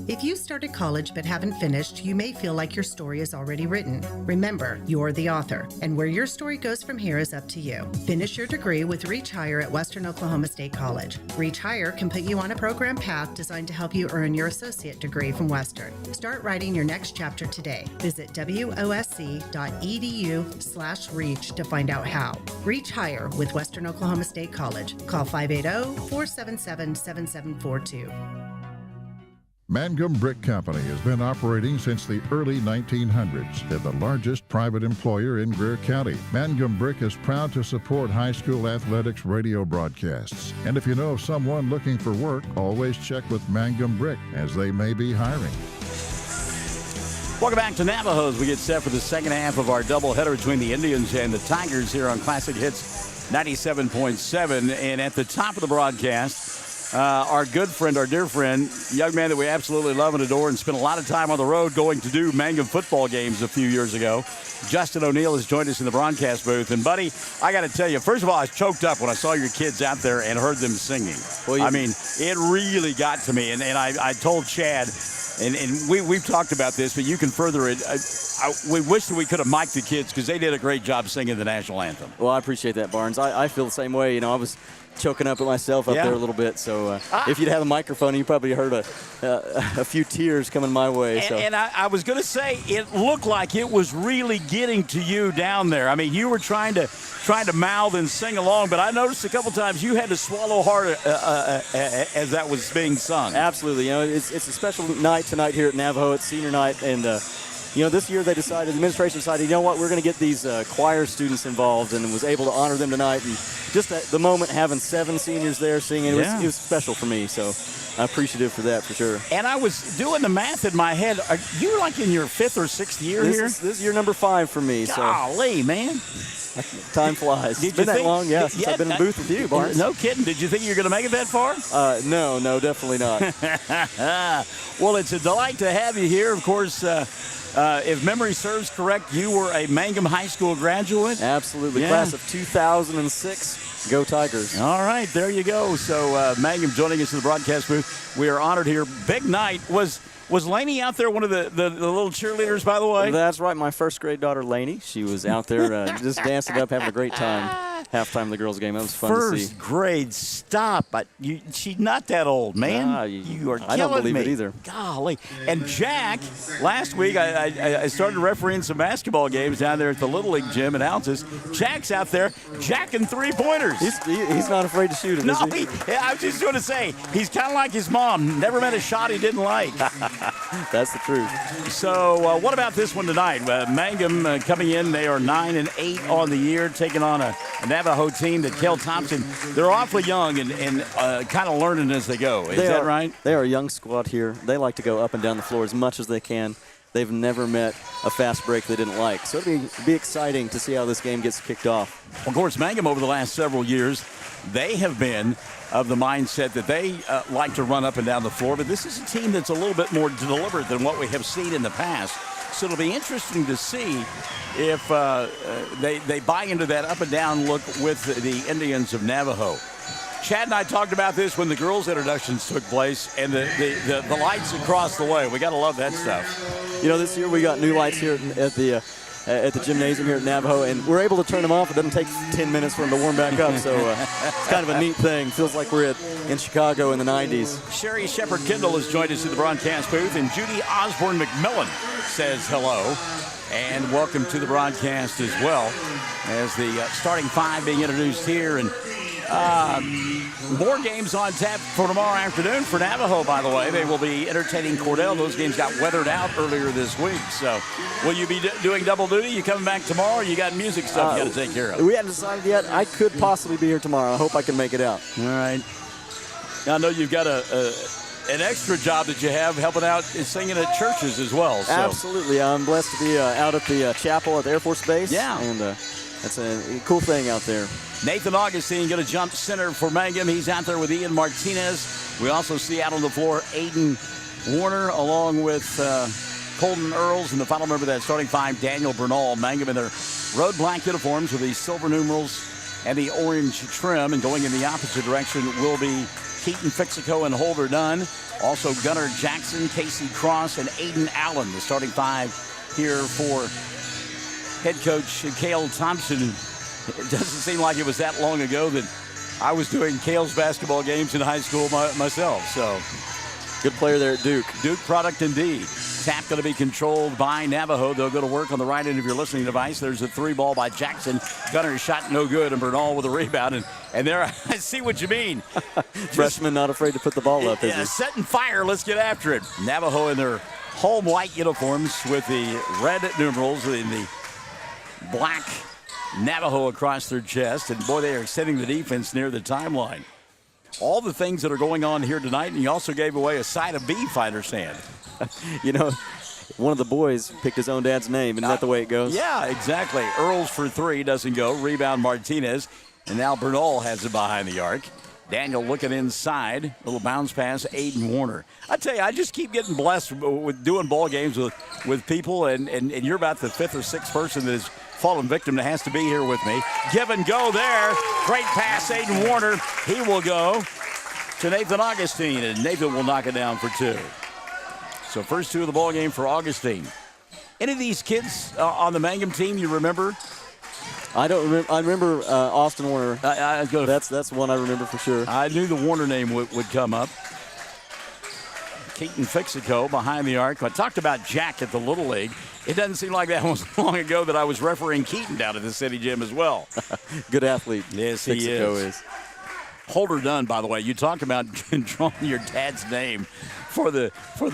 If you started college but haven't finished, you may feel like your story is already written. Remember, you're the author, and where your story goes from here is up to you. Finish your degree with Reach Higher at Western Oklahoma State College. Reach Higher can put you on a program path designed to help you earn your associate degree from Western. Start writing your next chapter today. Visit wosc.edu/reach to find out how. Reach Higher with Western Oklahoma State College. Call 580-477-7742. Mangum Brick Company has been operating since the early 1900s. They're the largest private employer in Greer County. Mangum Brick is proud to support high school athletics radio broadcasts. And if you know of someone looking for work, always check with Mangum Brick, as they may be hiring. Welcome back to Navajo as we get set for the second half of our doubleheader between the Indians and the Tigers here on Classic Hits 97.7. And at the top of the broadcast, our good friend, our dear friend, young man that we absolutely love and adore and spent a lot of time on the road going to do Mangum football games a few years ago. Justin O'Neill has joined us in the broadcast booth. And, buddy, I got to tell you, first of all, I was choked up when I saw your kids out there and heard them singing. Well, I mean, it really got to me. And I told Chad, and we've talked about this, but you can further it. We wish that we could have mic'd the kids because they did a great job singing the national anthem. Well, I appreciate that, Barnes. I feel the same way. You know, I was choking up at myself up there a little bit. So if you'd had a microphone, you probably heard a few tears coming my way. And I was going to say, it looked like it was really getting to you down there. I mean, you were trying to mouth and sing along, but I noticed a couple times you had to swallow hard as that was being sung. Absolutely. You know, it's a special night tonight here at Navajo. It's senior night, and you know, this year the administration decided, you know what, we're going to get these choir students involved, and was able to honor them tonight. And just at the moment, having 7 seniors there singing, it was special for me. So I'm appreciative for that, for sure. And I was doing the math in my head. Are you like in your 5th or 6th year here? This is year number 5 for me. Golly, man. Time flies. It's been that long, since I've been in the booth with you, Barnes. No kidding. Did you think you were going to make it that far? No, definitely not. Well, it's a delight to have you here. Of course, if memory serves correct, you were a Mangum High School graduate. Absolutely. Yeah. Class of 2006. Go Tigers. All right, there you go. So Mangum joining us in the broadcast booth. We are honored here. Big night. Was Lainey out there, one of the little cheerleaders, by the way? That's right. My first grade daughter, Lainey. She was out there just dancing up, having a great time. Halftime of the girls' game. That was fun to see. First grade. Stop. She's not that old, man. You are killing me. I don't believe it either. Golly. And Jack, last week I started refereeing some basketball games down there at the Little League gym in Altus. Jack's out there jacking 3-pointers. He's not afraid to shoot it, no, is he? I was just going to say, he's kind of like his mom. Never met a shot he didn't like. That's the truth. So what about this one tonight? Mangum coming in. They are 9-8 on the year, taking on a Navajo team that Kel Thompson, they're awfully young and kind of learning as they go. Is that right? They are a young squad here. They like to go up and down the floor as much as they can. They've never met a fast break they didn't like. So it'll be exciting to see how this game gets kicked off. Of course, Mangum over the last several years, they have been of the mindset that they like to run up and down the floor. But this is a team that's a little bit more deliberate than what we have seen in the past. So it'll be interesting to see if they buy into that up and down look with the Indians of Navajo. Chad and I talked about this when the girls' introductions took place, and the lights across the way. We got to love that stuff. You know, this year we got new lights here at the gymnasium here at Navajo, and we're able to turn them off. It doesn't take 10 minutes for them to warm back up, so it's kind of a neat thing. Feels like we're in Chicago in the 90s. Sherry Shepard-Kendall has joined us in the broadcast booth, and Judy Osborne-McMillan says hello and welcome to the broadcast as well as the starting 5 being introduced here. And more games on tap for tomorrow afternoon for Navajo, by the way. They will be entertaining Cordell. Those games got weathered out earlier this week. So will you be doing double duty? You coming back tomorrow, or you got music stuff you got to take care of? We haven't decided yet. I could possibly be here tomorrow. I hope I can make it out. All right. I know you've got an extra job that you have helping out and singing at churches as well. So. Absolutely. I'm blessed to be out at the chapel at the Air Force Base. Yeah. And that's a cool thing out there. Nathan Augustine going to jump center for Mangum. He's out there with Ian Martinez. We also see out on the floor Aiden Warner along with Colton Earls, and the final member of that starting 5, Daniel Bernal. Mangum in their road black uniforms with the silver numerals and the orange trim. And going in the opposite direction will be Keaton Fixico and Holder Dunn. Also Gunnar Jackson, Casey Cross, and Aiden Allen, the starting 5 here for head coach Cale Thompson. It doesn't seem like it was that long ago that I was doing Cale's basketball games in high school myself. So, good player there at Duke. Duke product indeed. Tap going to be controlled by Navajo. They'll go to work on the right end of your listening device. There's a 3 ball by Jackson. Gunner shot no good, and Bernal with a rebound. And there, I see what you mean. Freshman not afraid to put the ball up, is he? Setting fire. Let's get after it. Navajo in their home white uniforms with the red numerals in the black Navajo across their chest, and boy, they are extending the defense near the timeline. All the things that are going on here tonight, and you also gave away a side of beef, I understand. You know, one of the boys picked his own dad's name. Isn't that the way it goes? Yeah, exactly. Earls for 3 doesn't go. Rebound Martinez, and now Bernal has it behind the arc. Daniel looking inside. Little bounce pass, Aiden Warner. I tell you, I just keep getting blessed with doing ball games with people, and you're about the 5th or 6th person that has fallen victim that has to be here with me. Give and go there. Great pass, Aiden Warner. He will go to Nathan Augustine, and Nathan will knock it down for 2. So first 2 of the ball game for Augustine. Any of these kids on the Mangum team you remember? I don't remember. I remember Austin Warner. That's one I remember for sure. I knew the Warner name would come up. Keaton Fixico behind the arc. I talked about Jack at the Little League. It doesn't seem like that was long ago that I was refereeing Keaton down at the city gym as well. Good athlete. Yes, Fixico he is. Holder Dunn, by the way. You talked about drawing your dad's name for the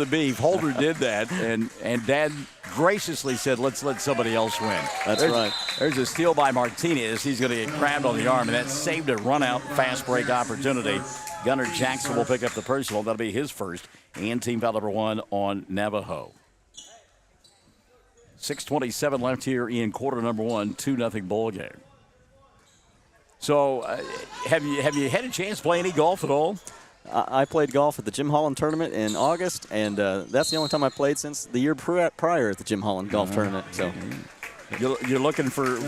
beef. Holder did that, and Dad graciously said, let's let somebody else win. That's right. There's a steal by Martinez. He's going to get grabbed on the arm, and that saved a run-out fast break opportunity Gunnar Jackson will pick up the personal. That'll be his first. And team foul number 1 on Navajo. 6:27 left here in quarter number 1, 2-0 ball game. So, have you had a chance to play any golf at all? I played golf at the Jim Holland tournament in August, and that's the only time I played since the year prior at the Jim Holland golf tournament. So, you're looking for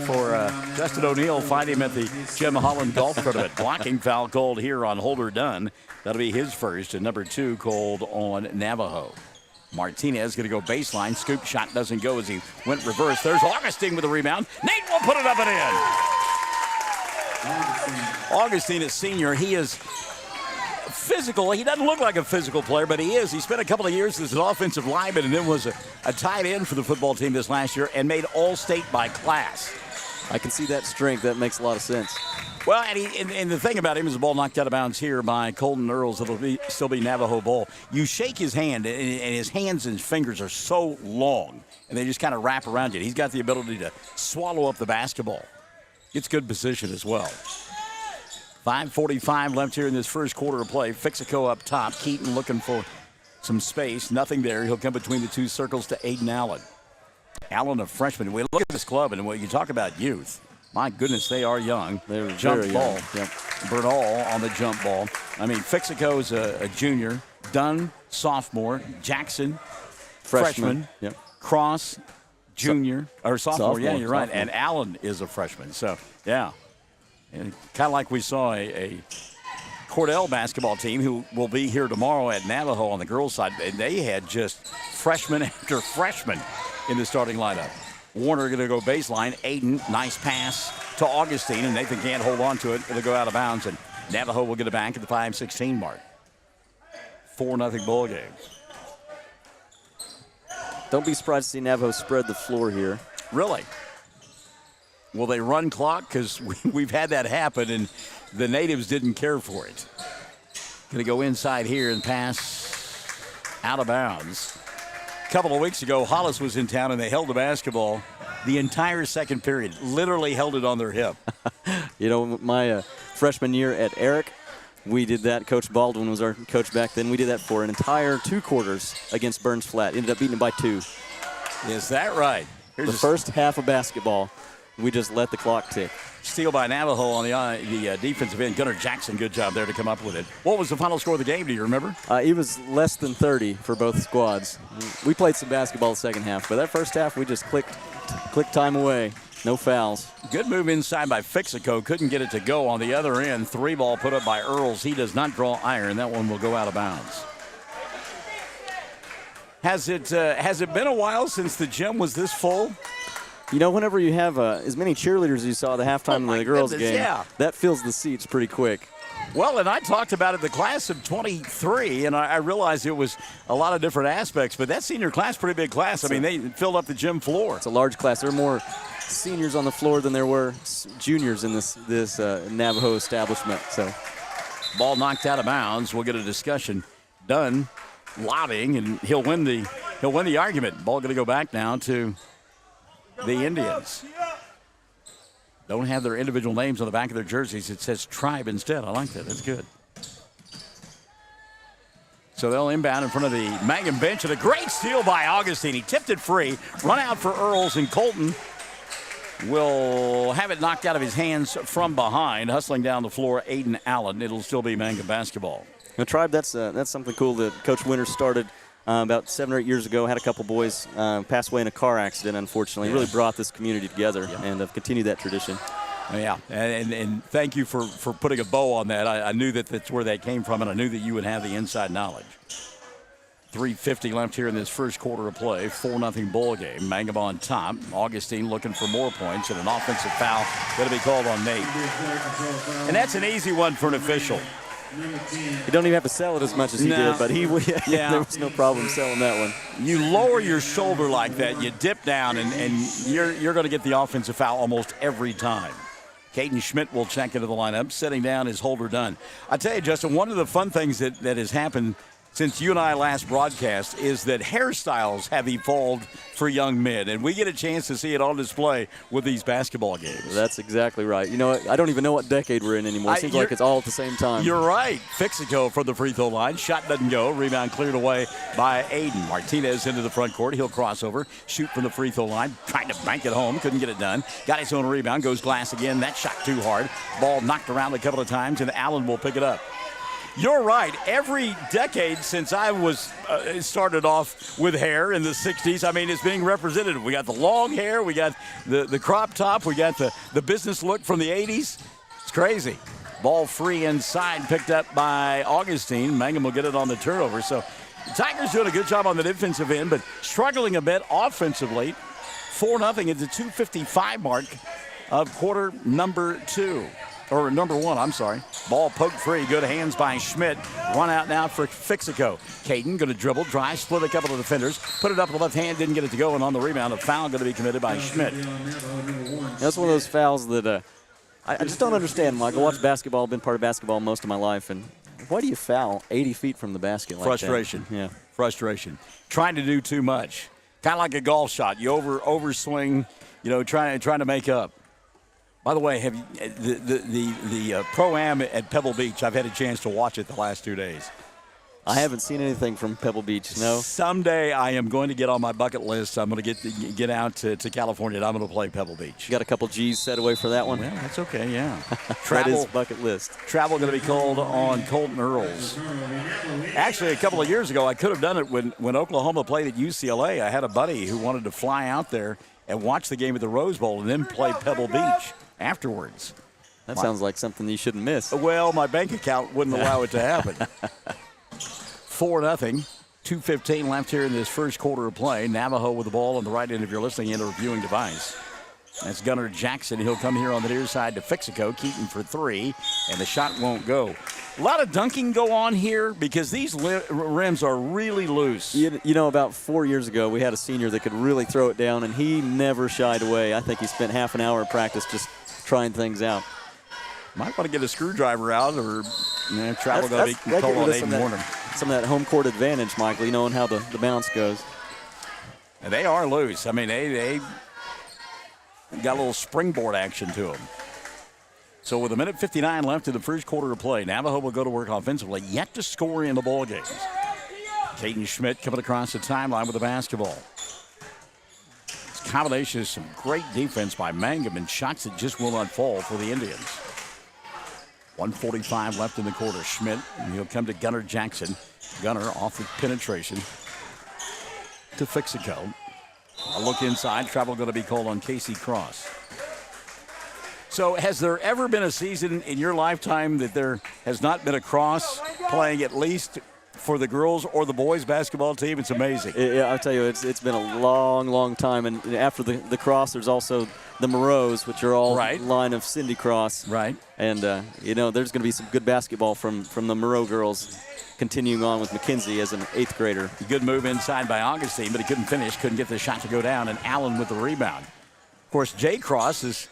Justin O'Neill. Find him at the Jim Holland golf tournament. Blocking foul called here on Holder Dunn. That'll be his first, and number 2 called on Navajo. Martinez going to go baseline. Scoop shot doesn't go as he went reverse. There's Augustine with the rebound. Nate will put it up and in. Augustine is senior. He is physical. He doesn't look like a physical player, but he is. He spent a couple of years as an offensive lineman and then was a tight end for the football team this last year and made All-State by class. I can see that strength. That makes a lot of sense. Well, and the thing about him is the ball knocked out of bounds here by Colton Earls. It'll still be Navajo ball. You shake his hand, and his hands and his fingers are so long, and they just kind of wrap around you. He's got the ability to swallow up the basketball. Gets good position as well. 5:45 left here in this first quarter of play. Fixico up top. Keaton looking for some space. Nothing there. He'll come between the two circles to Aiden Allen. Allen, a freshman. We look at this club, and when you talk about youth, my goodness, they are young. They're jump very ball. young. Yep. Bernal on the jump ball. I mean, Fixico's a junior. Dunn, sophomore. Jackson, freshman. Yep. Cross, junior. Or sophomore. Yeah, you're right. Sophomore. And Allen is a freshman. So, yeah. And kind of like we saw a Cordell basketball team who will be here tomorrow at Navajo on the girls' side. And they had just freshman after freshman in the starting lineup. Warner going to go baseline. Aiden, nice pass to Augustine, and Nathan can't hold on to it. It'll go out of bounds, and Navajo will get it back at the 5:16 mark. 4-0 ball game. Don't be surprised to see Navajo spread the floor here. Really? Will they run clock? Because we've had that happen, and the natives didn't care for it. Going to go inside here and pass out of bounds. A couple of weeks ago, Hollis was in town, and they held the basketball the entire second period. Literally held it on their hip. You know, my freshman year at Eric, we did that. Coach Baldwin was our coach back then. We did that for an entire 2 quarters against Burns Flat. Ended up beating them by 2. Is that right? Here's the first half of basketball, we just let the clock tick. Steal by Navajo on the defensive end. Gunnar Jackson, good job there to come up with it. What was the final score of the game? Do you remember? It was less than 30 for both squads. We played some basketball the second half, but that first half we just clicked time away. No fouls. Good move inside by Fixico. Couldn't get it to go on the other end. 3 ball put up by Earls. He does not draw iron. That one will go out of bounds. Has it been a while since the gym was this full? You know, whenever you have as many cheerleaders as you saw the halftime of the girls' game, yeah. That fills the seats pretty quick. Well, and I talked about it, the class of 23, and I realized it was a lot of different aspects, but that senior class, pretty big class. I mean, they filled up the gym floor. It's a large class. There are more seniors on the floor than there were juniors in this Navajo establishment. So, ball knocked out of bounds. We'll get a discussion done, lobbying, and he'll win the argument. Ball going to go back now to the Indians. Don't have their individual names on the back of their jerseys. It says tribe instead. I like that. That's good. So they'll inbound in front of the Mangum bench, and a great steal by Augustine. He tipped it free. Run out for Earls, and Colton will have it knocked out of his hands from behind. Hustling down the floor, Aiden Allen. It'll still be Mangum basketball. The tribe, that's something cool that Coach Winters started about 7 or 8 years ago. Had a couple boys pass away in a car accident, unfortunately. Yeah. Really brought this community together and have continued that tradition. Yeah, and thank you for putting a bow on that. I knew that's where that came from, and I knew that you would have the inside knowledge. 3:50 left here in this first quarter of play. 4-0 ball game. Mangum on top. Augustine looking for more points, and an offensive foul going to be called on Nate. And that's an easy one for an official. You don't even have to sell it as much as he did, but there was no problem selling that one. You lower your shoulder like that, you dip down, and you're going to get the offensive foul almost every time. Caden Schmidt will check into the lineup. Sitting down is Holder Dunn. I tell you, Justin, one of the fun things that has happened since you and I last broadcast is that hairstyles have evolved for young men, and we get a chance to see it on display with these basketball games. That's exactly right. You know, I don't even know what decade we're in anymore. It seems like it's all at the same time. You're right. Fixico from the free throw line. Shot doesn't go. Rebound cleared away by Aiden. Martinez into the front court. He'll cross over, shoot from the free throw line, trying to bank it home. Couldn't get it done. Got his own rebound. Goes glass again. That shot too hard. Ball knocked around a couple of times, and Allen will pick it up. You're right. Every decade since I was started off with hair in the 60s, I mean, it's being represented. We got the long hair. We got the crop top. We got the business look from the 80s. It's crazy. Ball free inside, picked up by Augustine. Mangum will get it on the turnover. So the Tigers doing a good job on the defensive end, but struggling a bit offensively. 4-0 at the 2:55 mark of quarter number 2. Or number 1, I'm sorry. Ball poked free. Good hands by Schmidt. Run out now for Fixico. Caden going to dribble, drive, split a couple of defenders. Put it up with the left hand, didn't get it to go. And on the rebound, a foul going to be committed by Schmidt. That's one of those fouls that I just don't understand, Mike. I watch basketball, been part of basketball most of my life. And why do you foul 80 feet from the basket like Frustration. that? Yeah. Frustration. Trying to do too much. Kind of like a golf shot. You overswing, trying to make up. By the way, have you, the Pro-Am at Pebble Beach, I've had a chance to watch it the last 2 days. I haven't seen anything from Pebble Beach, no. Someday I am going to get on my bucket list. I'm going to get out to California, and I'm going to play Pebble Beach. You got a couple G's set away for that one? Well, that's okay, yeah. That is bucket list. Travel going to be called on Colton Earls. Actually, a couple of years ago, I could have done it when Oklahoma played at UCLA. I had a buddy who wanted to fly out there and watch the game at the Rose Bowl and then play Pebble Beach afterwards. That sounds like something you shouldn't miss. Well, my bank account wouldn't allow it to happen. 4-0. 2:15 left here in this first quarter of play. Navajo with the ball on the right end of your listening and or viewing device. That's Gunnar Jackson. He'll come here on the near side to Fixico. Keaton for 3, and the shot won't go. A lot of dunking go on here because these rims are really loose. You know, about 4 years ago, we had a senior that could really throw it down, and he never shied away. I think he spent half an hour of practice just trying things out. Might want to get a screwdriver out or travel going to be called on Aiden Warner. Some of that home court advantage, Michael, knowing how the bounce goes. And they are loose. I mean, they got a little springboard action to them. So with 1:59 left in the first quarter of play, Navajo will go to work offensively, yet to score in the ball games. Caden Schmidt coming across the timeline with the basketball. This combination is some great defense by Mangum and shots that just will not fall for the Indians. 1:45 left in the quarter. Schmidt, and he'll come to Gunnar Jackson. Gunnar off the penetration to Fixico. A look inside. Travel going to be called on Casey Cross. So has there ever been a season in your lifetime that there has not been a cross playing at least for the girls or the boys basketball team? It's amazing. Yeah, I'll tell you, it's been a long, long time. And after the cross, there's also the Moreaus, which are all line of Cindy Cross. Right. And, there's going to be some good basketball from the Moreau girls continuing on with McKenzie as an 8th grader. Good move inside by Augustine, but he couldn't finish, couldn't get the shot to go down, and Allen with the rebound. Of course, Jay Cross has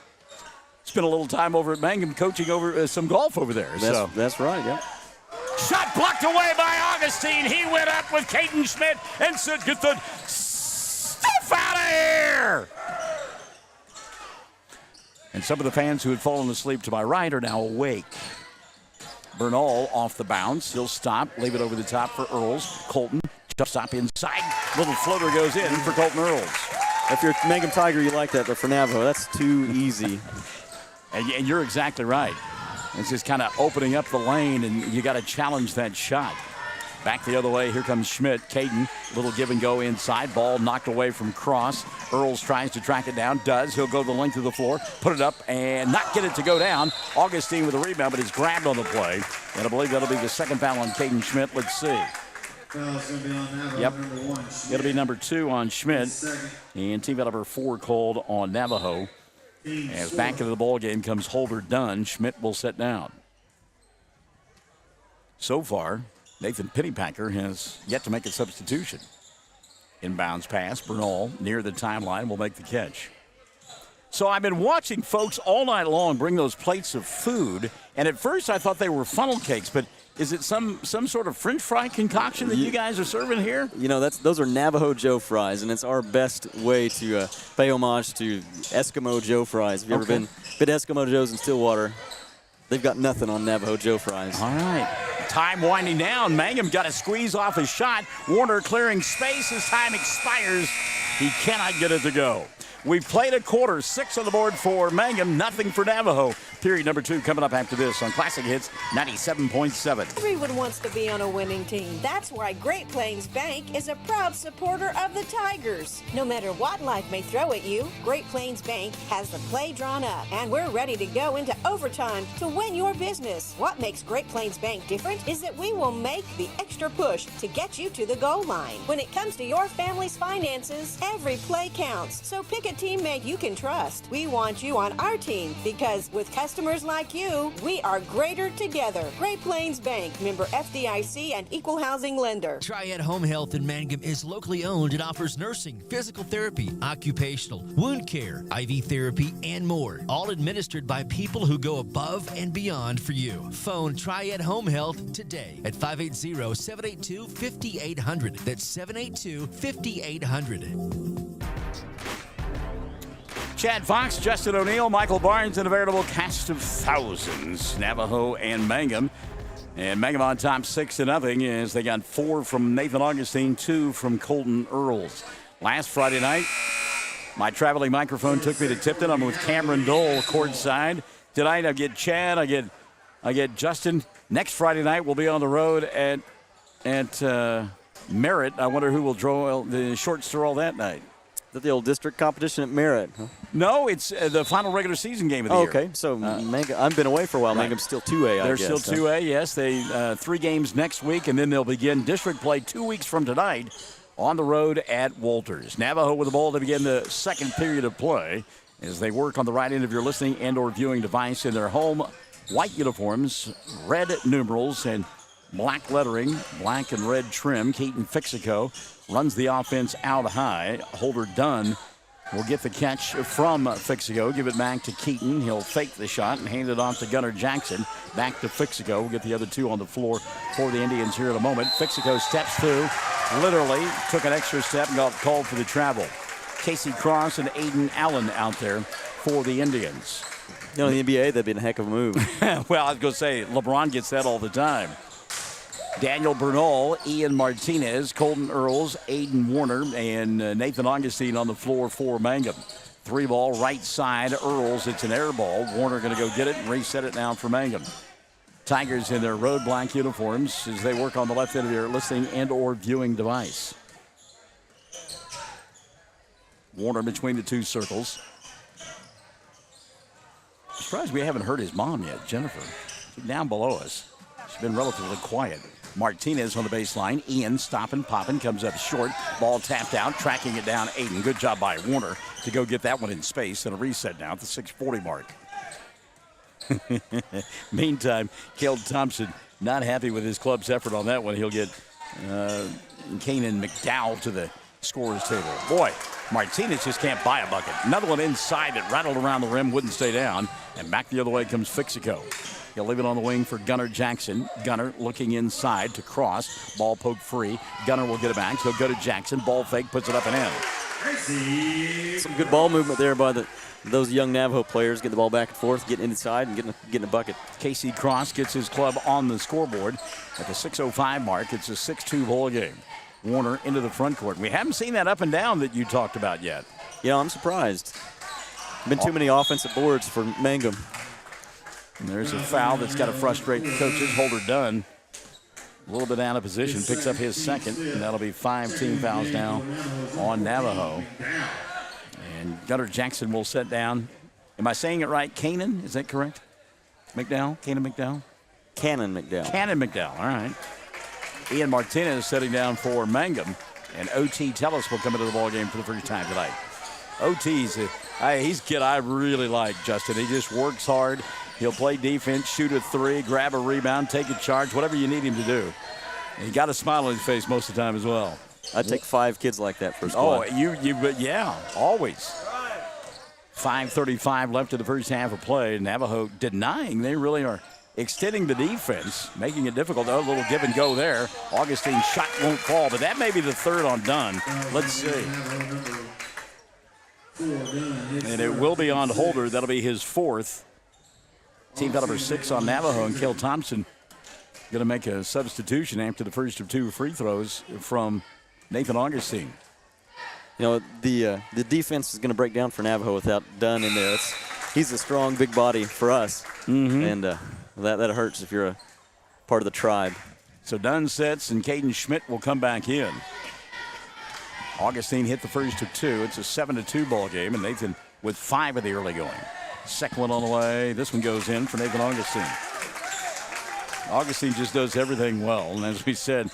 spent a little time over at Mangum coaching over some golf over there. That's right, yeah. Shot blocked away by Augustine. He went up with Caden Schmidt and said, get the stuff out of here. And some of the fans who had fallen asleep to my right are now awake. Bernal off the bounce. He'll stop, leave it over the top for Earls. Colton, just stop inside. Little floater goes in for Colton Earls. If you're a Mangum Tiger, you like that, but for Navajo, that's too easy. And you're exactly right. It's just kind of opening up the lane, and you got to challenge that shot. Back the other way, here comes Schmidt. Caden, little give and go inside. Ball knocked away from Cross. Earls tries to track it down. Does. He'll go the length of the floor, put it up, and not get it to go down. Augustine with a rebound, but it's grabbed on the play. And I believe that'll be the second foul on Caden Schmidt. Let's see. Yep. It'll be number 2 on Schmidt. And team foul number 4 called on Navajo. As back into the ball game comes Holder Dunn. Schmidt will sit down. So far, Nathan Pennypacker has yet to make a substitution. Inbounds pass. Bernal near the timeline will make the catch. So I've been watching folks all night long bring those plates of food, and at first I thought they were funnel cakes, but Is it some sort of French fry concoction that you guys are serving here? You know, those are Navajo Joe fries, and it's our best way to pay homage to Eskimo Joe fries. Have you ever been to Eskimo Joe's in Stillwater? They've got nothing on Navajo Joe fries. All right. Time winding down. Mangum got a squeeze off his shot. Warner clearing space. His time expires. He cannot get it to go. We've played a quarter. 6 on the board for Mangum. Nothing for Navajo. Period number 2 coming up after this on Classic Hits 97.7. Everyone wants to be on a winning team. That's why Great Plains Bank is a proud supporter of the Tigers. No matter what life may throw at you, Great Plains Bank has the play drawn up, and we're ready to go into overtime to win your business. What makes Great Plains Bank different is that we will make the extra push to get you to the goal line. When it comes to your family's finances, every play counts. So pick a teammate you can trust. We want you on our team because with customers like you, we are greater together. Great Plains Bank, member FDIC and equal housing lender. Triad Home Health in Mangum is locally owned and offers nursing, physical therapy, occupational, wound care, IV therapy, and more. All administered by people who go above and beyond for you. Phone Triad Home Health today at 580-782-5800. That's 782-5800. Chad Fox, Justin O'Neill, Michael Barnes, and a veritable cast of thousands. Navajo and Mangum. And Mangum on top 6-0 as they got 4 from Nathan Augustine, 2 from Colton Earls. Last Friday night, my traveling microphone took me to Tipton. I'm with Cameron Dole courtside. Tonight I get Chad, I get Justin. Next Friday night we'll be on the road at Merritt. I wonder who will draw the short straw that night. Is that the old district competition at Merritt? Huh? No, it's the final regular season game of the year. Okay, so Mangum, I've been away for a while. Right. Mangum's still 2A, They're still 2A, yes. They 3 games next week, and then they'll begin district play 2 weeks from tonight on the road at Walters. Navajo with the ball to begin the second period of play as they work on the right end of your listening and or viewing device in their home white uniforms, red numerals, and black lettering, black and red trim. Keaton Fixico runs the offense out high. Holder Dunn will get the catch from Fixico. Give it back to Keaton. He'll fake the shot and hand it off to Gunnar Jackson. Back to Fixico. We'll get the other 2 on the floor for the Indians here in a moment. Fixico steps through, literally took an extra step and got called for the travel. Casey Cross and Aiden Allen out there for the Indians. You know, in the NBA, that'd been a heck of a move. Well, I was going to say, LeBron gets that all the time. Daniel Bernal, Ian Martinez, Colton Earls, Aiden Warner, and Nathan Augustine on the floor for Mangum. 3 ball, right side, Earls. It's an air ball. Warner going to go get it and reset it now for Mangum. Tigers in their road black uniforms as they work on the left end of your listening and or viewing device. Warner between the 2 circles. I'm surprised we haven't heard his mom yet, Jennifer. She's down below us. She's been relatively quiet. Martinez on the baseline. Ian stopping, popping, comes up short. Ball tapped out, tracking it down. Aiden, good job by Warner to go get that one in space. And a reset now at the 6:40 mark. Meantime, Cale Thompson not happy with his club's effort on that one. He'll get Kanan McDowell to the scorer's table. Boy, Martinez just can't buy a bucket. Another one inside that rattled around the rim, wouldn't stay down. And back the other way comes Fixico. He'll leave it on the wing for Gunnar Jackson. Gunnar looking inside to Cross. Ball poked free. Gunnar will get it back. He'll go to Jackson. Ball fake, puts it up and in. Some good ball movement there by those young Navajo players. Get the ball back and forth, getting inside and getting a bucket. Casey Cross gets his club on the scoreboard at the 6:05 mark. It's a 6-2 ball game. Warner into the front court. We haven't seen that up and down that you talked about yet. Yeah, I'm surprised. Been too many offensive boards for Mangum. And there's a foul that's got to frustrate the coaches. Holder Dunn, a little bit out of position, picks up his second, and that'll be 5 team fouls now on Navajo. And Gunnar Jackson will set down. Am I saying it right? Kanan, is that correct? McDowell? Kanan McDowell? Cannon McDowell. Cannon McDowell, all right. Ian Martinez setting down for Mangum. And O.T. Tellis will come into the ballgame for the first time tonight. O.T.'s he's a kid I really like, Justin. He just works hard. He'll play defense, shoot a 3, grab a rebound, take a charge, whatever you need him to do. And he got a smile on his face most of the time as well. I'd take 5 kids like that for a squad. Oh, yeah, always. 5:35 left in the first half of play. Navajo denying they really are extending the defense, making it difficult. A little give and go there. Augustine's shot won't fall, but that may be the third on Dunn. Let's see. And it will be on Holder. That'll be his fourth. Team foul number 6 on Navajo, and Cale Thompson going to make a substitution after the first of 2 free throws from Nathan Augustine. You know, the defense is going to break down for Navajo without Dunn in there. He's a strong, big body for us, and that hurts if you're a part of the tribe. So Dunn sets, and Caden Schmidt will come back in. Augustine hit the first of 2. It's a 7-2 ball game, and Nathan with 5 of the early going. Second one on the way. This one goes in for Nathan Augustine. Augustine just does everything well, and as we said,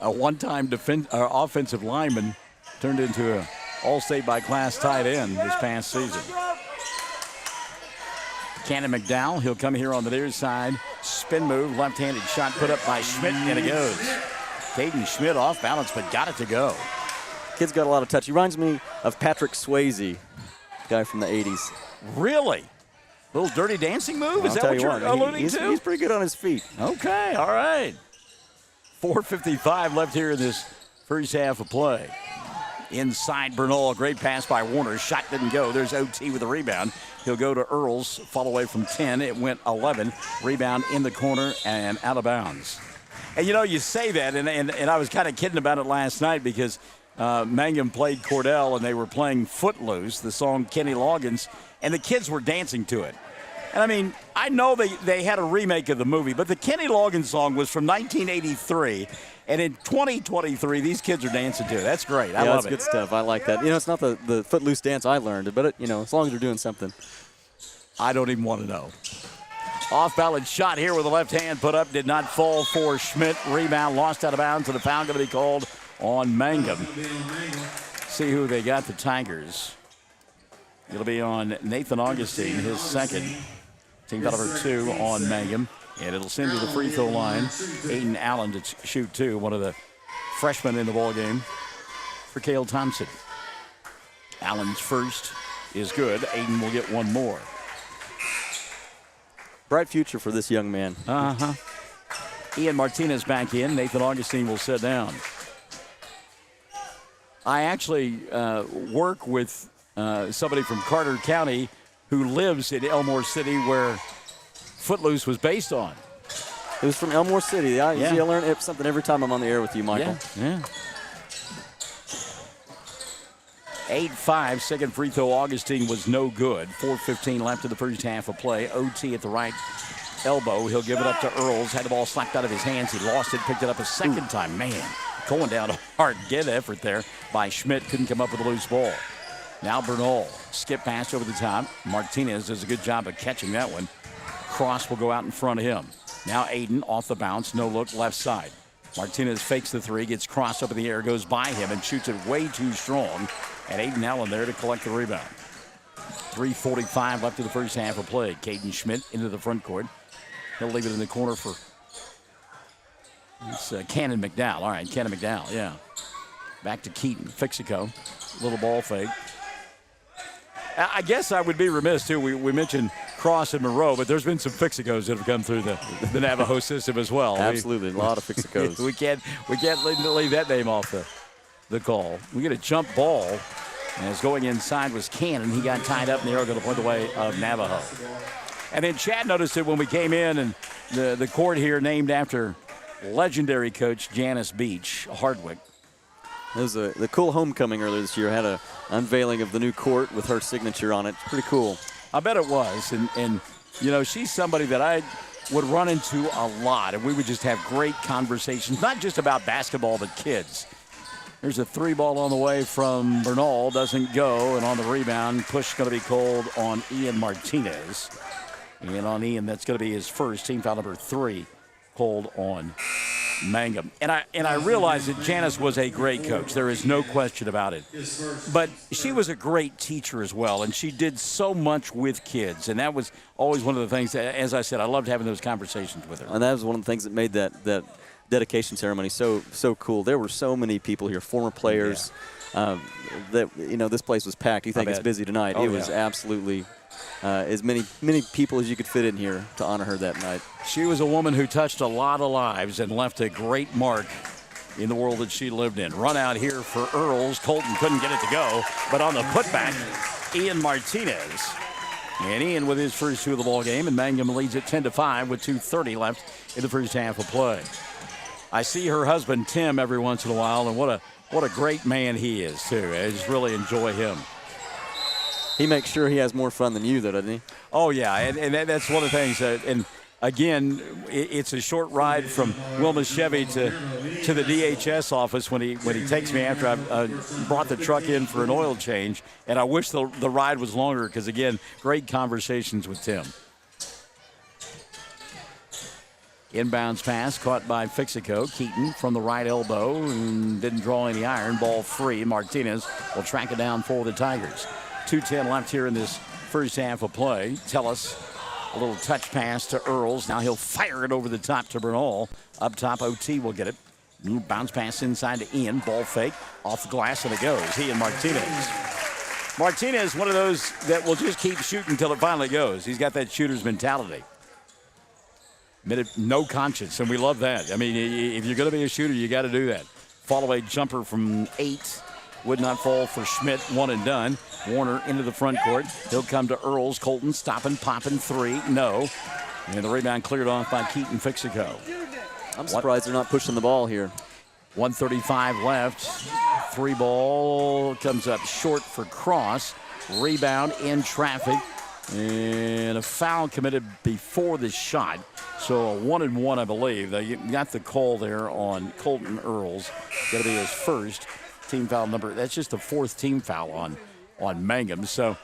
a one-time offensive lineman turned into an all-state by class tight end this past season. Cannon McDowell, he'll come here on the near side. Spin move, left-handed shot put up by Schmidt, and it goes. Caden Schmidt off balance, but got it to go. Kid's got a lot of touch. He reminds me of Patrick Swayze, guy from the 80s. Really? Little dirty dancing move? Is that what you're alluding to? He's pretty good on his feet. Okay, all right. 4:55 left here in this first half of play. Inside Bernal, a great pass by Warner. Shot didn't go. There's OT with a rebound. He'll go to Earls, fall away from 10. It went 11. Rebound in the corner and out of bounds. And, you know, you say that, and I was kind of kidding about it last night because Mangum played Cordell, and they were playing Footloose, the song Kenny Loggins, and the kids were dancing to it. And, I mean, I know they had a remake of the movie, but the Kenny Loggins song was from 1983, and in 2023, these kids are dancing to it. That's great. I love it. That's good stuff. I like that. You know, it's not the Footloose dance I learned, but, as long as they're doing something. I don't even want to know. Off-balance shot here with the left hand put up. Did not fall for Schmidt. Rebound lost out of bounds, and the foul going to be called on Mangum. See who they got, the Tigers. It'll be on Nathan Augustine, his second. Team foul number 2 on Mangum. And it'll send to the free throw line Aiden Allen to shoot 2, one of the freshmen in the ball game for Cale Thompson. Allen's first is good. Aiden will get one more. Bright future for this young man. Ian Martinez back in. Nathan Augustine will sit down. I actually work with somebody from Carter County who lives in Elmore City where Footloose was based on. It was from Elmore City. I learn something every time I'm on the air with you, Michael. Yeah. 8-5, second free throw. Augustine was no good. 4:15 left in the first half of play. OT at the right elbow. He'll give it up to Earls. Had the ball slapped out of his hands. He lost it, picked it up a second time. Man, going down a hard get effort there by Schmidt. Couldn't come up with a loose ball. Now Bernal. Skip pass over the top. Martinez does a good job of catching that one. Cross will go out in front of him. Now Aiden off the bounce. No look left side. Martinez fakes the 3, gets crossed up in the air, goes by him, and shoots it way too strong. And Aiden Allen there to collect the rebound. 3:45 left in the first half of play. Caden Schmidt into the front court. He'll leave it in the corner for Cannon McDowell. All right, Cannon McDowell, yeah. Back to Keaton. Fixico. Little ball fake. I guess I would be remiss, too. We mentioned Cross and Monroe, but there's been some Fixicos that have come through the Navajo system as well. Absolutely, a lot of Fixicos. we can't leave that name off the call. We get a jump ball, and as going inside was Cannon. He got tied up, and the arrow going to point the way of Navajo. And then Chad noticed it when we came in, and the court here named after legendary coach Janice Beach, Hardwick. It was the cool homecoming earlier this year. Had a unveiling of the new court with her signature on it. Pretty cool. I bet it was. And you know, she's somebody that I would run into a lot, and we would just have great conversations, not just about basketball, but kids. There's a 3 ball on the way from Bernal. Doesn't go, and on the rebound, push going to be called on Ian Martinez. And on Ian, that's going to be his first. Team foul number 3 called on Mangum. And I realize that Janice was a great coach. There is no question about it. But she was a great teacher as well, and she did so much with kids. And that was always one of the things, that, as I said, I loved having those conversations with her. And that was one of the things that made that dedication ceremony so cool. There were so many people here, former players. That this place was packed. You think it's busy tonight. It was absolutely as many people as you could fit in here to honor her that night. She was a woman who touched a lot of lives and left a great mark in the world that she lived in. Run out here for Earls. Colton couldn't get it to go, but on the putback, Ian Martinez. And Ian with his first two of the ball game, and Mangum leads it 10-5 with 2:30 left in the first half of play. I see her husband Tim every once in a while, and what a great man he is too. I just really enjoy him. He makes sure he has more fun than you, though, doesn't he? Oh yeah, and that's one of the things. And again, it's a short ride from Wilma's Chevy to the DHS office when he takes me after I brought the truck in for an oil change. And I wish the ride was longer because, again, great conversations with Tim. Inbounds pass caught by Fixico. Keaton from the right elbow and didn't draw any iron. Ball free. Martinez will track it down for the Tigers. 2:10 left here in this first half of play. Tellis, a little touch pass to Earls. Now he'll fire it over the top to Bernal. Up top, OT will get it. Bounce pass inside to Ian. Ball fake. Off the glass, and it goes. He and Martinez. Martinez, one of those that will just keep shooting until it finally goes. He's got that shooter's mentality. No conscience, and we love that. I mean, if you're going to be a shooter, you got to do that. Fall-away jumper from 8 would not fall for Schmidt. One and done. Warner into the front court. He'll come to Earls. Colton stopping, popping, 3. No. And the rebound cleared off by Keaton Fixico. I'm surprised they're not pushing the ball here. 1:35 left. 3 ball comes up short for Cross. Rebound in traffic. And a foul committed before the shot. So a 1-and-1, I believe. They got the call there on Colton Earls. Got to be his first team foul number. That's just the 4th team foul on Mangum. So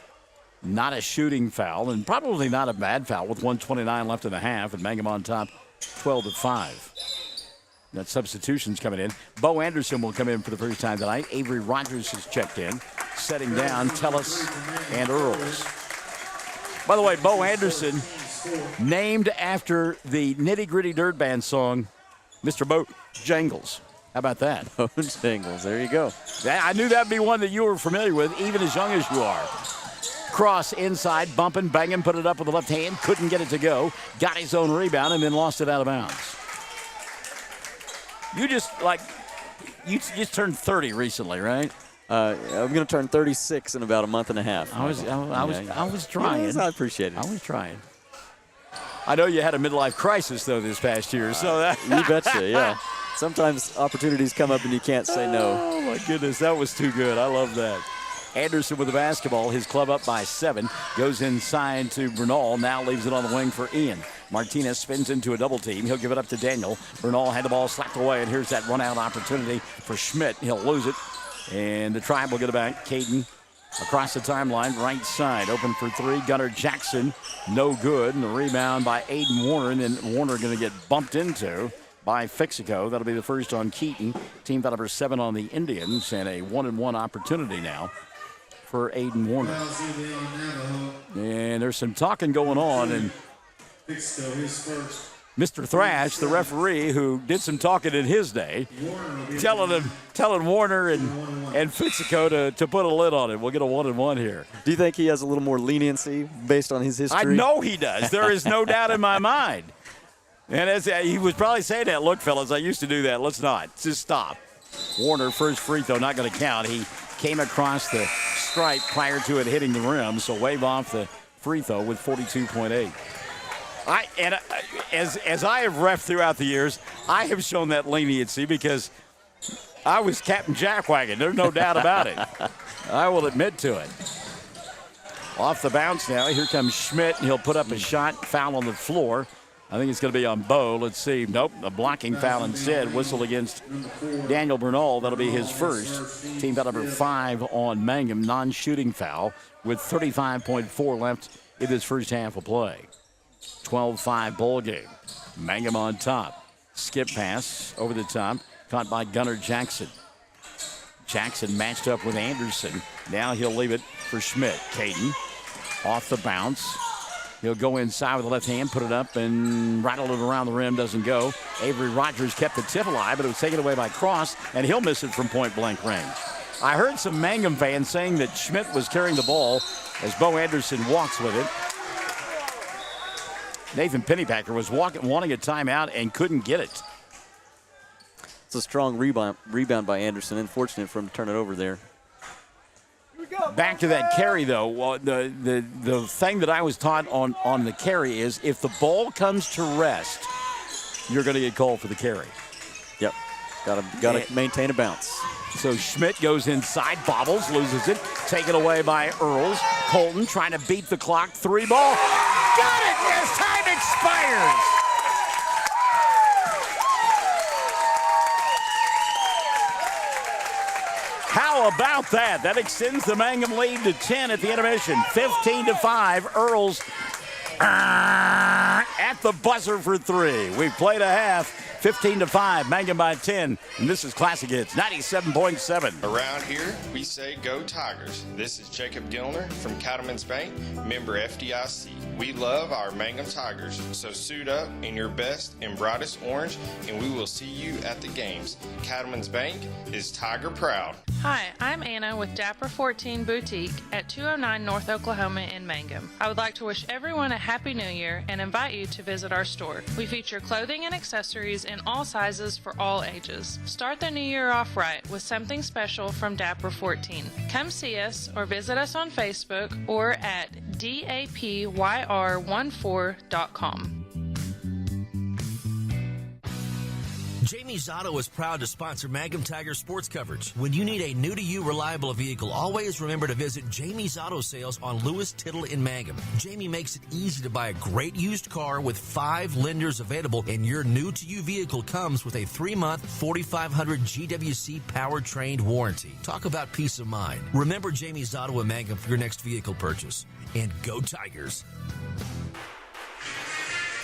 not a shooting foul and probably not a bad foul with 1:29 left in the half. And Mangum on top 12-5. That substitution's coming in. Bo Anderson will come in for the first time tonight. Avery Rogers has checked in. Setting down Tellis and Earls. By the way, Bo Anderson, named after the Nitty Gritty Dirt Band song, Mr. Bo Jangles. How about that? Bo Jangles, there you go. I knew that'd be one that you were familiar with, even as young as you are. Cross inside, bumping, banging, put it up with the left hand, couldn't get it to go, got his own rebound, and then lost it out of bounds. You just turned 30 recently, right? I'm going to turn 36 in about a month and a half. I was trying. Yes, I appreciate it. I was trying. I know you had a midlife crisis, though, this past year. So that you betcha, yeah. Sometimes opportunities come up and you can't say no. Oh, my goodness. That was too good. I love that. Anderson with the basketball. His club up by 7. Goes inside to Bernal. Now leaves it on the wing for Ian. Martinez spins into a double team. He'll give it up to Daniel. Bernal had the ball slapped away, and here's that run-out opportunity for Schmidt. He'll lose it. And the Tribe will get it back. Caden across the timeline, right side, open for 3. Gunnar Jackson, no good. And the rebound by Aiden Warner. And then Warner going to get bumped into by Fixico. That'll be the first on Keaton. Team foul number 7 on the Indians. And a 1-and-1 opportunity now for Aiden Warner. And there's some talking going on. And Mr. Thrash, the referee, who did some talking in his day, telling Warner and Fixico to put a lid on it. We'll get a 1-and-1 here. Do you think he has a little more leniency based on his history? I know he does. There is no doubt in my mind. And as he was probably saying that, look, fellas, I used to do that. Let's not. Just stop. Warner, first free throw, not going to count. He came across the stripe prior to it hitting the rim, so wave off the free throw with 42.8. As I have reffed throughout the years, I have shown that leniency because I was Captain Jackwagon. There's no doubt about it. I will admit to it. Off the bounce now. Here comes Schmidt, and he'll put up a shot. Foul on the floor. I think it's going to be on Bo. Let's see. Nope, a blocking foul instead. Whistle against Daniel Bernal. That'll be his first. Team foul number 5 on Mangum. Non-shooting foul with 35.4 left in this first half of play. 12-5 ball game. Mangum on top. Skip pass over the top. Caught by Gunnar Jackson. Jackson matched up with Anderson. Now he'll leave it for Schmidt. Caden off the bounce. He'll go inside with the left hand, put it up, and rattle it around the rim. Doesn't go. Avery Rogers kept the tip alive, but it was taken away by Cross, and he'll miss it from point-blank range. I heard some Mangum fans saying that Schmidt was carrying the ball as Bo Anderson walks with it. Nathan Pennypacker was wanting a timeout and couldn't get it. It's a strong rebound by Anderson. Unfortunate for him to turn it over there. Back to that carry, though. Well, the thing that I was taught on the carry is if the ball comes to rest, you're going to get called for the carry. Yep. Got to maintain a bounce. So Schmidt goes inside, bobbles, loses it. Taken away by Earls. Colton trying to beat the clock. 3 ball. Got it as time expires. How about that? That extends the Mangum lead to 10 at the intermission. 15-5. Earls at the buzzer for 3. We've played a half. 15-5. Mangum by 10. And this is Classic Hits 97.7. Around here, we say go Tigers. This is Jacob Gilner from Cattlemen's Bank, member FDIC. We love our Mangum Tigers, so suit up in your best and brightest orange, and we will see you at the games. Cattlemen's Bank is Tiger proud. Hi, I'm Anna with Dapper 14 Boutique at 209 North Oklahoma in Mangum. I would like to wish everyone a Happy New Year and invite you to visit our store. We feature clothing and accessories in all sizes for all ages. Start the new year off right with something special from Dapper 14. Come see us or visit us on Facebook or at dapyr14.com. Jamie's Auto is proud to sponsor Mangum Tiger sports coverage. When you need a new-to-you reliable vehicle, always remember to visit Jamie's Auto Sales on Lewis Tittle in Mangum. Jamie makes it easy to buy a great used car with 5 lenders available, and your new-to-you vehicle comes with a 3-month 4,500 GWC powertrain warranty. Talk about peace of mind. Remember Jamie's Auto in Mangum for your next vehicle purchase. And go Tigers!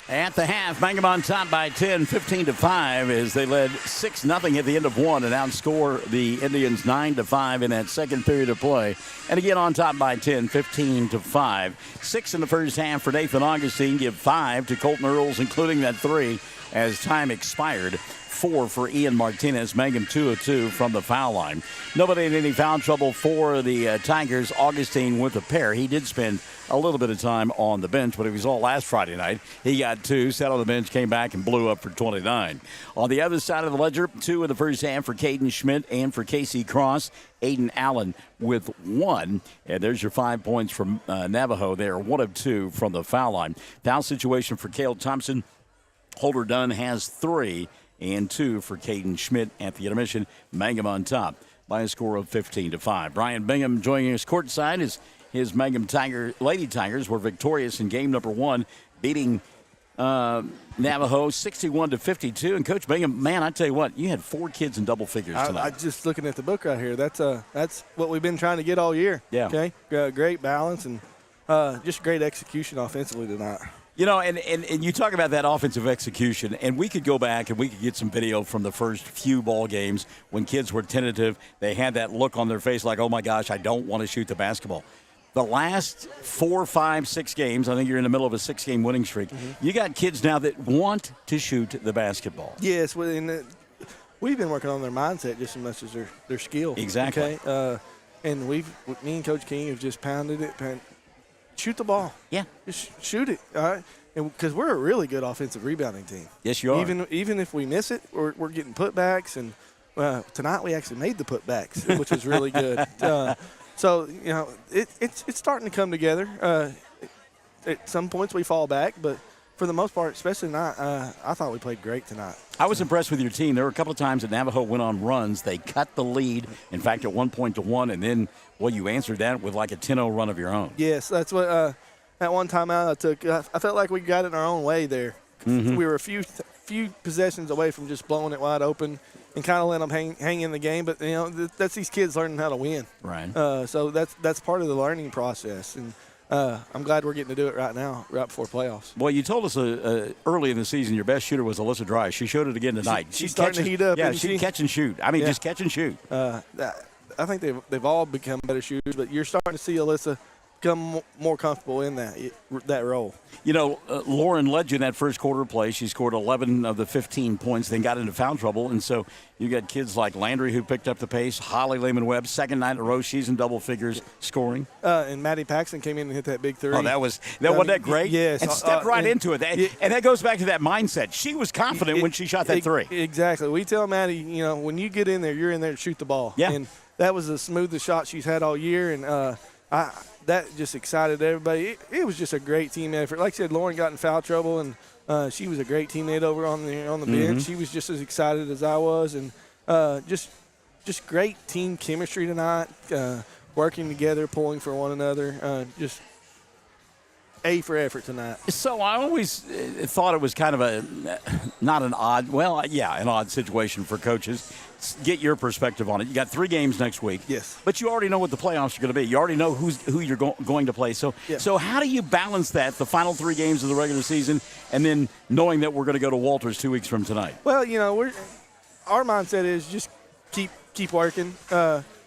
At the half, Mangum on top by 10, 15-5, as they led 6-0 at the end of 1 and outscore the Indians 9-5 in that second period of play. And again on top by 10, 15-5. 6 in the first half for Nathan Augustine, give 5 to Colton Earls, including that 3 as time expired. 4 for Ian Martinez. Mangum 2 of 2 from the foul line. Nobody in any foul trouble for the Tigers. Augustine with a pair. He did spend a little bit of time on the bench, but it was all last Friday night. He got 2, sat on the bench, came back, and blew up for 29. On the other side of the ledger, 2 in the first half for Caden Schmidt and for Casey Cross. Aiden Allen with 1. And there's your 5 points from Navajo there. 1 of 2 from the foul line. Foul situation for Cale Thompson. Holder Dunn has 3. And 2 for Caden Schmidt at the intermission. Mangum on top by a score of 15-5. Brian Bingham joining us courtside as his Mangum Lady Tigers were victorious in game number 1, beating Navajo 61-52. And Coach Bingham, man, I tell you what, you had 4 kids in double figures tonight. I just looking at the book right here. That's what we've been trying to get all year. Yeah. Okay. Great balance and just great execution offensively tonight. You know, and you talk about that offensive execution, and we could go back and we could get some video from the first few ball games when kids were tentative. They had that look on their face like, oh, my gosh, I don't want to shoot the basketball. The last 4, 5, 6 games, I think you're in the middle of a 6-game winning streak. Mm-hmm. You got kids now that want to shoot the basketball. Yes, we've been working on their mindset just as much as their skill. Exactly. Okay? And me and Coach King have just pounded it. Shoot the ball. Yeah. Just shoot it. All right. And because we're a really good offensive rebounding team. Yes, you are. Even if we miss it, we're getting putbacks. And tonight we actually made the putbacks, which was really good. So, you know, it's starting to come together. At some points we fall back, but for the most part, especially tonight, I thought we played great tonight. I was impressed with your team. There were a couple of times that Navajo went on runs. They cut the lead, in fact, at 1-1, and then, well, you answered that with like a 10-0 run of your own. Yes, that's what that one timeout I took. I felt like we got it in our own way there. Mm-hmm. We were a few possessions away from just blowing it wide open and kind of letting them hang in the game. But, you know, that's these kids learning how to win. Right. So that's part of the learning process. And I'm glad we're getting to do it right now, right before playoffs. Well, you told us early in the season your best shooter was Alyssa Dry. She showed it again tonight. She's starting to heat up. Yeah, she'd catch and shoot. I mean, just catch and shoot. I think they've all become better shooters, but you're starting to see Alyssa become more comfortable in that role. You know, Lauren led you in that first quarter of play. She scored 11 of the 15 points, then got into foul trouble. And so you got kids like Landry who picked up the pace, Holly Lehman-Webb, second night in a row, she's in double figures scoring. And Maddie Paxton came in and hit that big three. Oh, wasn't that great? Yes. And stepped right into it. And that goes back to that mindset. She was confident when she shot that three. Exactly. We tell Maddie, you know, when you get in there, you're in there to shoot the ball. Yeah. And that was the smoothest shot she's had all year. And that just excited everybody. It was just a great team effort. Like I said, Lauren got in foul trouble, and she was a great teammate over on the bench. She was just as excited as I was, and just great team chemistry tonight, working together, pulling for one another. Just A for effort tonight. So I always thought it was kind of an odd situation for coaches. Get your perspective on it. You got 3 games next week. Yes. But you already know what the playoffs are going to be. You already know who you're going to play. So how do you balance that, the final 3 games of the regular season, and then knowing that we're going to go to Walters 2 weeks from tonight? Well, you know, our mindset is just keep working,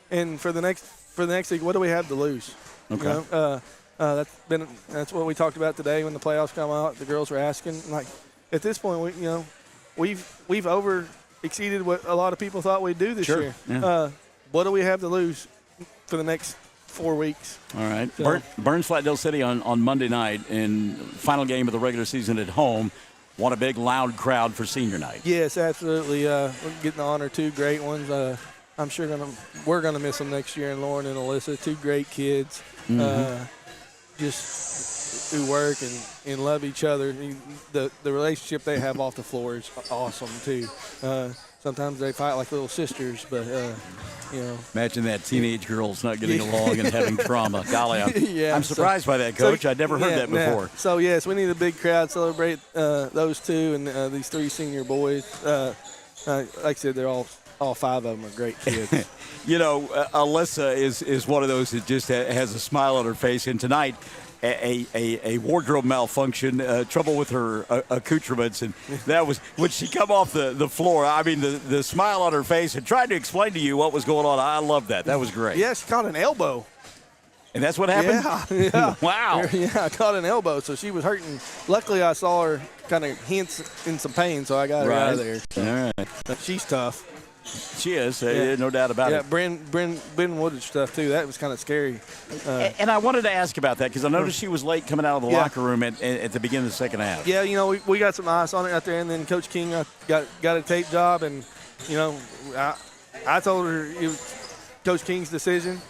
and for the next week, what do we have to lose? Okay. You know, that's what we talked about today when the playoffs come out. The girls were asking, like, at this point, we've exceeded what a lot of people thought we'd do this year. Yeah. What do we have to lose for the next 4 weeks? All right. So, Burns Flatdale City on Monday night in final game of the regular season at home. Want a big, loud crowd for senior night. Yes, absolutely. We're getting the honor, 2 great ones. I'm sure we're gonna miss them next year. And Lauren and Alyssa, 2 great kids, just who work and love each other. The relationship they have off the floor is awesome too. Sometimes they fight like little sisters, but Imagine that, teenage girls not getting along and having trauma. Golly, Yeah, I'm surprised by that, Coach. I'd never heard that before. Yeah. So yes, we need a big crowd celebrate those 2 and these 3 senior boys. Like I said, they're all 5 of them are great kids. You know, Alyssa is one of those that just has a smile on her face. And tonight, a wardrobe malfunction, trouble with her accoutrements, and that was when she come off the floor. I mean, the smile on her face and tried to explain to you what was going on. I love that. That was great. Yeah, she caught an elbow. And that's what happened? Yeah. Wow. Yeah, I caught an elbow, so she was hurting. Luckily, I saw her kind of hints in some pain, so I got her out of there. All right. She's tough. She is, no doubt about it. Yeah, Bryn Woodage stuff, too. That was kind of scary. And I wanted to ask about that because I noticed she was late coming out of the locker room at the beginning of the second half. Yeah, you know, we got some ice on it out there, and then Coach King got a tape job, and, you know, I told her it was Coach King's decision.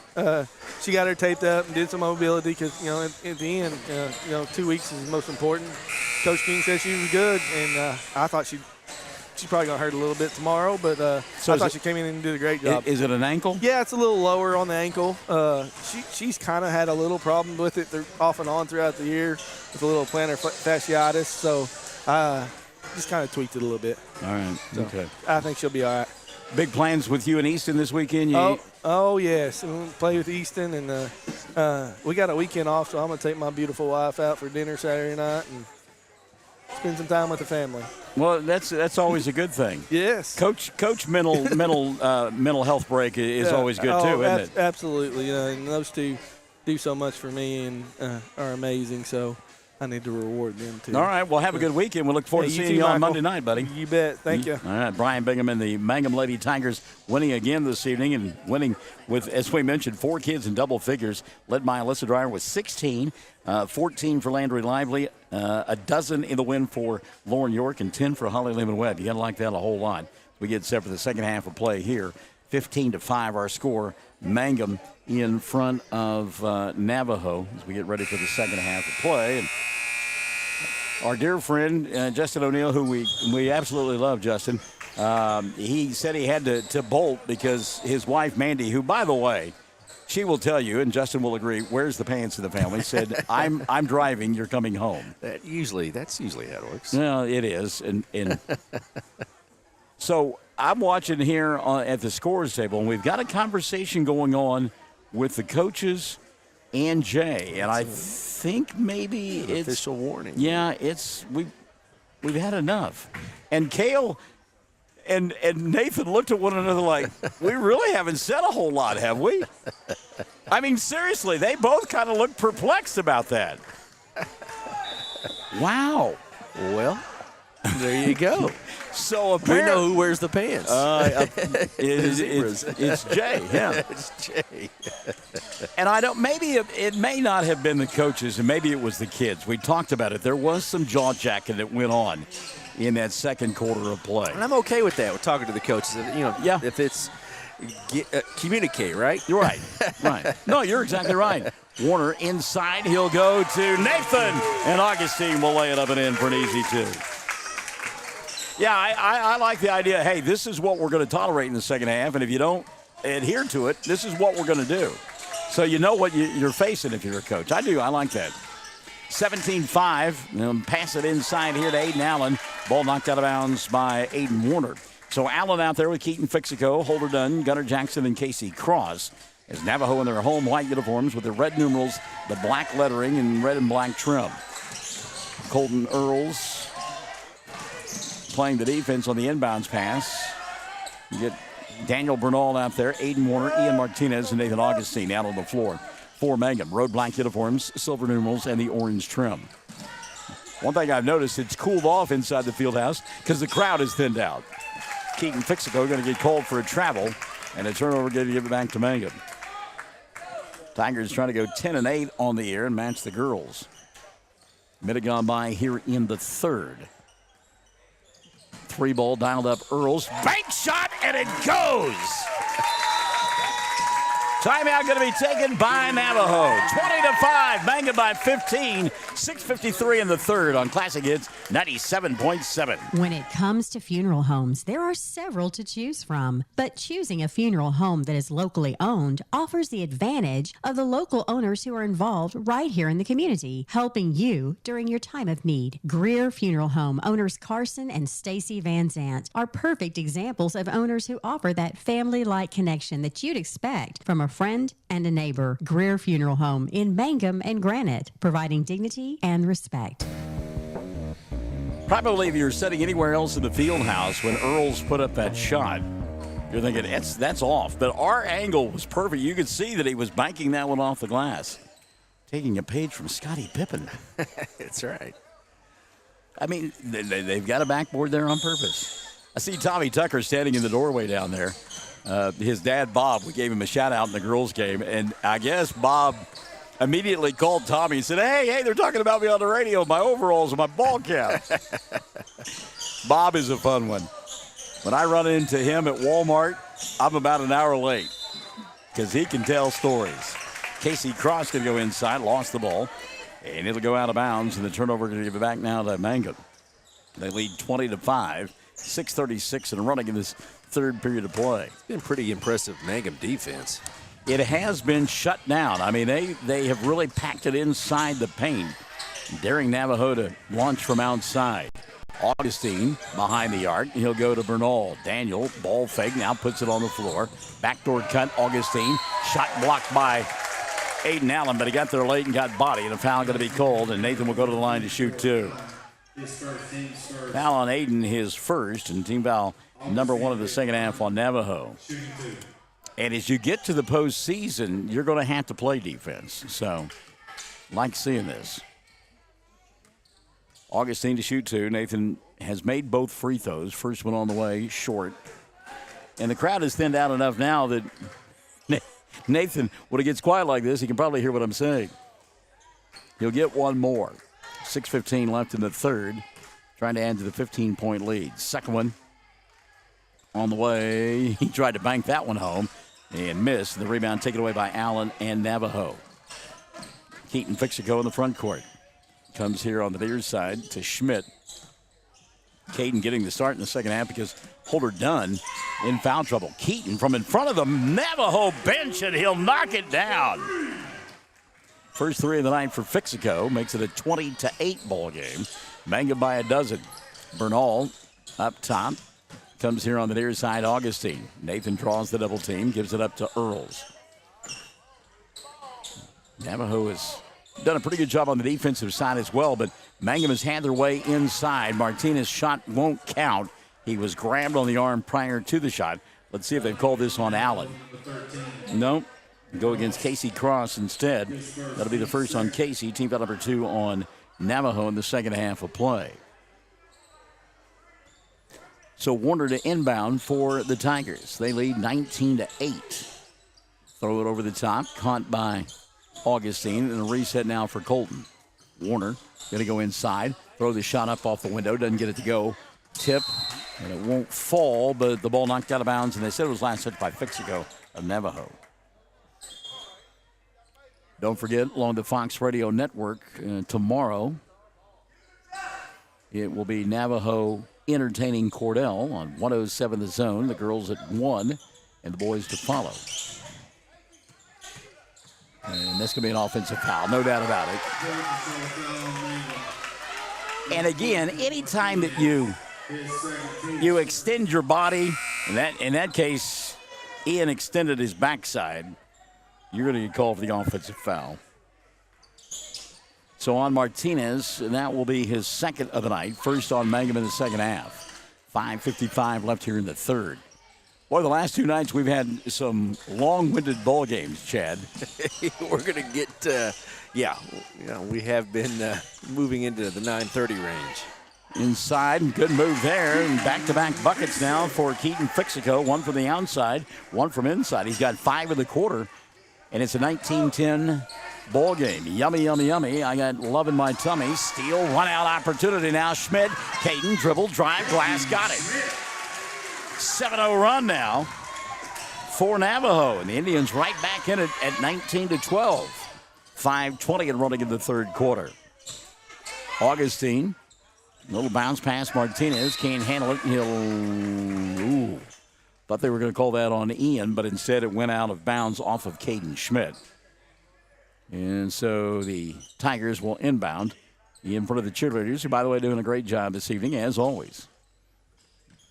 She got her taped up and did some mobility because, you know, at the end, 2 weeks is most important. Coach King said she was good, and I thought she's probably going to hurt a little bit tomorrow, but I thought she came in and did a great job. Is it an ankle? Yeah, it's a little lower on the ankle. She's kind of had a little problem with it off and on throughout the year with a little plantar fasciitis, so just kind of tweaked it a little bit. All right. So Okay. I think she'll be all right. Big plans with you and Easton this weekend? Oh yes. We'll play with Easton, and we got a weekend off, so I'm going to take my beautiful wife out for dinner Saturday night and spend some time with the family. Well, that's always a good thing. Yes. Coach mental health break is always good too, isn't it? Absolutely. And those 2 do so much for me and are amazing. So I need to reward them too. All right. Well, have a good weekend. We look forward to seeing you on Monday night, buddy. You bet. Thank you. All right. Brian Bingham and the Mangum Lady Tigers winning again this evening and winning with, as we mentioned, 4 kids in double figures, led by Alyssa Dreyer with 16, 14 for Landry Lively, a dozen in the win for Lauren York, and 10 for Holly Lehman-Webb. You got to like that a whole lot. We get set for the second half of play here. 15-5 our score. Mangum in front of Navajo as we get ready for the second half of play. And our dear friend, Justin O'Neill, who we absolutely love, Justin, he said he had to bolt because his wife, Mandy, who, by the way, she will tell you, and Justin will agree, wears the pants in the family, said, I'm driving, you're coming home. That's usually how it works. Well, it is. And so I'm watching here at the scores table, and we've got a conversation going on with the coaches and Jay, and I think maybe it's official warning. Yeah, we've had enough. And Cale and Nathan looked at one another like, we really haven't said a whole lot, have we? I mean, seriously, they both kind of look perplexed about that. Wow. Well, there you go. So we know who wears the pants. It's Jay. Yeah, it's Jay. And I don't. Maybe it may not have been the coaches, and maybe it was the kids. We talked about it. There was some jaw jacking that went on in that second quarter of play. And I'm okay with that. We're talking to the coaches. Yeah. If it's communicate, right? You're right. Right. No, you're exactly right. Warner inside. He'll go to Nathan, and Augustine will lay it up and in for an easy 2. Yeah, I like the idea. Hey, this is what we're going to tolerate in the second half, and if you don't adhere to it, this is what we're going to do. So you know what you're facing if you're a coach. I do. I like that. 17-5. Pass it inside here to Aiden Allen. Ball knocked out of bounds by Aiden Warner. So Allen out there with Keaton Fixico, Holder Dunn, Gunnar Jackson, and Casey Cross. As Navajo in their home white uniforms with the red numerals, the black lettering, and red and black trim. Colton Earls playing the defense on the inbounds pass. You get Daniel Bernal out there, Aiden Warner, Ian Martinez, and Nathan Augustine out on the floor for Mangum. Road black uniforms, silver numerals, and the orange trim. One thing I've noticed, it's cooled off inside the field house because the crowd is thinned out. Keaton Fixico going to get called for a travel, and a turnover going to give it back to Mangum. Tigers trying to go 10-8 on the year and match the girls. Minute gone by here in the third. 3 ball dialed up Earls. Bank shot, and it goes. Timeout going to be taken by Navajo. 20-5. Mangum by 15. 6:53 in the third on Classic Hits 97.7. When it comes to funeral homes, there are several to choose from. But choosing a funeral home that is locally owned offers the advantage of the local owners who are involved right here in the community, helping you during your time of need. Greer Funeral Home owners Carson and Stacy Van Zant are perfect examples of owners who offer that family-like connection that you'd expect from a friend and a neighbor. Greer Funeral Home in Mangum and Granite, providing dignity and respect. Probably if you're sitting anywhere else in the field house when Earls put up that shot, you're thinking that's off. But our angle was perfect. You could see that he was banking that one off the glass. Taking a page from Scottie Pippen. That's right. I mean, they've got a backboard there on purpose. I see Tommy Tucker standing in the doorway down there. His dad, Bob, we gave him a shout-out in the girls' game, and I guess Bob immediately called Tommy and said, hey, they're talking about me on the radio, my overalls and my ball cap. Bob is a fun one. When I run into him at Walmart, I'm about an hour late because he can tell stories. Casey Cross going to go inside, lost the ball, and it'll go out of bounds, and the turnover going to give it back now to Mangum. They lead 20-5, 6:36 and running in this third period of play. It's been pretty impressive Mangum defense. It has been shut down. I mean, they have really packed it inside the paint, daring Navajo to launch from outside. Augustine behind the arc. He'll go to Bernal. Daniel, ball fake, now puts it on the floor. Backdoor cut, Augustine. Shot blocked by Aiden Allen, but he got there late and got body, and a foul going to be called, and Nathan will go to the line to shoot 2. Foul on Aiden, his first, and team foul number 1 of the second half on Navajo. And as you get to the postseason, you're going to have to play defense. So, like seeing this. Augustine to shoot 2. Nathan has made both free throws. First one on the way, short. And the crowd is thinned out enough now that Nathan, when it gets quiet like this, he can probably hear what I'm saying. He'll get one more. 6:15 left in the third. Trying to add to the 15-point lead. Second one on the way. He tried to bank that one home and missed. The rebound taken away by Allen and Navajo. Keaton Fixico in the front court. Comes here on the near side to Schmidt. Caden getting the start in the second half because Holder Dunn in foul trouble. Keaton from in front of the Navajo bench, and he'll knock it down. First 3 of the night for Fixico makes it a 20-8 ball game. Mangum by a dozen. Bernal up top. Comes here on the near side, Augustine. Nathan draws the double team, gives it up to Earls. Navajo has done a pretty good job on the defensive side as well, but Mangum has had their way inside. Martinez's shot won't count. He was grabbed on the arm prior to the shot. Let's see if they've called this on Allen. Nope. go against Casey Cross instead. That'll be the first on Casey. Team foul number 2 on Navajo in the second half of play. So Warner to inbound for the Tigers. They lead 19-8. Throw it over the top, caught by Augustine, and a reset now for Colton. Warner going to go inside, throw the shot up off the window, doesn't get it to go. Tip, and it won't fall, but the ball knocked out of bounds, and they said it was last hit by Fixico of Navajo. Don't forget, along the Fox Radio Network, tomorrow, it will be Navajo entertaining Cordell on 107 The Zone. The girls at 1 and the boys to follow. And that's going to be an offensive foul, no doubt about it. And again, anytime that you extend your body, in that case, Ian extended his backside, you're going to get called for the offensive foul. So on Martinez, and that will be his second of the night. First on Mangum in the second half. 5:55 left here in the third. Boy, the last 2 nights we've had some long-winded ball games, Chad. We're going to get, we have been moving into the 9:30 range. Inside, good move there, and back-to-back buckets now for Keaton Fixico. One from the outside, one from inside. He's got 5 in the quarter, and it's a 19-10 ball game. Yummy, yummy, yummy. I got love in my tummy. Steal, run-out opportunity now. Schmidt, Caden, dribble, drive, glass, got it. 7-0 run now for Navajo, and the Indians right back in it at 19-12. 5:20 and running in the third quarter. Augustine, little bounce pass. Martinez can't handle it. He'll, thought they were going to call that on Ian, but instead it went out of bounds off of Caden Schmidt. And so the Tigers will inbound in front of the cheerleaders, who, by the way, doing a great job this evening, as always.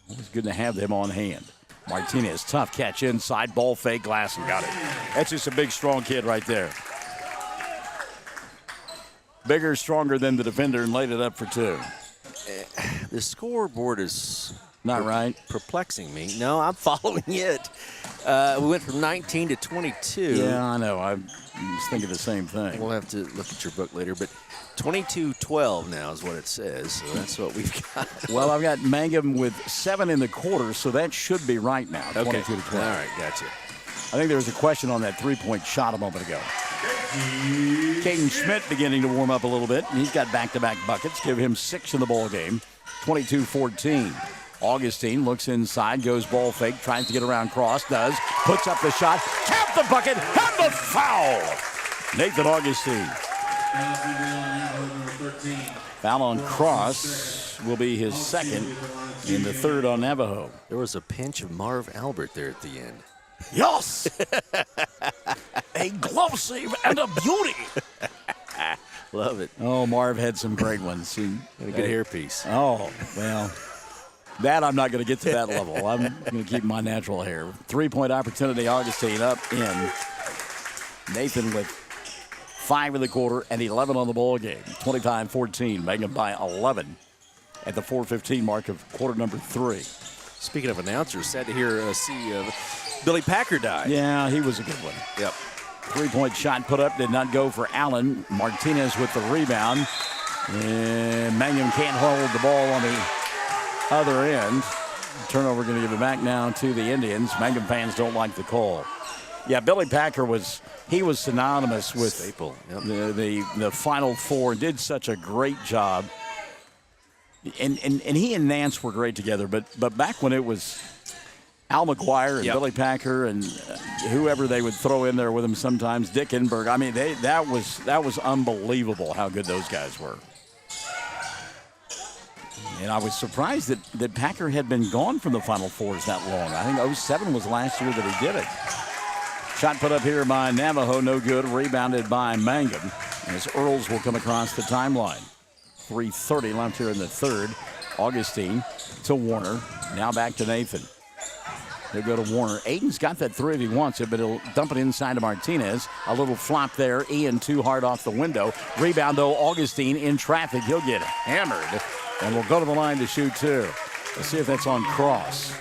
It's good to have them on hand. Martinez, tough catch inside, ball fake, glass, and got it. That's just a big, strong kid right there. Bigger, stronger than the defender, and laid it up for 2. The scoreboard is not right. Perplexing me. No, I'm following it. We went from 19 to 22. Yeah, I know. I was thinking the same thing. We'll have to look at your book later, but 22-12 now is what it says, so that's what we've got. Well, I've got Mangum with 7 in the quarter, so that should be right now, 22-12. All right, gotcha. I think there was a question on that three-point shot a moment ago. Caden Schmidt beginning to warm up a little bit, and he's got back-to-back buckets. Give him 6 in the ball game, 22-14. Augustine looks inside, goes ball fake, tries to get around Cross, does, puts up the shot, tap the bucket, and the foul! Nathan Augustine. Foul on Cross will be his second, in the third on Navajo. There was a pinch of Marv Albert there at the end. Yes! A glove save and a beauty. Love it. Oh, Marv had some great ones. And a good hairpiece. Oh, well, that I'm not going to get to that level. I'm going to keep my natural hair. 3-point opportunity, Augustine up in. Nathan with 5 in the quarter and 11 on the ball game. 25-14, Mangum by 11 at the 4:15 mark of quarter number 3. Speaking of announcers, sad to see Billy Packer die. Yeah, he was a good one. Yep. 3-point shot put up, did not go for Allen. Martinez with the rebound. And Mangum can't hold the ball on the other end. Turnover going to give it back now to the Indians. Mangum fans don't like the call. Yeah, Billy Packer was synonymous with staple. Yep. the Final Four. Did such a great job. And he and Nance were great together. But back when it was Al McGuire and Billy Packer and whoever they would throw in there with him sometimes, Dick Enberg. I mean, that was unbelievable how good those guys were. And I was surprised that Packer had been gone from the Final Fours that long. I think 07 was last year that he did it. Shot put up here by Navajo, no good. Rebounded by Mangum as Earls will come across the timeline. 3:30 left here in the third. Augustine to Warner. Now back to Nathan. He'll go to Warner. Aiden's got that 3 if he wants it, but he'll dump it inside to Martinez. A little flop there. Ian too hard off the window. Rebound, though, Augustine in traffic. He'll get hammered. And we'll go to the line to shoot 2. Let's see if that's on Cross.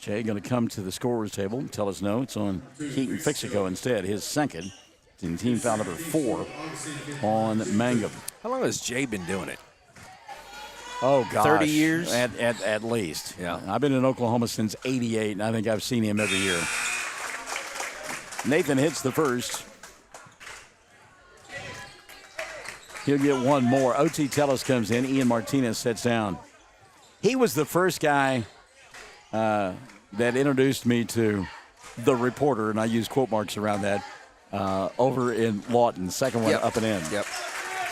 Jay going to come to the scorer's table and tell us no. It's on Keaton Fixico instead, his second. And team foul number 4 on Mangum. How long has Jay been doing it? Oh, gosh. 30 years? At least. Yeah. I've been in Oklahoma since '88, and I think I've seen him every year. Nathan hits the first. He'll get one more. O.T. Tellis comes in. Ian Martinez sits down. He was the first guy that introduced me to the reporter, and I use quote marks around that, over in Lawton. Second one up and in. Yep.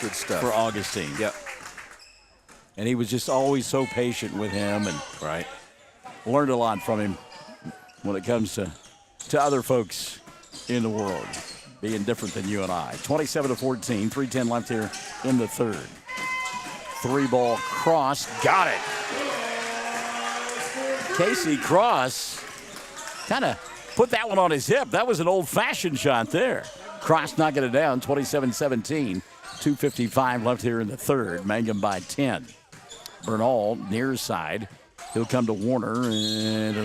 Good stuff. For Augustine. Yep. And he was just always so patient with him, and learned a lot from him when it comes to other folks in the world being different than you and I. 27-14, 3:10 left here in the third. 3-ball cross, got it. Casey Cross kind of put that one on his hip. That was an old-fashioned shot there. Cross knocking it down, 27-17. 2:55 left here in the third. Mangum by 10. Bernal near side. He'll come to Warner, and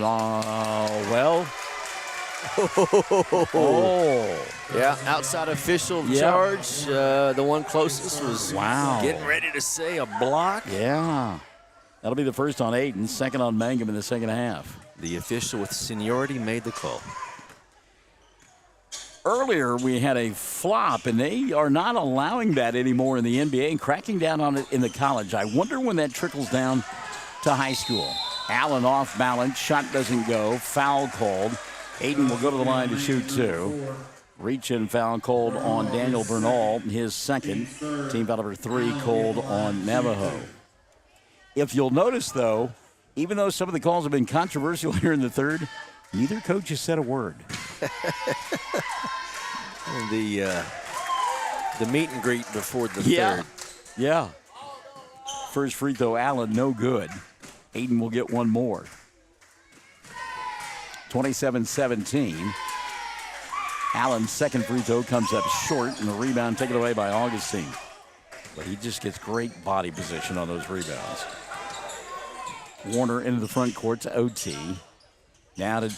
Yeah, outside official charge. The one closest was getting ready to say a block. Yeah. That'll be the first on Aiden, second on Mangum in the second half. The official with seniority made the call. Earlier, we had a flop, and they are not allowing that anymore in the NBA and cracking down on it in the college. I wonder when that trickles down to high school. Allen off balance, shot doesn't go, foul called. Aiden will go to the line to shoot 2. Reach-in foul called on Daniel Bernal, his second. Team foul number 3 called on Navajo. If you'll notice, though, even though some of the calls have been controversial here in the third, neither coach has said a word. The meet and greet before the third. Yeah. First free throw, Allen, no good. Aiden will get one more. 27-17. Allen's second free throw comes up short, and the rebound taken away by Augustine. But he just gets great body position on those rebounds. Warner into the front court to OT. Now to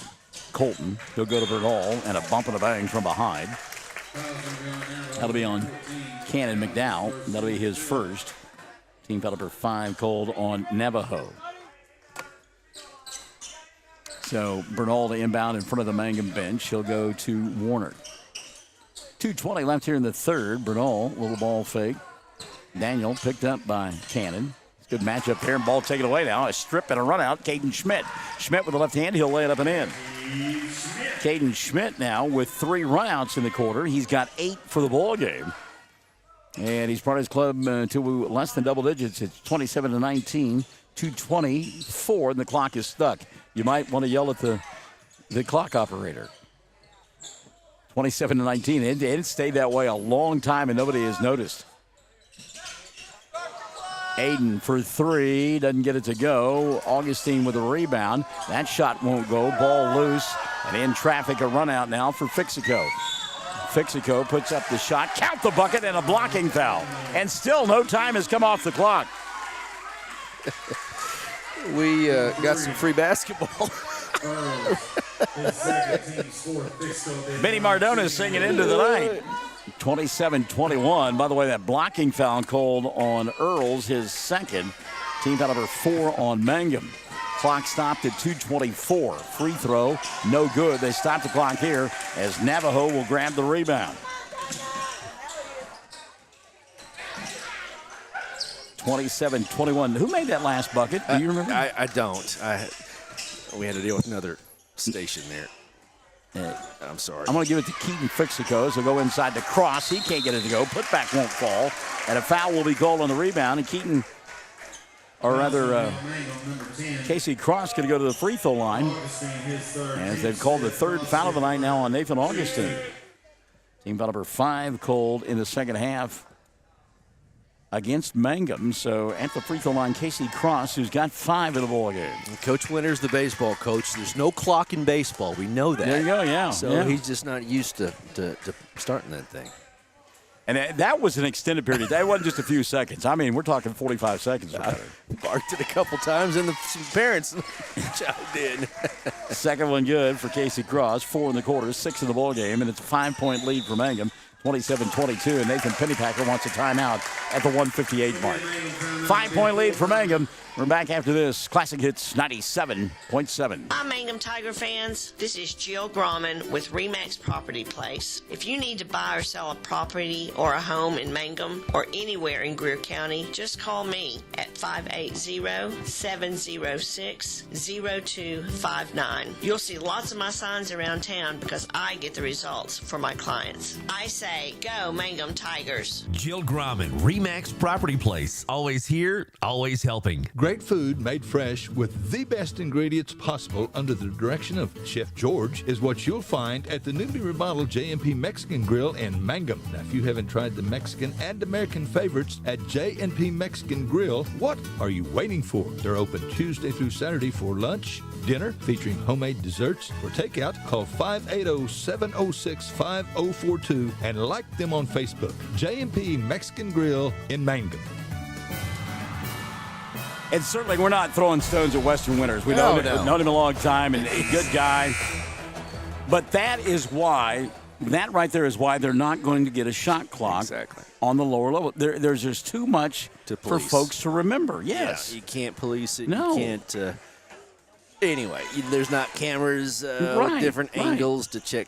Colton. He'll go to Bernal, and a bump and a bang from behind. That'll be on Cannon McDowell. That'll be his first. Team foul number 5 called on Navajo. So Bernal to inbound in front of the Mangum bench. He'll go to Warner. 2:20 left here in the third. Bernal, little ball fake. Daniel picked up by Cannon. Good matchup there, and ball taken away now. A strip and a run out. Caden Schmidt. Schmidt with the left hand. He'll lay it up and in. Caden Schmidt now with 3 runouts in the quarter. He's got 8 for the ball game. And he's brought his club to less than double digits. It's 27-19, 2:24, and the clock is stuck. You might want to yell at the clock operator. 27-19. It stayed that way a long time, and nobody has noticed. Aiden for 3, doesn't get it to go. Augustine with a rebound. That shot won't go. Ball loose, and in traffic, a run out now for Fixico. Fixico puts up the shot, count the bucket, and a blocking foul. And still no time has come off the clock. We got some free basketball. Benny Mardones singing into the night. 27-21. By the way, that blocking foul called on Earls, his second. Team foul number 4 on Mangum. Clock stopped at 2:24. Free throw, no good. They stop the clock here as Navajo will grab the rebound. 27-21. Who made that last bucket? Do you remember? I don't. We had to deal with another station there. I'm sorry. I'm going to give it to Keaton Fixico. So go inside the cross. He can't get it to go. Putback won't fall. And a foul will be called on the rebound. And Keaton, or rather, Casey Cross going to go to the free throw line. As they've called the third foul of the night now on Nathan Augustine. Team foul number 5 called in the second half against Mangum. So at the free throw line, Casey Cross, who's got 5 in the ball game. Coach Winter's the baseball coach. There's no clock in baseball. We know that. There you go, yeah. So he's just not used to starting that thing. And that was an extended period. That wasn't just a few seconds. I mean, we're talking 45 seconds. I barked it a couple times, and some parents chimed in. Second one good for Casey Cross. 4 in the quarter, 6 in the ball game, and it's a 5-point lead for Mangum. 27-22, and Nathan Pennypacker wants a timeout at the 1:58 mark. 5-point lead for Mangum. We're back after this. Classic Hits 97.7. Hi, Mangum Tiger fans. This is Jill Grauman with RE/MAX Property Place. If you need to buy or sell a property or a home in Mangum or anywhere in Greer County, just call me at 580-706-0259. You'll see lots of my signs around town because I get the results for my clients. I say, go Mangum Tigers. Jill Grauman, RE/MAX Property Place. Always here, always helping. Great food made fresh with the best ingredients possible under the direction of Chef George is what you'll find at the newly remodeled J&P Mexican Grill in Mangum. Now, if you haven't tried the Mexican and American favorites at J&P Mexican Grill, what are you waiting for? They're open Tuesday through Saturday for lunch, dinner, featuring homemade desserts. For takeout, call 580-706-5042 and like them on Facebook. J&P Mexican Grill in Mangum. And certainly we're not throwing stones at Western Winters. We've known him a long time and a good guy. But that right there is why they're not going to get a shot clock on the lower level. There's just too much for folks to remember. Yes. Yeah, you can't police it. No. You can't. Anyway, there's not cameras with different angles to check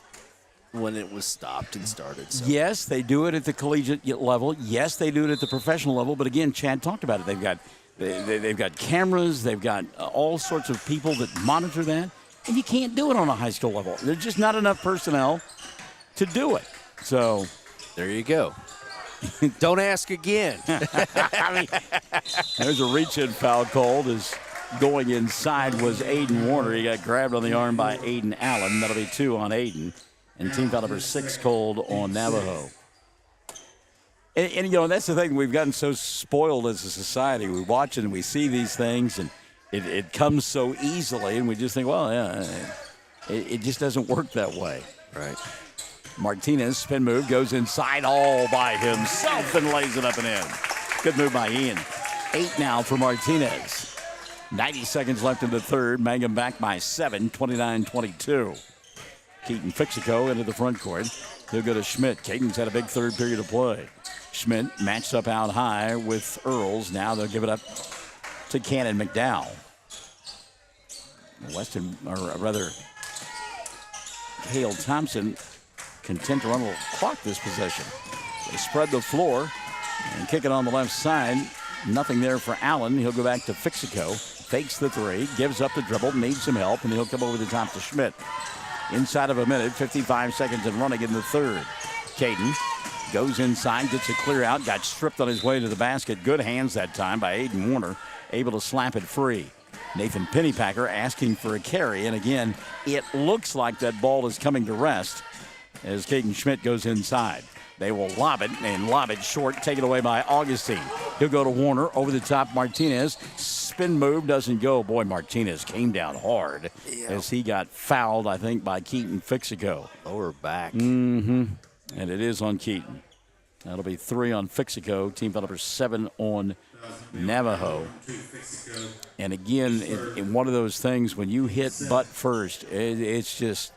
when it was stopped and started. So. Yes, they do it at the collegiate level. Yes, they do it at the professional level. But again, Chad talked about it. They've got cameras. They've got all sorts of people that monitor that. And you can't do it on a high school level. There's just not enough personnel to do it. So there you go. Don't ask again. I mean, there's a reach-in foul called as going inside was Aiden Warner. He got grabbed on the arm by Aiden Allen. That'll be 2 on Aiden. And team foul number 6 called on Navajo. And, you know, that's the thing. We've gotten so spoiled as a society. We watch and we see these things, and it comes so easily, and we just think, well, yeah, it just doesn't work that way. Right. Martinez, spin move, goes inside all by himself and lays it up and in. Good move by Ian. 8 now for Martinez. 90 seconds left in the third. Mangum back by 7, 29-22. Keaton Fixico into the front court. He'll go to Schmidt. Caden's had a big third period of play. Schmidt matched up out high with Earls. Now they'll give it up to Cannon McDowell. Weston, or rather, Hale Thompson, content to run a little clock this possession. They spread the floor and kick it on the left side. Nothing there for Allen. He'll go back to Fixico. Fakes the 3, gives up the dribble, needs some help, and he'll come over the top to Schmidt. Inside of a minute, 55 seconds and running in the third. Caden goes inside, gets a clear out, got stripped on his way to the basket. Good hands that time by Aiden Warner, able to slap it free. Nathan Pennypacker asking for a carry, and again, it looks like that ball is coming to rest as Caden Schmidt goes inside. They will lob it and lob it short, taken away by Augustine. He'll go to Warner, over the top Martinez. Spin move doesn't go. Boy, Martinez came down hard as he got fouled, I think, by Keaton Fixico. Lower back. Mm-hmm. And it is on Keaton. That'll be 3 on Fixico. Team foul number 7 on Navajo. And again, in one of those things, when you hit butt first, it's just,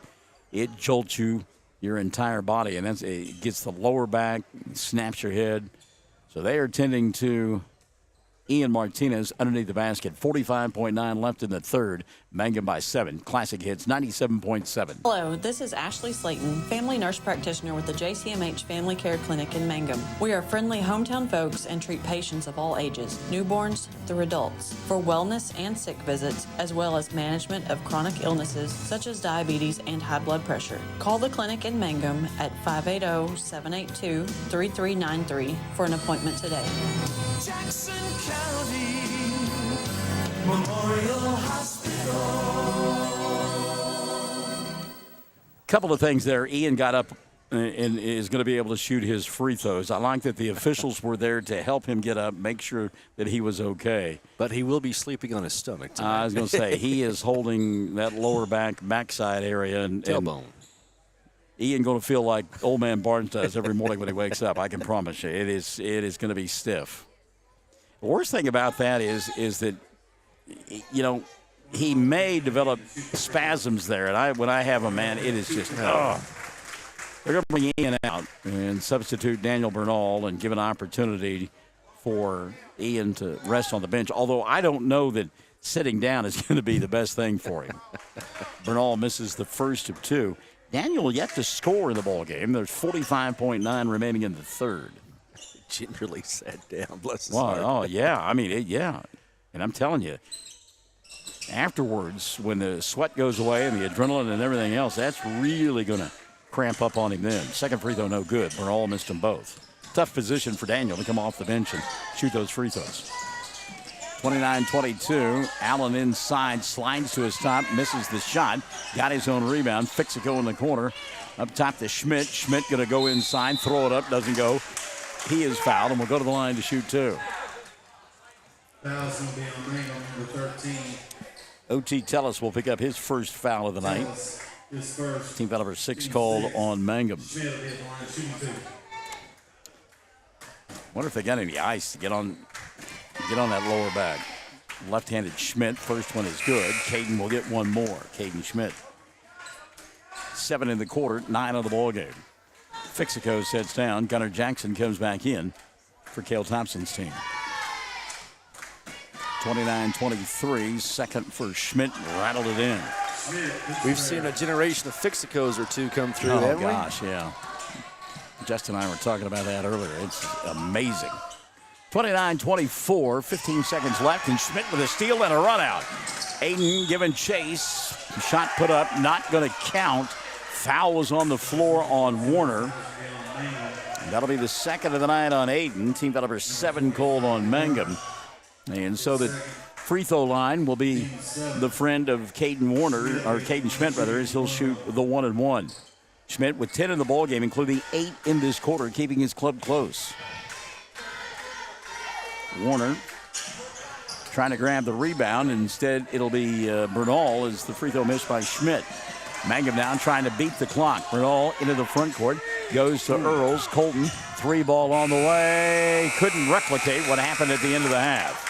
it jolts you, your entire body, and it gets the lower back, snaps your head. So they are tending to Ian Martinez underneath the basket. 45.9 left in the third. Mangum by 7. Classic Hits 97.7. Hello, this is Ashley Slayton, family nurse practitioner with the JCMH Family Care Clinic in Mangum. We are friendly hometown folks and treat patients of all ages, newborns through adults, for wellness and sick visits, as well as management of chronic illnesses such as diabetes and high blood pressure. Call the clinic in Mangum at 580-782-3393 for an appointment today. Jackson County Memorial Hospital. Couple of things there. Ian got up and is going to be able to shoot his free throws. I like that the officials were there to help him get up, make sure that he was okay. But he will be sleeping on his stomach tonight. I was going to say, he is holding that lower backside area. And tailbone. Ian going to feel like old man Barnes does every morning when he wakes up. I can promise you. It is going to be stiff. The worst thing about that is that, you know, he may develop spasms there. And when I have him, man, it is just, They're going to bring Ian out and substitute Daniel Bernal and give an opportunity for Ian to rest on the bench. Although I don't know that sitting down is going to be the best thing for him. Bernal misses the first of two. Daniel yet to score in the ball game. There's 45.9 remaining in the third. Gingerly sat down. Bless his Well, heart. oh, yeah. I mean, yeah. And I'm telling you, afterwards, when the sweat goes away and the adrenaline and everything else, that's really going to cramp up on him then. Second free throw, no good. Bernal missed them both. Tough position for Daniel to come off the bench and shoot those free throws. 29-22. Allen inside, slides to his top, misses the shot. Got his own rebound. Fixico in the corner. Up top to Schmidt. Schmidt going to go inside, throw it up, doesn't go. He is fouled and will go to the line to shoot two. Foul's going to be on Mangum, number 13. O.T. Tellis will pick up his first foul of the night. Team foul number 6 called on Mangum. Wonder if they got any ice to get on that lower back. Left-handed Schmidt. First one is good. Caden will get one more. Caden Schmidt. 7 in the quarter, 9 of the ball game. Fixico sets down. Gunnar Jackson comes back in for Cale Thompson's team. 29-23. Second for Schmidt. Rattled it in. We've seen a generation of Fixicos or two come through, Oh, haven't we? gosh, yeah. Justin and I were talking about that earlier. It's amazing. 29-24, 15 seconds left, and Schmidt with a steal and a run out. Aiden giving chase. Shot put up, not going to count. Foul was on the floor on Warner. That'll be the second of the night on Aiden. Team foul number 7 called on Mangum. And so the free throw line will be the friend of Caden Warner, or Caden Schmidt, rather, as he'll shoot the 1-and-1. Schmidt with 10 in the ball game, including 8 in this quarter, keeping his club close. Warner trying to grab the rebound. Instead, it'll be Bernal as the free throw missed by Schmidt. Mangum down trying to beat the clock. Bernal into the front court. Goes to Earls. Colton, 3 ball on the way. Couldn't replicate what happened at the end of the half.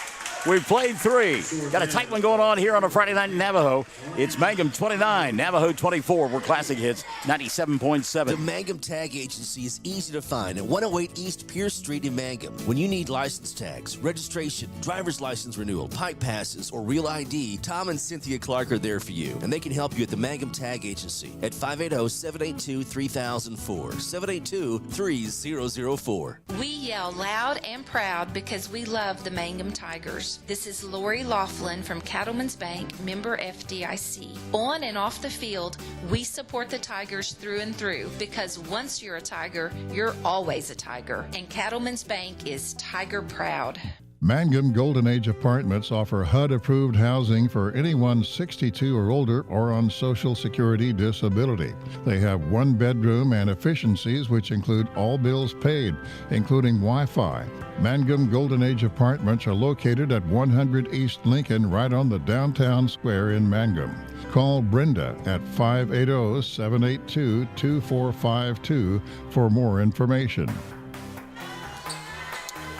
We've played 3. Got a tight one going on here on a Friday night in Navajo. It's Mangum 29, Navajo 24. We're Classic Hits 97.7. The Mangum Tag Agency is easy to find at 108 East Pierce Street in Mangum. When you need license tags, registration, driver's license renewal, pipe passes, or real ID, Tom and Cynthia Clark are there for you, and they can help you at the Mangum Tag Agency at 580-782-3004, 782-3004. We yell loud and proud because we love the Mangum Tigers. This is Lori Laughlin from Cattlemen's Bank, member FDIC. On and off the field, we support the Tigers through and through because once you're a Tiger, you're always a Tiger. And Cattlemen's Bank is Tiger proud. Mangum Golden Age Apartments offer HUD-approved housing for anyone 62 or older or on Social Security disability. They have 1 bedroom and efficiencies which include all bills paid, including Wi-Fi. Mangum Golden Age Apartments are located at 100 East Lincoln, right on the downtown square in Mangum. Call Brenda at 580-782-2452 for more information.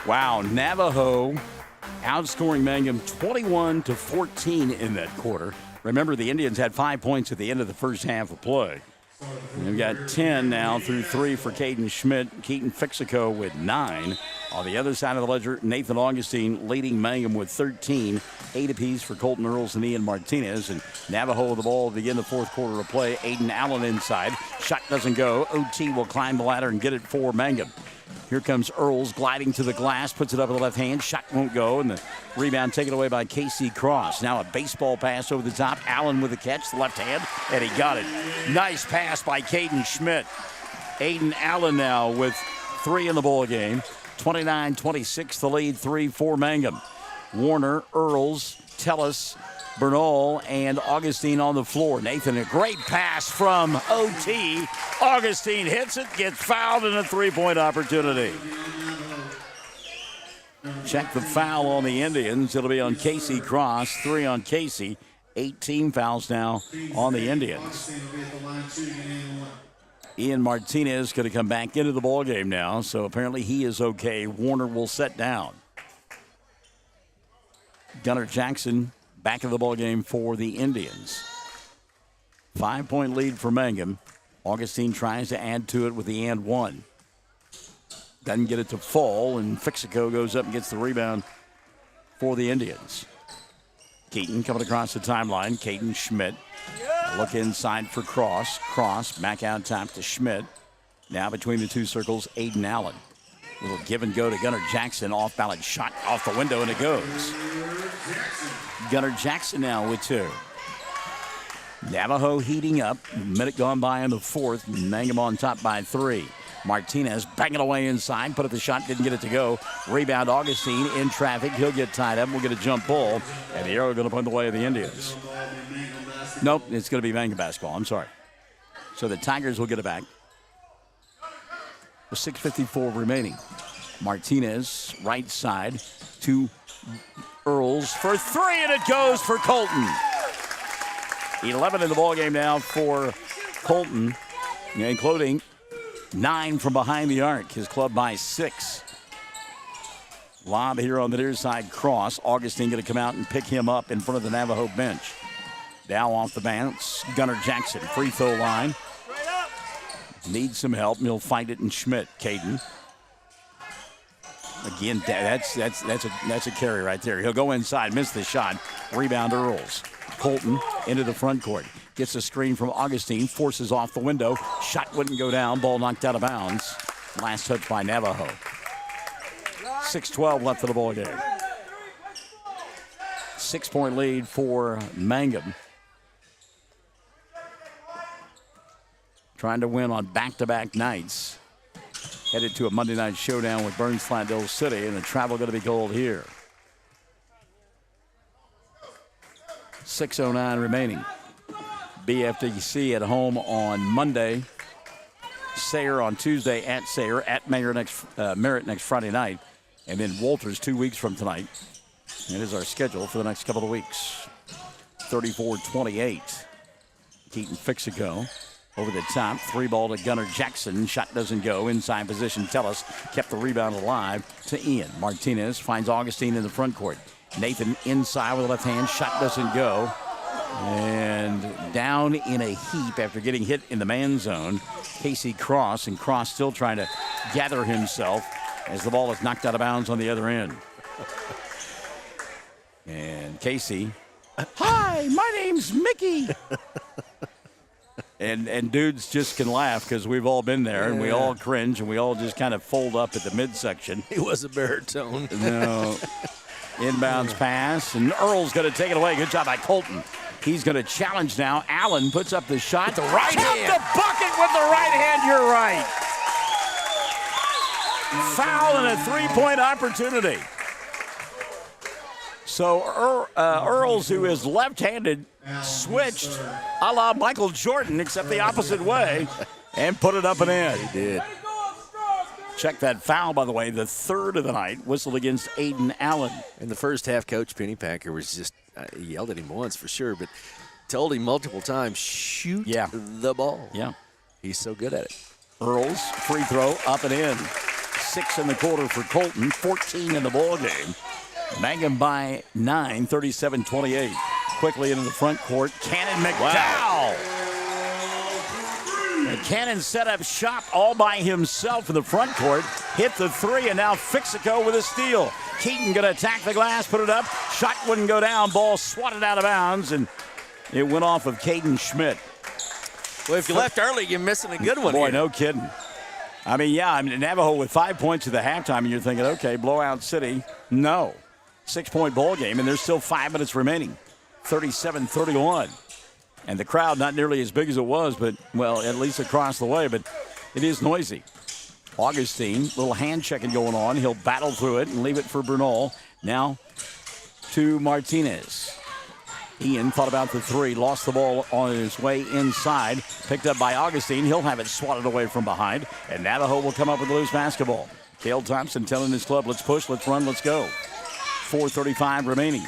Wow, Navajo outscoring Mangum 21-14 in that quarter. Remember, the Indians had 5 points at the end of the first half of play. And we've got 10 now through 3 for Caden Schmidt. Keaton Fixico with 9. On the other side of the ledger, Nathan Augustine leading Mangum with 13. 8 apiece for Colton Earls and Ian Martinez. And Navajo with the ball to begin the fourth quarter of play. Aiden Allen inside. Shot doesn't go. OT will climb the ladder and get it for Mangum. Here comes Earls gliding to the glass, puts it up with the left hand. Shot won't go, and the rebound taken away by Casey Cross. Now a baseball pass over the top. Allen with the catch, the left hand, and he got it. Nice pass by Caden Schmidt. Aiden Allen now with 3 in the ball game. 29-26, the lead, 3 for Mangum. Warner, Earls, Tellis, Bernal, and Augustine on the floor. Nathan, a great pass from OT. Augustine hits it, gets fouled, and a 3-point opportunity. Check the foul on the Indians. It'll be on Casey Cross, 3 on Casey. 8 team fouls now on the Indians. Ian Martinez going to come back into the ball game now, so apparently he is okay. Warner will set down. Gunnar Jackson back in the ball game for the Indians. 5-point lead for Mangum. Augustine tries to add to it with the and one. Doesn't get it to fall, and Fixico goes up and gets the rebound for the Indians. Keaton coming across the timeline. Caden Schmidt. Look inside for Cross. Cross back out top to Schmidt. Now between the two circles, Aiden Allen. Little give and go to Gunnar Jackson. Off balance shot off the window, and it goes. Gunnar Jackson now with 2. Navajo heating up. Minute gone by in the fourth. Mangum on top by 3. Martinez banging away inside. Put up the shot. Didn't get it to go. Rebound Augustine in traffic. He'll get tied up. We'll get a jump ball. And the arrow going to point the way of the Indians. Nope, it's going to be Mangum basketball. I'm sorry. So the Tigers will get it back. With 6:54 remaining. Martinez, right side to Earls for 3, and it goes for Colton. 11 in the ballgame now for Colton, including 9 from behind the arc. His club by 6. Lob here on the near side, Cross. Augustine going to come out and pick him up in front of the Navajo bench. Now off the bounce, Gunnar Jackson, free throw line. Needs some help, and he'll find it in Schmidt. Caden. Again, that's a carry right there. He'll go inside, miss the shot. Rebound Earls. Colton into the front court. Gets a screen from Augustine, forces off the window. Shot wouldn't go down, ball knocked out of bounds. Last touch by Navajo. 6:12 left in the ball game. 6-point lead for Mangum. Trying to win on back-to-back nights. Headed to a Monday night showdown with Burns Flatdale City, and the travel going to be cold here. 6:09 remaining. BFDC at home on Monday. Sayre on Tuesday at Sayre, at Merritt next Friday night, and then Walters 2 weeks from tonight. That is our schedule for the next couple of weeks. 34-28. Keaton Fixico. Over the top, 3-ball to Gunnar Jackson. Shot doesn't go. Inside position, Tellis kept the rebound alive to Ian. Martinez finds Augustine in the front court. Nathan inside with the left hand. Shot doesn't go. And down in a heap after getting hit in the man zone, Casey Cross. And Cross still trying to gather himself as the ball is knocked out of bounds on the other end. And Casey, hi, my name's Mickey. And dudes just can laugh because we've all been there, and we all cringe, and we all just kind of fold up at the midsection. He was a baritone. No. Inbounds pass, and Earl's going to take it away. Good job by Colton. He's going to challenge now. Allen puts up the shot. The right hand. The bucket with the right hand. You're right. Foul and a three-point opportunity. So Earls, who is left-handed, switched a la Michael Jordan, except the opposite way, and put it up and in. He did. Check that foul, by the way, the third of the night, whistled against Aiden Allen. In the first half, Coach Pennypacker was just, he yelled at him once for sure, but told him multiple times, shoot the ball. Yeah. He's so good at it. Earls, free throw, up and in. 6 in the quarter for Colton, 14 in the ball game. Mangum by 9, 37-28. Quickly into the front court, Cannon McDowell. And Cannon set up shop all by himself in the front court. Hit the 3, and now Fixico with a steal. Keaton going to attack the glass, put it up. Shot wouldn't go down. Ball swatted out of bounds, and it went off of Caden Schmidt. Well, if you left early, you're missing a good one. Boy, here. no kidding. Navajo with 5 points at the halftime, and you're thinking, okay, blowout city. No. 6-point ball game, and there's still 5 minutes remaining. 37-31. And the crowd not nearly as big as it was, but, well, at least across the way, but it is noisy. Augustine, little hand checking going on. He'll battle through it and leave it for Bernal. Now to Martinez. Ian thought about the 3, lost the ball on his way inside. Picked up by Augustine. He'll have it swatted away from behind, and Navajo will come up with a loose basketball. Cale Thompson telling his club, let's push, let's run, let's go. 4:35 remaining.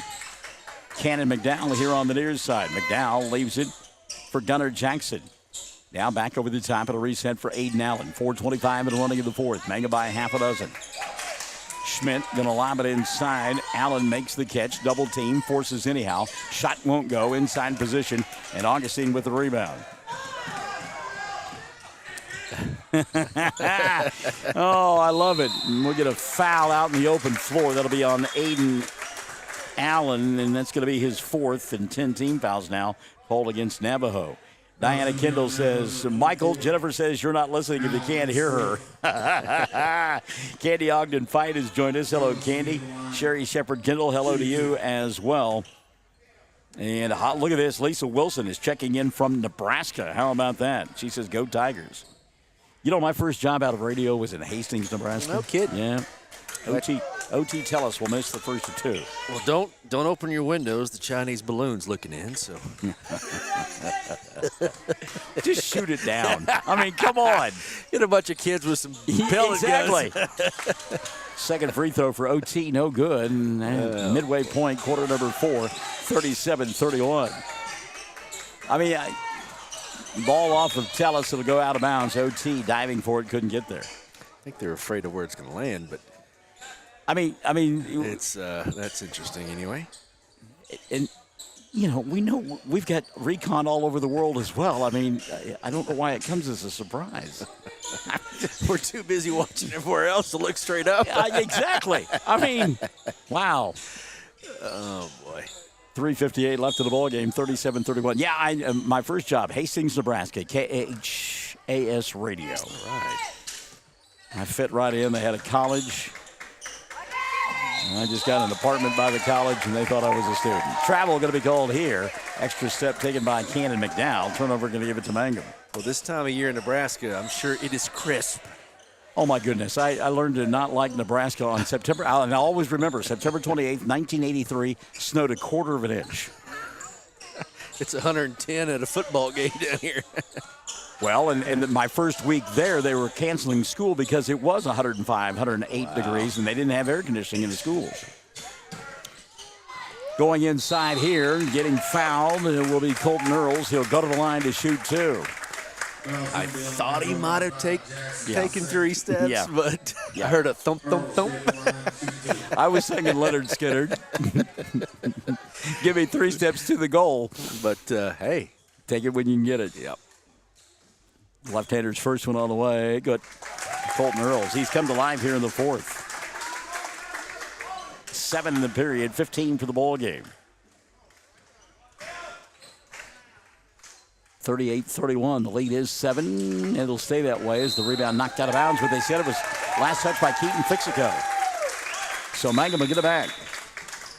Cannon McDowell here on the near side. McDowell leaves it for Gunnar Jackson. Now back over the top at a reset for Aiden Allen. 4:25 and running in the fourth. Mangum by half a dozen. Schmidt going to lob it inside. Allen makes the catch. Double team. Forces anyhow. Shot won't go. Inside position. And Augustine with the rebound. Oh, I love it. And we'll get a foul out in the open floor. That'll be on Aiden Allen, and that's going to be his fourth, and 10 team fouls now called against Navajo. Diana Kendall says, Michael, Jennifer says you're not listening if you can't hear her. Candy Ogden Fight has joined us. Hello, Candy. Sherry Shepard Kendall, hello to you as well. And look at this. Lisa Wilson is checking in from Nebraska. How about that? She says, go Tigers. You know, my first job out of radio was in Hastings, Nebraska. No kidding. Yeah. OT Tellis will miss the first of two. Well, don't open your windows. The Chinese balloon's looking in, so. Just shoot it down. I mean, come on. Get a bunch of kids with some pellet guns. Second free throw for OT, no good. And midway point, quarter number 4, 37-31. I mean, ball off of Tellis, it'll go out of bounds. OT diving for it, couldn't get there. I think they're afraid of where it's going to land, but. I mean, it's that's interesting anyway. And you know, we've got recon all over the world as well. I mean, I don't know why it comes as a surprise. We're too busy watching everywhere else to look straight up. Exactly. I mean, wow. Oh boy. 3:58 left in the ball game. 37-31. Yeah, my first job, Hastings, Nebraska, KHAS Radio. All right. I fit right in. They had a college. I just got an apartment by the college, and they thought I was a student. Travel going to be called here. Extra step taken by Cannon McDowell. Turnover going to give it to Mangum. Well, this time of year in Nebraska, I'm sure it is crisp. Oh, my goodness. I learned to not like Nebraska on September. And I always remember September 28th, 1983, snowed a quarter of an inch. It's 110 at a football game down here. Well, and my first week there, they were canceling school because it was 105, 108 degrees, and they didn't have air conditioning in the schools. Going inside here, getting fouled, it will be Colton Earls. He'll go to the line to shoot two. I thought he might have taken 3 steps, but I heard a thump, thump, thump. I was singing Leonard Skinner. Give me 3 steps to the goal. But, hey. Take it when you can get it. Yep. Left-hander's first one on the way. Good. Colton Earls. He's come to life here in the fourth. 7 in the period, 15 for the ball game. 38-31. The lead is 7. It'll stay that way as the rebound knocked out of bounds, but they said it was last touch by Keaton Fixico. So Mangum will get it back.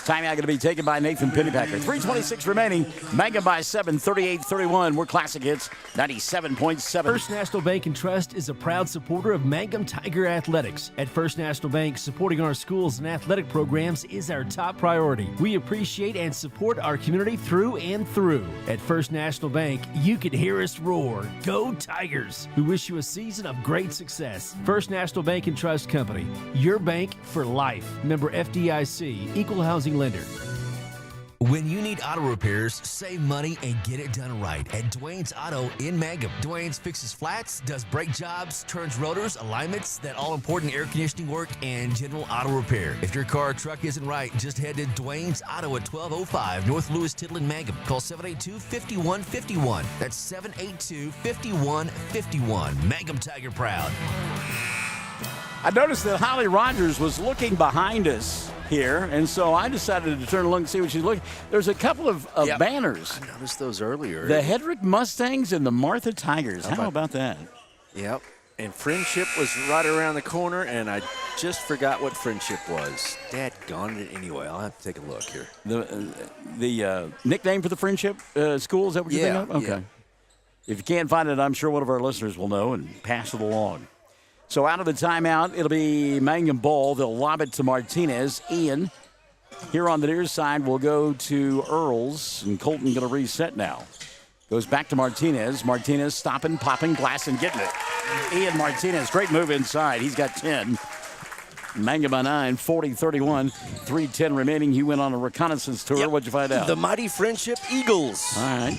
Timeout going to be taken by Nathan Pennypacker. 3:26 remaining. Mangum by 7, 38-31. We're Classic Hits 97.7. First National Bank and Trust is a proud supporter of Mangum Tiger Athletics. At First National Bank, supporting our schools and athletic programs is our top priority. We appreciate and support our community through and through. At First National Bank, you can hear us roar. Go Tigers! We wish you a season of great success. First National Bank and Trust Company, your bank for life. Member FDIC, Equal Housing Lender. When you need auto repairs, save money and get it done right at Dwayne's Auto in Mangum. Dwayne's fixes flats, does brake jobs, turns rotors, alignments, that all-important air conditioning work, and general auto repair. If your car or truck isn't right, just head to Dwayne's Auto at 1205 North Lewis Tittle in Mangum. Call 782-5151. That's 782-5151. Mangum Tiger proud. I noticed that Holly Rogers was looking behind us here, and so I decided to turn and look and see what she's looking. There's a couple of banners. I noticed those earlier. The Hedrick Mustangs and the Martha Tigers. How about that? Yep. And Friendship was right around the corner, and I just forgot what Friendship was. Dadgone it anyway. I'll have to take a look here. The nickname for the Friendship school, is that what you're thinking of? Okay. Yeah. If you can't find it, I'm sure one of our listeners will know and pass it along. So out of the timeout, it'll be Mangum ball. They'll lob it to Martinez. Ian, here on the near side, will go to Earls, and Colton going to reset now. Goes back to Martinez. Martinez stopping, popping, glass, and getting it. Ian Martinez, great move inside. He's got 10. Mangum by 9, 40-31, 3:10 remaining. You went on a reconnaissance tour. Yep. What'd you find out? The mighty Friendship Eagles. All right.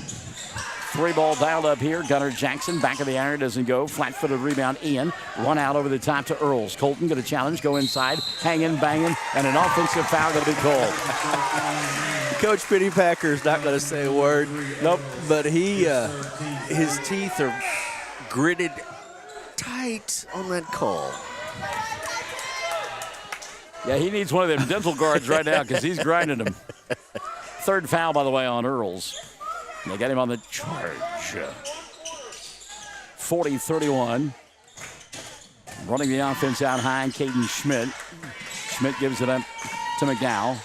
Three ball dialed up here. Gunnar Jackson, back of the iron, doesn't go. Flat-footed rebound, Ian. Run out over the top to Earls. Colton going to challenge, go inside, hanging, banging, and an offensive foul going to be called. Coach Pennypacker's not going to say a word. Nope. But his teeth are gritted tight on that call. Yeah, he needs one of them dental guards right now because he's grinding them. Third foul, by the way, on Earls. They got him on the charge. 40-31. Running the offense out high, Caden Schmidt. Schmidt gives it up to McDowell.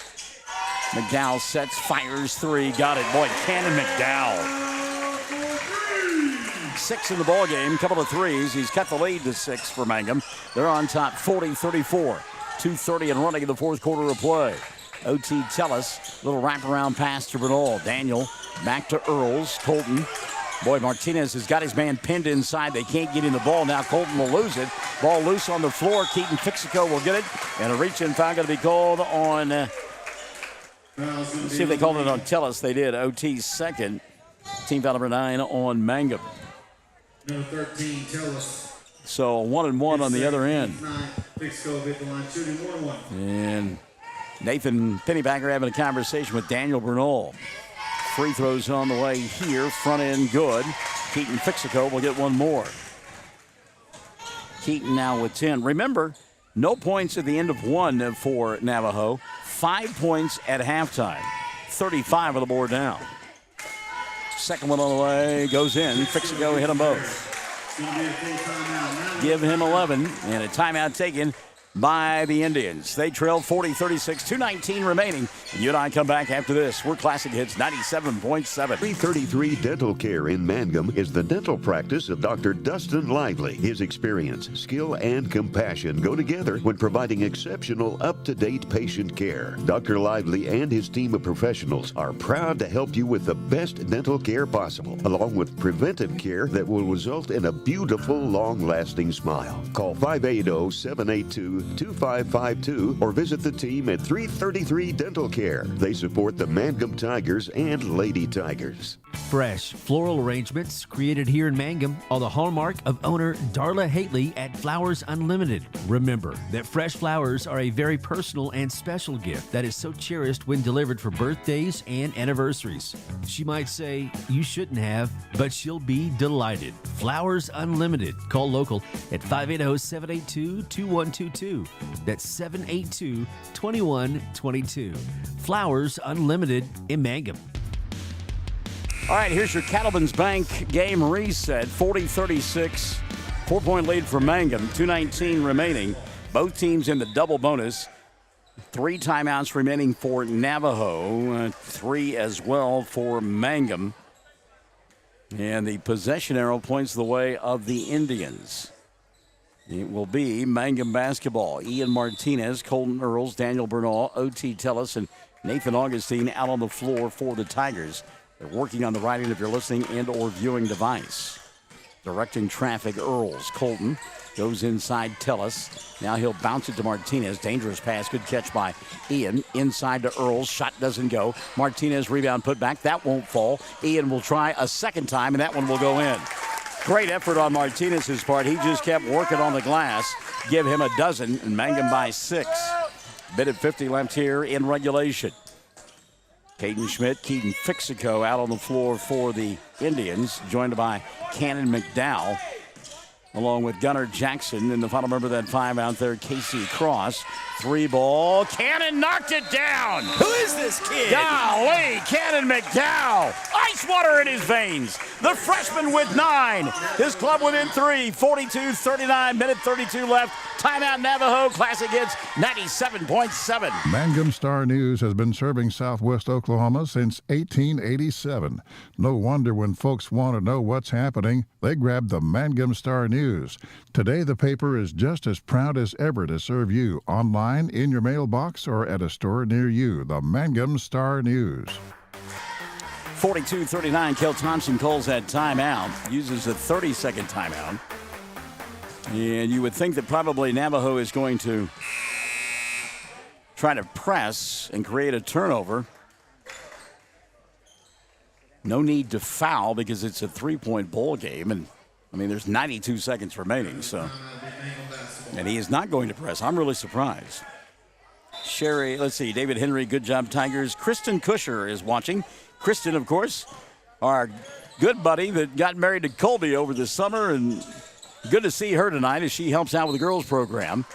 McDowell sets, fires three. Got it. Boy, Cannon McDowell. 6 in the ball game, couple of threes. He's cut the lead to 6 for Mangum. They're on top 40-34. 2:30 and running in the fourth quarter of play. O.T. Tellis, little wraparound pass to Bernal. Daniel back to Earls. Colton. Boy, Martinez has got his man pinned inside. They can't get in the ball. Now Colton will lose it. Ball loose on the floor. Keaton Fixico will get it. And a reach-in foul going to be called on... let's see if they called it on Tellis. They did. O.T.'s second. Team foul number 9 on Mangum. Number 13, Tellis. So 1-1 on the other end. Fixico hit the line shooting 1-1. And Nathan Pennypacker having a conversation with Daniel Bernal. Free throws on the way here. Front end good. Keaton Fixico will get one more. Keaton now with 10. Remember, no points at the end of one for Navajo. 5 points at halftime. 35 on the board now. Second one on the way. Goes in. Fixico hit them both. Give him 11. And a timeout taken by the Indians. They trail 40-36, 2:19 remaining. And you and I come back after this. We're Classic Hits 97.7. 333 Dental Care in Mangum is the dental practice of Dr. Dustin Lively. His experience, skill, and compassion go together when providing exceptional, up-to-date patient care. Dr. Lively and his team of professionals are proud to help you with the best dental care possible, along with preventive care that will result in a beautiful, long-lasting smile. Call 580-782-2552 or visit the team at 333 Dental Care. They support the Mangum Tigers and Lady Tigers. Fresh floral arrangements created here in Mangum are the hallmark of owner Darla Hately at Flowers Unlimited. Remember that fresh flowers are a very personal and special gift that is so cherished when delivered for birthdays and anniversaries. She might say, you shouldn't have, but she'll be delighted. Flowers Unlimited. Call local at 580-782-2122. That's 782-2122. Flowers Unlimited in Mangum. All right, here's your Cattleman's Bank game reset. 40-36, 4-point lead for Mangum. 2:19 remaining. Both teams in the double bonus. 3 timeouts remaining for Navajo. 3 as well for Mangum. And the possession arrow points the way of the Indians. It will be Mangum basketball. Ian Martinez, Colton Earls, Daniel Bernal, O.T. Tellis, and Nathan Augustine out on the floor for the Tigers. They're working on the right end if you're listening and or viewing device. Directing traffic, Earls. Colton goes inside Tellis. Now he'll bounce it to Martinez. Dangerous pass. Good catch by Ian. Inside to Earls. Shot doesn't go. Martinez rebound put back. That won't fall. Ian will try a second time, and that one will go in. Great effort on Martinez's part. He just kept working on the glass. Give him a dozen, and Mangum by 6. Bit at 50 left here in regulation. Caden Schmidt, Keaton Fixico out on the floor for the Indians, joined by Cannon McDowell, along with Gunnar Jackson. And the final member of that 5 out there, Casey Cross. 3 ball. Cannon knocked it down. Who is this kid? Golly, Cannon McDowell. Ice water in his veins. The freshman with 9. His club within 3. 42-39, minute 32 left. Timeout Navajo. Classic Hits 97.7. Mangum Star News has been serving Southwest Oklahoma since 1887. No wonder when folks want to know what's happening, they grab the Mangum Star News. Today, the paper is just as proud as ever to serve you online, in your mailbox, or at a store near you. The Mangum Star News. 42-39, Kel Thompson calls that timeout, uses a 30-second timeout. And you would think that probably Navajo is going to try to press and create a turnover. No need to foul because it's a 3-point ball game. And, I mean, there's 92 seconds remaining. And he is not going to press. I'm really surprised. Sherry, let's see, David Henry, good job, Tigers. Kristen Kusher is watching. Kristen, of course, our good buddy that got married to Colby over the summer, and good to see her tonight as she helps out with the girls program.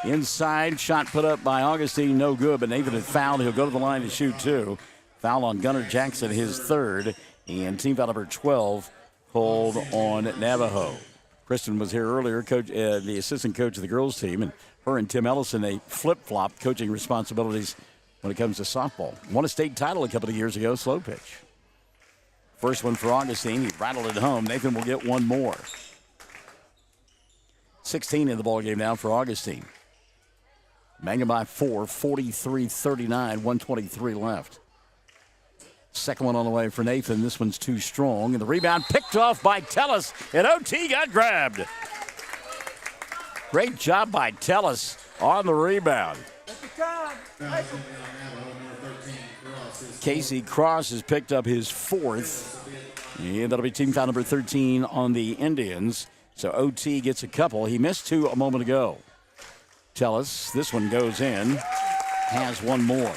Inside, shot put up by Augustine, no good, but Nathan had fouled. He'll go to the line to shoot two. Foul on Gunnar Jackson, his third, and team foul number 12 called on Navajo. Kristen was here earlier, coach, the assistant coach of the girls team, and her and Tim Ellison, they flip-flop coaching responsibilities when it comes to softball. Won a state title a couple of years ago, slow pitch. First one for Augustine. He rattled it home. Nathan will get one more. 16 in the ballgame now for Augustine. Mangum by 4, 43-39, 123 left. Second one on the way for Nathan. This one's too strong. And the rebound picked off by Tellis. And OT got grabbed. Great job by Tellis on the rebound. Casey Cross has picked up his fourth. And that'll be team foul number 13 on the Indians. So OT gets a couple. He missed two a moment ago. Tellis, this one goes in. Has one more.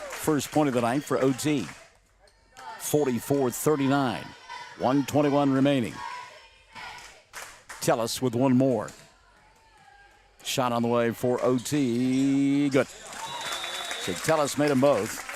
First point of the night for OT. 44-39. 121 remaining. Tellis with one more. Shot on the way for OT. Good. So Tellis made them both.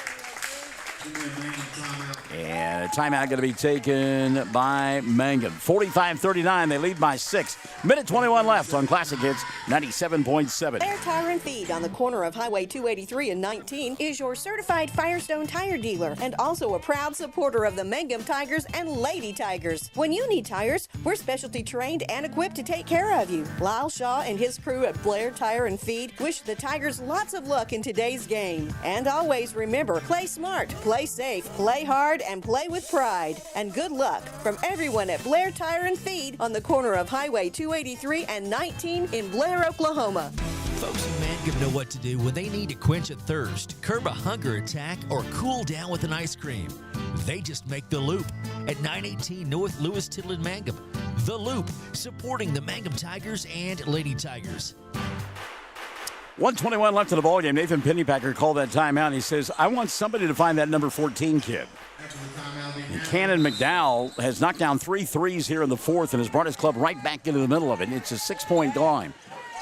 And a timeout going to be taken by Mangum. 45-39, they lead by 6. Minute 21 left on Classic Hits 97.7. Blair Tire and Feed on the corner of Highway 283 and 19 is your certified Firestone tire dealer and also a proud supporter of the Mangum Tigers and Lady Tigers. When you need tires, we're specialty trained and equipped to take care of you. Lyle Shaw and his crew at Blair Tire and Feed wish the Tigers lots of luck in today's game. And always remember, play smart, play safe, play hard, and play with pride. And good luck from everyone at Blair Tire and Feed on the corner of Highway 283 and 19 in Blair, Oklahoma. Folks in Mangum know what to do when they need to quench a thirst, curb a hunger attack, or cool down with an ice cream. They just make the Loop at 918 North Lewis Tittle in Mangum. The Loop, supporting the Mangum Tigers and Lady Tigers. 121 left in the ballgame. Nathan Pennypacker called that timeout. He says, I want somebody to find that number 14 kid. And Cannon McDowell has knocked down 3 threes here in the fourth and has brought his club right back into the middle of it. It's a 6-point climb.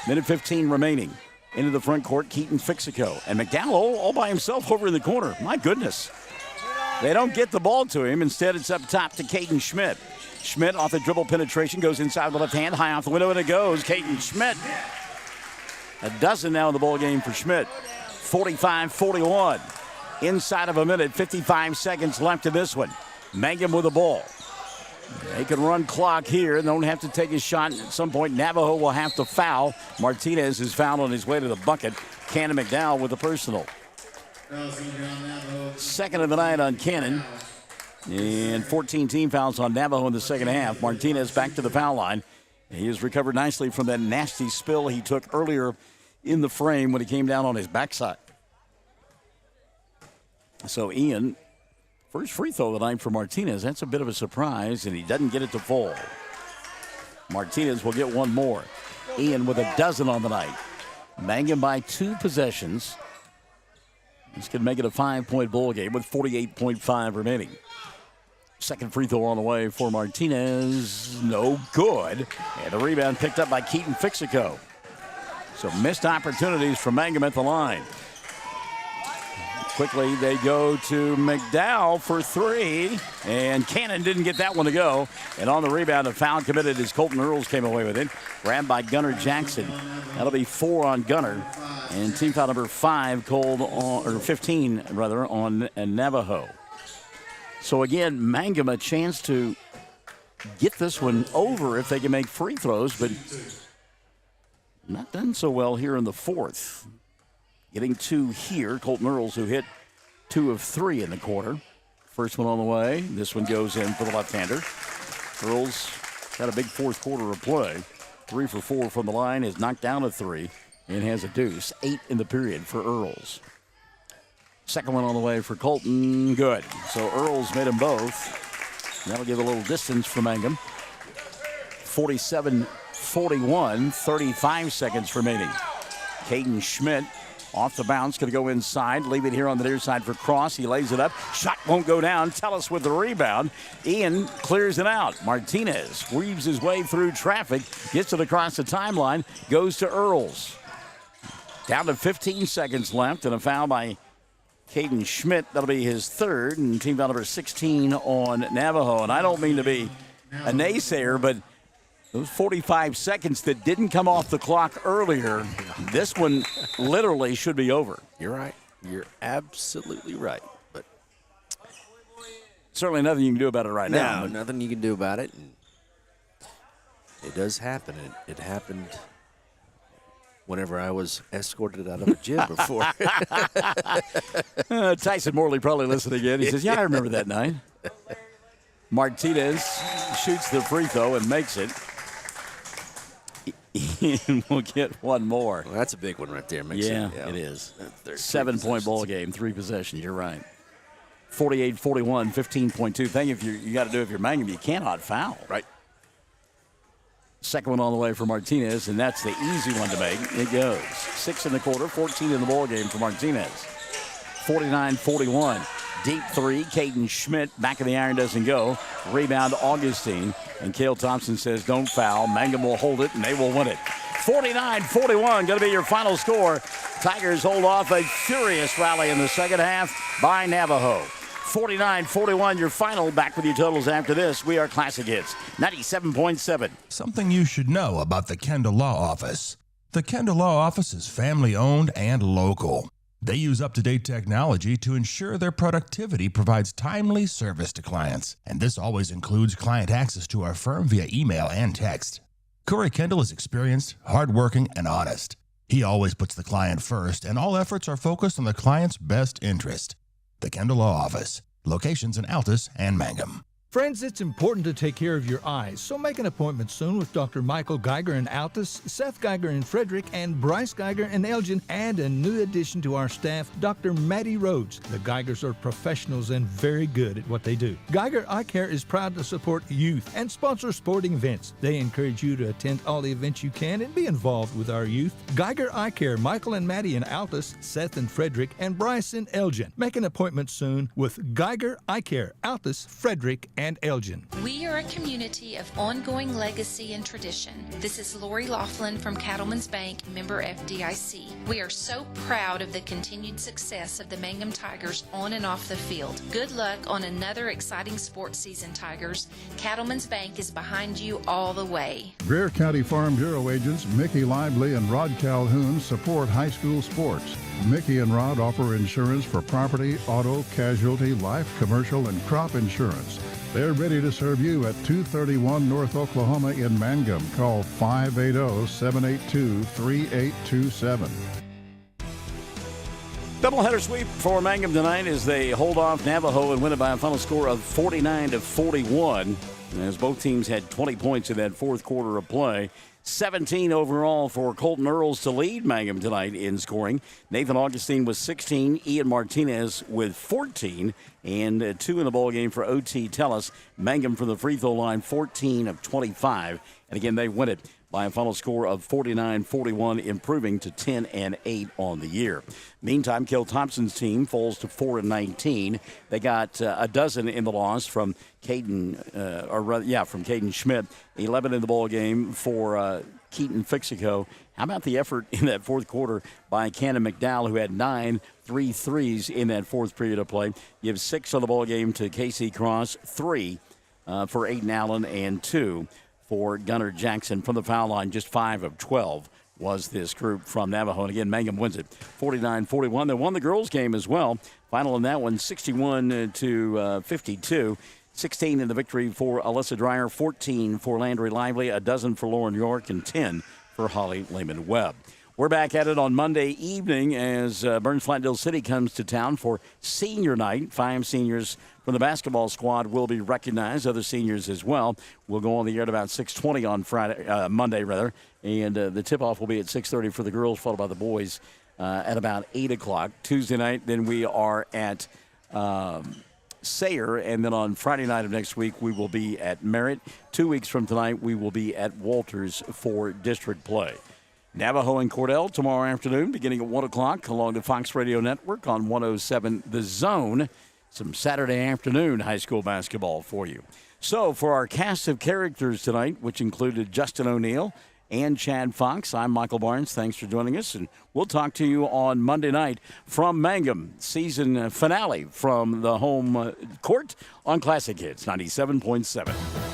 Minute 15 remaining. Into the front court, Keaton Fixico. And McDowell all by himself over in the corner. My goodness. They don't get the ball to him. Instead, it's up top to Caden Schmidt. Schmidt off the dribble penetration, goes inside the left hand, high off the window, and it goes. Caden Schmidt. A dozen now in the ball game for Schmidt. 45-41. Inside of a minute, 55 seconds left in this one. Mangum with the ball. They can run clock here. They don't have to take a shot. At some point, Navajo will have to foul. Martinez is fouled on his way to the bucket. Cannon McDowell with the personal. Second of the night on Cannon. And 14 team fouls on Navajo in the second half. Martinez back to the foul line. He has recovered nicely from that nasty spill he took earlier in the frame when he came down on his backside. So Ian, first free throw of the night for Martinez. That's a bit of a surprise, and he doesn't get it to fall. Martinez will get one more. Ian with a dozen on the night. Mangum by 2 possessions. This could make it a 5-point ball game with 48.5 remaining. Second free throw on the way for Martinez. No good. And the rebound picked up by Keaton Fixico. So missed opportunities for Mangum at the line. Quickly, they go to McDowell for 3. And Cannon didn't get that one to go. And on the rebound, a foul committed as Colton Earls came away with it. Grabbed by Gunnar Jackson. That'll be 4 on Gunnar. And team foul number 5 called on, or 15 rather, on Navajo. So again, Mangum a chance to get this one over if they can make free throws, but not done so well here in the fourth. Getting 2 here, Colton Earls, who hit 2 of 3 in the quarter. First one on the way. This one goes in for the left-hander. Earls had a big fourth quarter of play. 3 for 4 from the line, has knocked down a 3, and has a deuce. 8 in the period for Earls. Second one on the way for Colton. Good. So Earls made them both. That'll give a little distance for Mangum. 47-41, 35 seconds remaining. Caden Schmidt off the bounce, going to go inside, leave it here on the near side for Cross. He lays it up. Shot won't go down. Tellis with the rebound. Ian clears it out. Martinez weaves his way through traffic, gets it across the timeline, goes to Earls. Down to 15 seconds left, and a foul by Caden Schmidt. That'll be his third, and team foul number 16 on Navajo. And I don't mean to be a naysayer, but those 45 seconds that didn't come off the clock earlier, this one literally should be over. You're right. You're absolutely right. But certainly nothing you can do about it right now. No, nothing you can do about it. And it does happen. It happened whenever I was escorted out of a gym before. Tyson Morley probably listening in. He says, yeah, I remember that night. Martinez shoots the free throw and makes it. Ian will get one more. Well, that's a big one right there. It is. 7-point ball game, 3 possessions. You're right. 48-41, 15.2. Thing if you got to do if you're Mangum, you cannot foul. Right. Second one on the way for Martinez, and that's the easy one to make. It goes. 6 in the quarter, 14 in the ball game for Martinez. 49-41. Deep three, Caden Schmidt, back of the iron, doesn't go. Rebound, Augustine. And Cale Thompson says, don't foul. Mangum will hold it, and they will win it. 49-41, going to be your final score. Tigers hold off a furious rally in the second half by Navajo. 49-41, your final. Back with your totals after this. We are Classic Hits, 97.7. Something you should know about the Kendall Law Office. The Kendall Law Office is family-owned and local. They use up-to-date technology to ensure their productivity provides timely service to clients, and this always includes client access to our firm via email and text. Corey Kendall is experienced, hardworking, and honest. He always puts the client first, and all efforts are focused on the client's best interest. The Kendall Law Office, locations in Altus and Mangum. Friends, it's important to take care of your eyes, so make an appointment soon with Dr. Michael Geiger in Altus, Seth Geiger in Frederick, and Bryce Geiger in Elgin, and a new addition to our staff, Dr. Maddie Rhodes. The Geigers are professionals and very good at what they do. Geiger Eye Care is proud to support youth and sponsor sporting events. They encourage you to attend all the events you can and be involved with our youth. Geiger Eye Care, Michael and Maddie in Altus, Seth in Frederick, and Bryce in Elgin. Make an appointment soon with Geiger Eye Care, Altus, Frederick, and Elgin. We are a community of ongoing legacy and tradition. This is Lori Laughlin from Cattleman's Bank, member FDIC. We are so proud of the continued success of the Mangum Tigers on and off the field. Good luck on another exciting sports season, Tigers. Cattleman's Bank is behind you all the way. Greer County Farm Bureau agents Mickey Lively and Rod Calhoun support high school sports. Mickey and Rod offer insurance for property, auto, casualty, life, commercial, and crop insurance. They're ready to serve you at 231 North Oklahoma in Mangum. Call 580-782-3827. Doubleheader sweep for Mangum tonight as they hold off Navajo and win it by a final score of 49-41. As both teams had 20 points in that fourth quarter of play. 17 overall for Colton Earls to lead Mangum tonight in scoring. Nathan Augustine with 16, Ian Martinez with 14, and 2 in the ball game for O.T. Tellis. Mangum from the free throw line, 14 of 25. And again, they win it by a final score of 49-41, improving to 10-8 on the year. Meantime, Cale Thompson's team falls to 4-19. They got a dozen in the loss from Caden Schmidt. 11 in the ball game for Keaton Fixico. How about the effort in that fourth quarter by Cannon McDowell, who had 9 3-3s in that fourth period of play? Gives 6 on the ball game to Casey Cross, 3 for Aiden Allen, and 2 for Gunnar Jackson. From the foul line, just 5 of 12 was this group from Navajo. And again, Mangum wins it 49-41. They won the girls' game as well. Final in that one, 61-52. 16 in the victory for Alyssa Dreyer, 14 for Landry Lively, a dozen for Lauren York, and 10 for Holly Lehman-Webb. We're back at it on Monday evening as Burns-Flatdale City comes to town for senior night. 5 seniors from the basketball squad will be recognized, other seniors as well. We'll go on the air at about 6:20 on Monday, and the tip-off will be at 6:30 for the girls, followed by the boys at about 8 o'clock. Tuesday night, then we are at Sayre, and then on Friday night of next week, we will be at Merritt. 2 weeks from tonight, we will be at Walters for district play. Navajo and Cordell tomorrow afternoon, beginning at 1 o'clock, along the Fox Radio Network on 107 The Zone. Some Saturday afternoon high school basketball for you. So, for our cast of characters tonight, which included Justin O'Neill and Chad Fox, I'm Michael Barnes. Thanks for joining us, and we'll talk to you on Monday night from Mangum, season finale from the home court on Classic Hits 97.7.